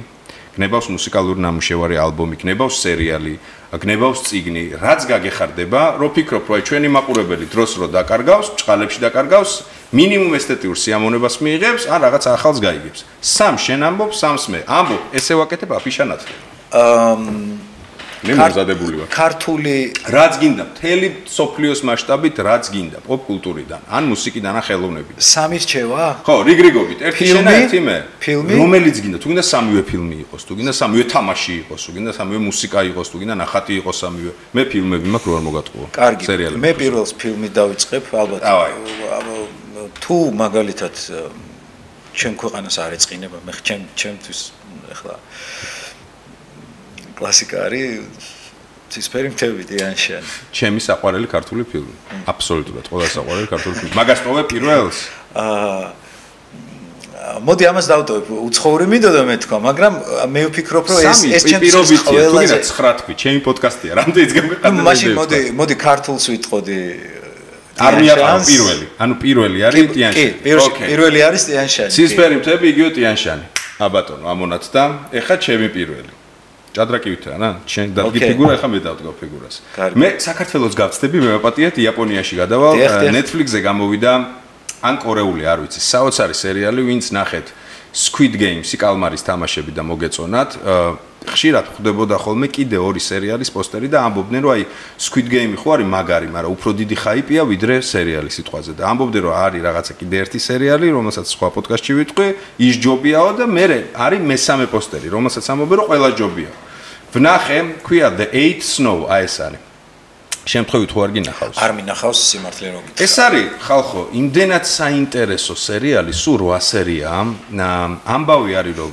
გნებავს მუსიკალური ნამუშევარი ალბომი, გნებავს სერიალი, გნებავს წიგნი, რაც გაგეხარდება, რო ფიქრობ, რომ ჩვენი მაყურებელი დროს რო დაკარგავს, ჭყალებში დაკარგავს, მინიმუმ ესთეტიურ სიამოვნებას მიიღებს, ან რაღაც ახალს გაიგებს. სამ შენ ამბობ, სამს მე. ამბობ, ესე ვაკეთებ აფიშანათლე. მე მომზადებული ვარ. ქართული რაც გინდა, მთელი სოფლიოს მასშტაბით რაც გინდა, პოპ კულტურიდან, ან მუსიკიდან, ან ხელოვნებიდან. სამი რჩევა? ხო, რიგრიგობით, ერთი შენ და ერთი მე. ფილმი? რომელიც გინდა, თუ გინდა სამივე ფილმი იყოს, თუ გინდა სამივე თამაში იყოს, თუ გინდა სამივე მუსიკა იყოს, თუ გინდა ნახატი იყოს სამივე. მე ფილმები მაქვს, რო არ მოგატყუო. კარგი. სერიალები. მე პირველს ფილმი დავიწყებ, ალბათ. თუ მაგალითად ჩემ ქვეყანას არ ეწყინება, მე ჩემთვის ეხლა კლასიკა არის ცისფერი მთები დიანშანი. ჩემი საყვარელი ქართული ფილმი. აბსოლუტურად ყველა საყვარელი ქართული ფილმი. მაგას ტოვე პირველს? მოდი ამას დავტოვებ. უცხოური მინდოდა მე თქვა, მაგრამ მე ვფიქრობ, რომ ეს ჩემთვის ყველაზე 9 თქვი, ჩემი პოდკასტია. რამდენიც გამიყარდა. მაშინ მოდი ქართულს ვიტყოდი. არ მიაყავ პირველი. ანუ პირველი არის ტიანშანი. კი, პირველი არის ტიანშანი. ცისფერი მთები იგივე ტიანშანი. აბატონო, ამონათ და ეხა ჩემი პირველი. ჭადრაკივითაა რა, შენ დაგი ფიგურა, ეხლა მე დავდგავ ფიგურას. მე საქართველოს გავწდები, მე ვაპატიეთ იაპონიაში გადავალ, Netflix-ზე გამოვიდა ან კორეული, არ ვიცი, საოცარი სერიალი, ვინც ნახეთ Squid Game-ი, კალმარის თამაშები და მოგეწონათ. ხშირად ხვდებოდა ხოლმე კიდე ორი სერიალის პოსტერი და ამბობდნენ, რომ აი Squid Game-ი ხო არის მაგარი, მაგრამ უფრო დიდი ხაიპია ვიდრე სერიალი სიტყვაზე და ამბობდნენ, რომ არის რაღაცა კიდე ერთი სერიალი, რომელსაც სხვა პოდკასტში ვიტყვი, ის ჯობიაო და მე არის მესამე პოსტერი, რომელსაც ამბობენ, რომ ყველა ჯობია. ვნახე, ქვია The Eight Snow, აი ეს არის. შემთხვევით თუ არ გინახავს. არ მინახავს სიმართლე რომ გითხრა. ეს არის ხალხო, იმდენად საინტერესო სერიალი, სულ 8 სერიაა. ამბავი არის რომ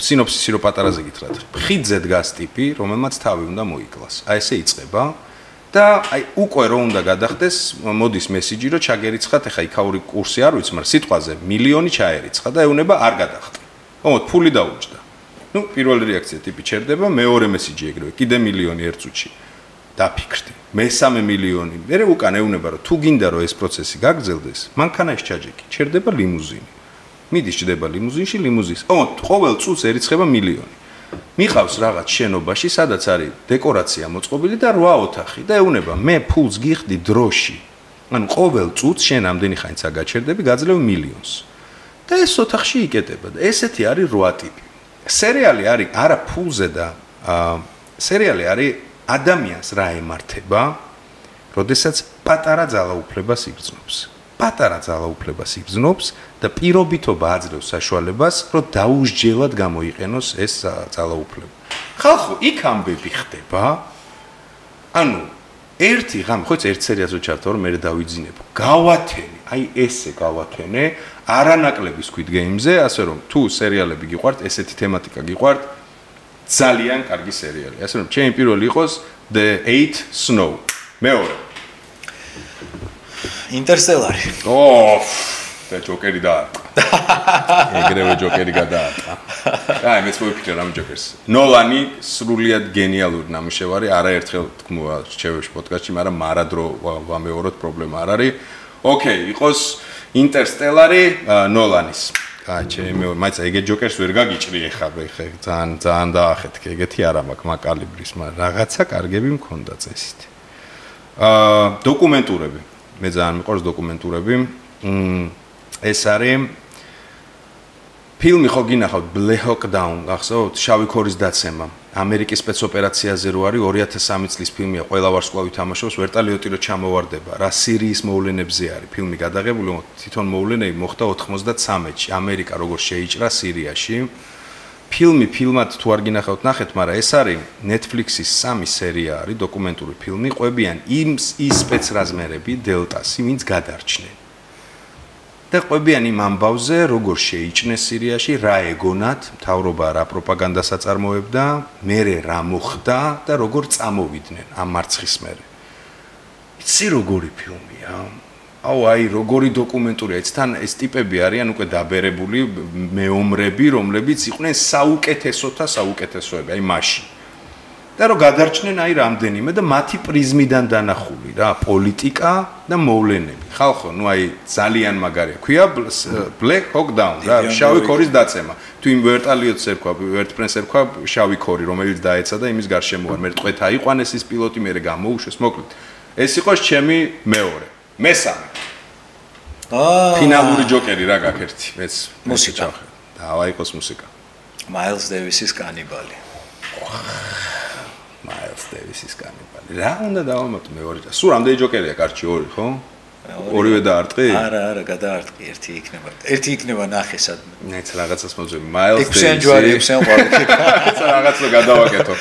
სინოფსისი რო პატარაზე გითხრათ. ხიდზე დგას ტიპი, რომელმაც თავი უნდა მოიკლას. აი ესე იწყება და აი უკვე რო უნდა გადახდეს, მოდის მესიჯი რომ ჩაგერიცხათ, ეხა იქაური კურსი არ ვიცი, მაგრამ სიტყვაზე მილიონი ჩაერიცხა და ეუნება არ გადახტა. ხომ ფული დაუჭდა. ნუ პირველი რეაქცია ტიპი ჩერდება, მეორე მესიჯი ეგრევე, კიდე მილიონი ერთ წუთში. დაფიქრდი. მესამე მილიონი. მერე უკან ეუნება რომ თუ გინდა რომ ეს პროცესი გაგრძელდეს, მანქანაში ჩაჯექი, ჩერდება ლიმუზინი. მიდის ჩდება ლიმუზინში, ლიმუზის. ყოველ წუთს ერიცხება მილიონი. მიყავს რაღაც შენობაში, სადაც არის დეკორაცია მოწყობილი და 8 ოთახი და ეუნება მე ფულს გიხდი დროში. ანუ ყოველ წუთს შენ ამდენი ხანს აგაჩერდები, გაძლევ მილიონს. და ეს ოთახში იკეტება და ესეთი არის 8 ტიპი. სერიალი არის არა ფულზე და სერიალი არის ადამიანს რა ემართება, როდესაც პატარა ძალაუფლებას იგრძნობს. პატარა ძალაუფლებას იგრძნობს და პირობითობა აძლევს საშუალებას, რომ დაუსჯელად გამოიყენოს ეს ძალაუფლება. ხალხო, იქ ამბები ხდება. ანუ ერთი ღამე, ხო, ერთ სერიალს ვჩართო, რომ მე დავიძინებ. გავათენე, აი ესე გავათენე, არანაკლები Squid Game-ზე, ასე რომ თუ სერიალები გიყვართ, ესეთი თემატიკა გიყვართ, ძალიან კარგი სერიალი. ასე რომ ჩემი პირველი იყოს The 8 Snow. მეორე. ინტერსტელარი. და ჯოკერი დაარტყა. ეგრევე ჯოკერი გადაარტყა. აი მეც მოვიფიქრე რამ ჯოკერს. ნოლანი სრულიად გენიალური ნამუშევარი, არაერთხელ თქმულა რჩევებში პოდკასტში, მაგრამ მარადრო ვამეოროთ პრობლემა არ არის. ოკეი, იყოს ინტერსტელარი ნოლანის. აი ჩემი მაინც ეგეთ ჯოკერს ვერ გაგიჭრი ეხა ძალიან დაახეთქე, ეგეთი არა მაქვს მაკალიბრის, მაგრამ რაღაცა კარგები მქონდა წესით. დოკუმენტურები. მე ძალიან მიყვარს დოკუმენტურები. ეს არის ფილმი ხო გინახავთ Black Hawk Down, გახსოვთ? შავი ქორის დაცემა. ამერიკის სპეცოპერაციაზე რო არის 2003 წლის ფილმია, ყველა ვარსკვლავი თამაშობს, ვერტალიოტი რო ჩამოვარდება, რა სირიის მოვლენებზე არის ფილმი გადაღებული, თვითონ მოვლენები მოხდა 93-ში, ამერიკა როგორ შეიჭრა სირიაში. ფილმი ფილმად თუ არ გინახავთ ნახეთ, მაგრამ ეს არის Netflix-ის 3 სერია არის დოკუმენტური ფილმი, ყვებიან ის სპეცრაზმერები დელტასი, ვინც გადარჩნენ. და ყვებიან იმ ამბავზე, როგორ შეიჭნეს სირიაში, რა ეგონათ, მთავრობა რა პროპაგანდას აწარმოებდა, მერე რა მოხდა და როგორ წამოვიდნენ ამ მარცხის მერე. იცი როგორი ფილმია? აუ აი როგორი დოკუმენტურია, თან ეს ტიპები არიან უკვე დაბერებული მეომრები, რომლებიც იყვნენ საუკეთესოთა საუკეთესოები, აი მაშინ. და რომ გადარჩნენ აი რამდენიმე და მათი პრიზმიდან დანახული რა, პოლიტიკა და მოვლენები. ხალხო, ნუ აი ძალიან მაგარია. ქვია Black Hawk Down, რა, შავი ქორის დაცემა. თუ იმ ვერტალიოტს ერქვა, ვერტპრენს ერქვა შავი ქორი, რომელიც დაეცა და იმის გარშემო არ მე ტყვეთ აიყვანეს ის პილოტი, მე გამოუშვეს, მოკლედ. ეს იყოს ჩემი მეორე. მესამე. ფინალური ჯოკერი რა გაქერთი, მეც მუსიკა. დავა იყოს მუსიკა. Miles Davis-ის კანიბალი. Miles Davis-ის კანიბალი. რა უნდა დავამატო მეორე? სულ რამდენი ჯოკერია კარჩი, ორი, ხო? ორივე დაარტყი? არა, გადაარტყი, ერთი იქნება ნახე სადმე. ნეც რაღაცას მოძები. Miles Davis. ექვსიან ჯვარი, ექვსიან ყვავილი. რაღაცა გადავაკეთო.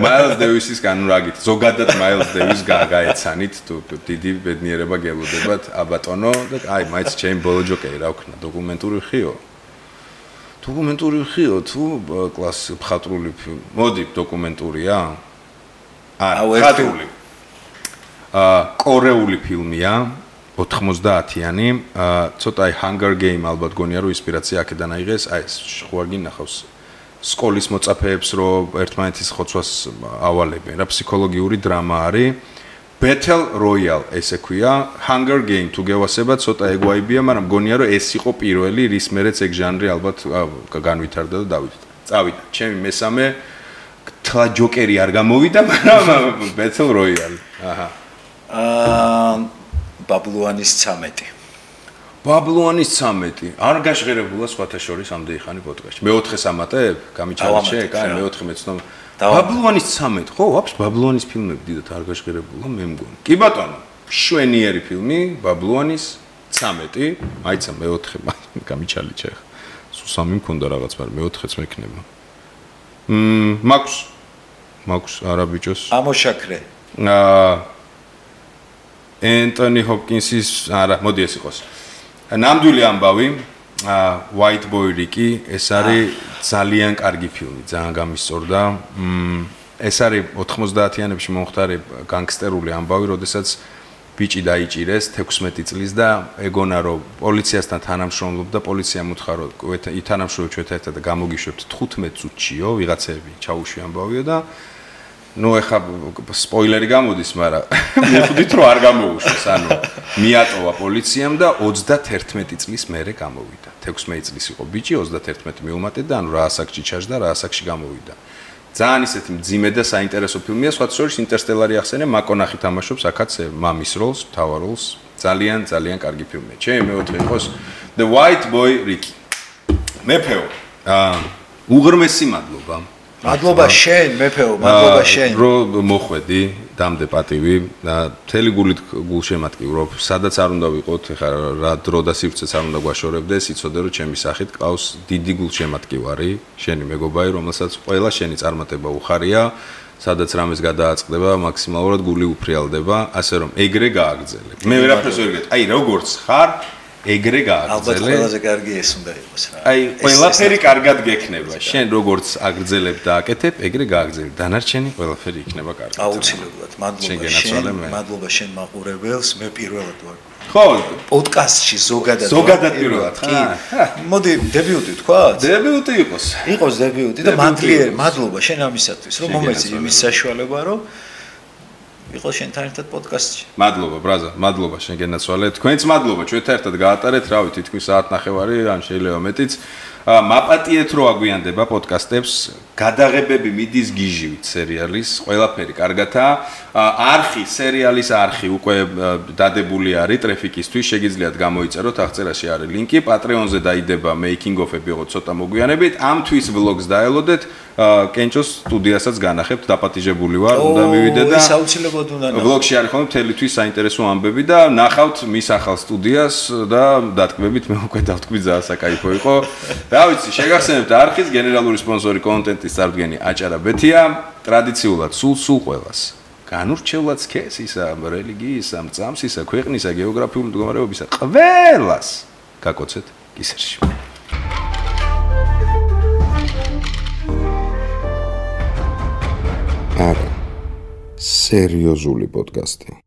Miles Davis-ის კანუ რა გით? ზოგადად Miles Davis გაეცანით, თუ დიდი ბედნიერება გელოდებათ, აბატონო და აი, მაინც ჩემი ბოლო ჯოკერი რა ვქნა, დოკუმენტური ხიო. დოკუმენტური ხიო, თუ კლასი მხატვრული ფილმი. მოდი, დოკუმენტურია? არა, მხატვრული. კორეული ფილმია. 90-იანი, ცოტა აი Hunger Game ალბათ გონია რომ ინსპირაცია აქედან აიღეს, აი ეს ხო არ გინახავს სკოლის მოწაფეებს რომ ერთმანეთის ხოცვას ავალებენ, რა ფსიქოლოგიური დრამა არის. Battle Royale ესე ქვია, Hunger Game თუ გევასება ცოტა ეგوایბია, მაგრამ გონია რომ ეს იყო პირველი, რის მერეც ეგ ჟანრი ალბათ განვითარდა და დავით. წავიდა. ჩემი მესამე თლა ჯოკერი არ გამოვიდა, მაგრამ Battle Royale. აჰა. ბაბლუანის 13. ბაბლუანის 13. არ გაშღერებულა სხვათა შორის ამდენი ხანი პოდკასტში. მე-4-ს ამატებ, გამიჩალე, კაი, მე-4 მეცნობ. ბაბლუანის 13. ხო, ვაფშე ბაბლუანის ფილმები დიდად არ გაშღერებულა, მე მგონი. კი ბატონო, შვენიერი ფილმი, ბაბლუანის 13. მაიცა მე-4 გამიჩალე ჩა. სულ 3 მქონდა რაღაც, მაგრამ მე-4-ს მექნება. მაქვს არა ბიჭოს. ამოშაქრე. ენტონი ჰოპკინსის, არა, მოდი ეს იყოს. ნამდვილი ამბავი, White Boy Ricky, ეს არის ძალიან კარგი ფილმი, ძალიან გამისწორდა. ეს არის 90-იანებში მომხდარი განგსტერული ამბავი, როდესაც ბიჭი დაიჭირეს 16 წლის და ეგონა რომ პოლიციასთან თანამშრომლობდა, პოლიცია მოთხა რომ ითანამშრომლობ ჩვენთან ერთად და გამოგიშვებთ 15 წუთშიო, ვიღაცები ჩაუშვი ამბავიო და ნუ ეხა სპოილერი გამოდის, მაგრამ მიხვდით რომ არ გამოუშვეს, ანუ მიატოვა პოლიციამ და 31 წლის მერე გამოვიდა. 16 წლის იყო ბიჭი, 31 მიუმატეთ და ანუ რა ასაკში ჩაჯდა, რა ასაკში გამოვიდა. ძალიან ისეთი მძიმე და საინტერესო ფილმია, სხვა შორის ინტერსტელარი ახსენე, მაკონახი თამაშობს აქაც მამის როლს, მთავარ როლს. ძალიან კარგი ფილმია. ჩემი მეოთხე იყოს The White Boy Ricky. მეფეო. უღრმესი მადლობა. მადლობა შენ, მეფეო, მადლობა შენ. რომ მოხვედი, დამდე პატივი და მთელი გულით გულშემატკივრობ, სადაც არ უნდა ვიყოთ, ეხლა რა დრო და სივრცეც არ უნდა გვაშორებდეს, იცოდე რომ ჩემი სახით ყავს დიდი გულშემატკივარი, შენი მეგობარი, რომელსაც ყველა შენი წარმატება უხარია, სადაც რამეს გადააწყდება, მაქსიმალურად გული უფრიალდება, ასე რომ ეგრე გააგრძელებ. მე ვერაფერს ვერ გეტყვი, აი როგორც ხარ ეგრე გააგრძელე. ალბათ ყველაზე კარგი ეს უნდა იყოს რა. აი, ყველაფერი კარგად გექნება. შენ როგორც აგრძელებ და აკეთებ, ეგრე გააგრძელებ. დანარჩენი ყველაფერი იქნება კარგად. აუცილებლად. მადლობა შენ, მადლობა შენ მაყურებელს, მე პირველად ვარ. ხო, პოდკასტში ზოგადად პირველად. კი. მოდი დებიუტი თქვა? დებიუტი იყოს. იყოს დებიუტი და მადლობა შენ ამისათვის, რომ მომეწი იმის საშუალება, რომ იყო შენთან ერთად პოდკასტში. მადლობა, ბრაზა, მადლობა შენ გენაცვალე. თქვენც მადლობა, ჩვენთან ერთად გაატარეთ, რავი, თითქმის საათნახევარი, ან შეიძლება მეტიც. მაპატიეთ რომ აგვიანდება პოდკასტებს, გადაღებები მიდის გიჟივით სერიალის, ყველაფერი კარგათაა. არხი, სერიალის არხი უკვე დადებული არის ტრეფიკისთვის, შეგიძლიათ გამოიწეროთ, აღწერაში არის ლინკი, Patreon-ზე დაიდება making of-ები, როგორც ცოტა მოგვიანებით, ამ თვის vlogs დაელოდეთ, კენჭოს სტუდიასაც განახებთ, დაპატიჟებული ვარ, უნდა მივიდე და ეს აუცილებლად უნდა ნახო. vlog-ში არის ხოლმე მთელი თვის საინტერესო ამბები და ნახავთ მის ახალ სტუდიას და დატკბებით მე უკვე დავთქვი ძალიან საკაიფო იყო. რა ვიცი, შეგახსენებთ არხის გენერალური სპონსორი კონტენტის წარდგენი აჭარა ბეთია, ტრადიციულად სულ ყველას. განურჩევლად სქესისა, რელიგიისა, მწამსისა, ქვეყნისა, გეოგრაფიული მდგომარეობისა, ყველას გაკოცეთ კისერში. არა, სერიოზული პოდკასტი.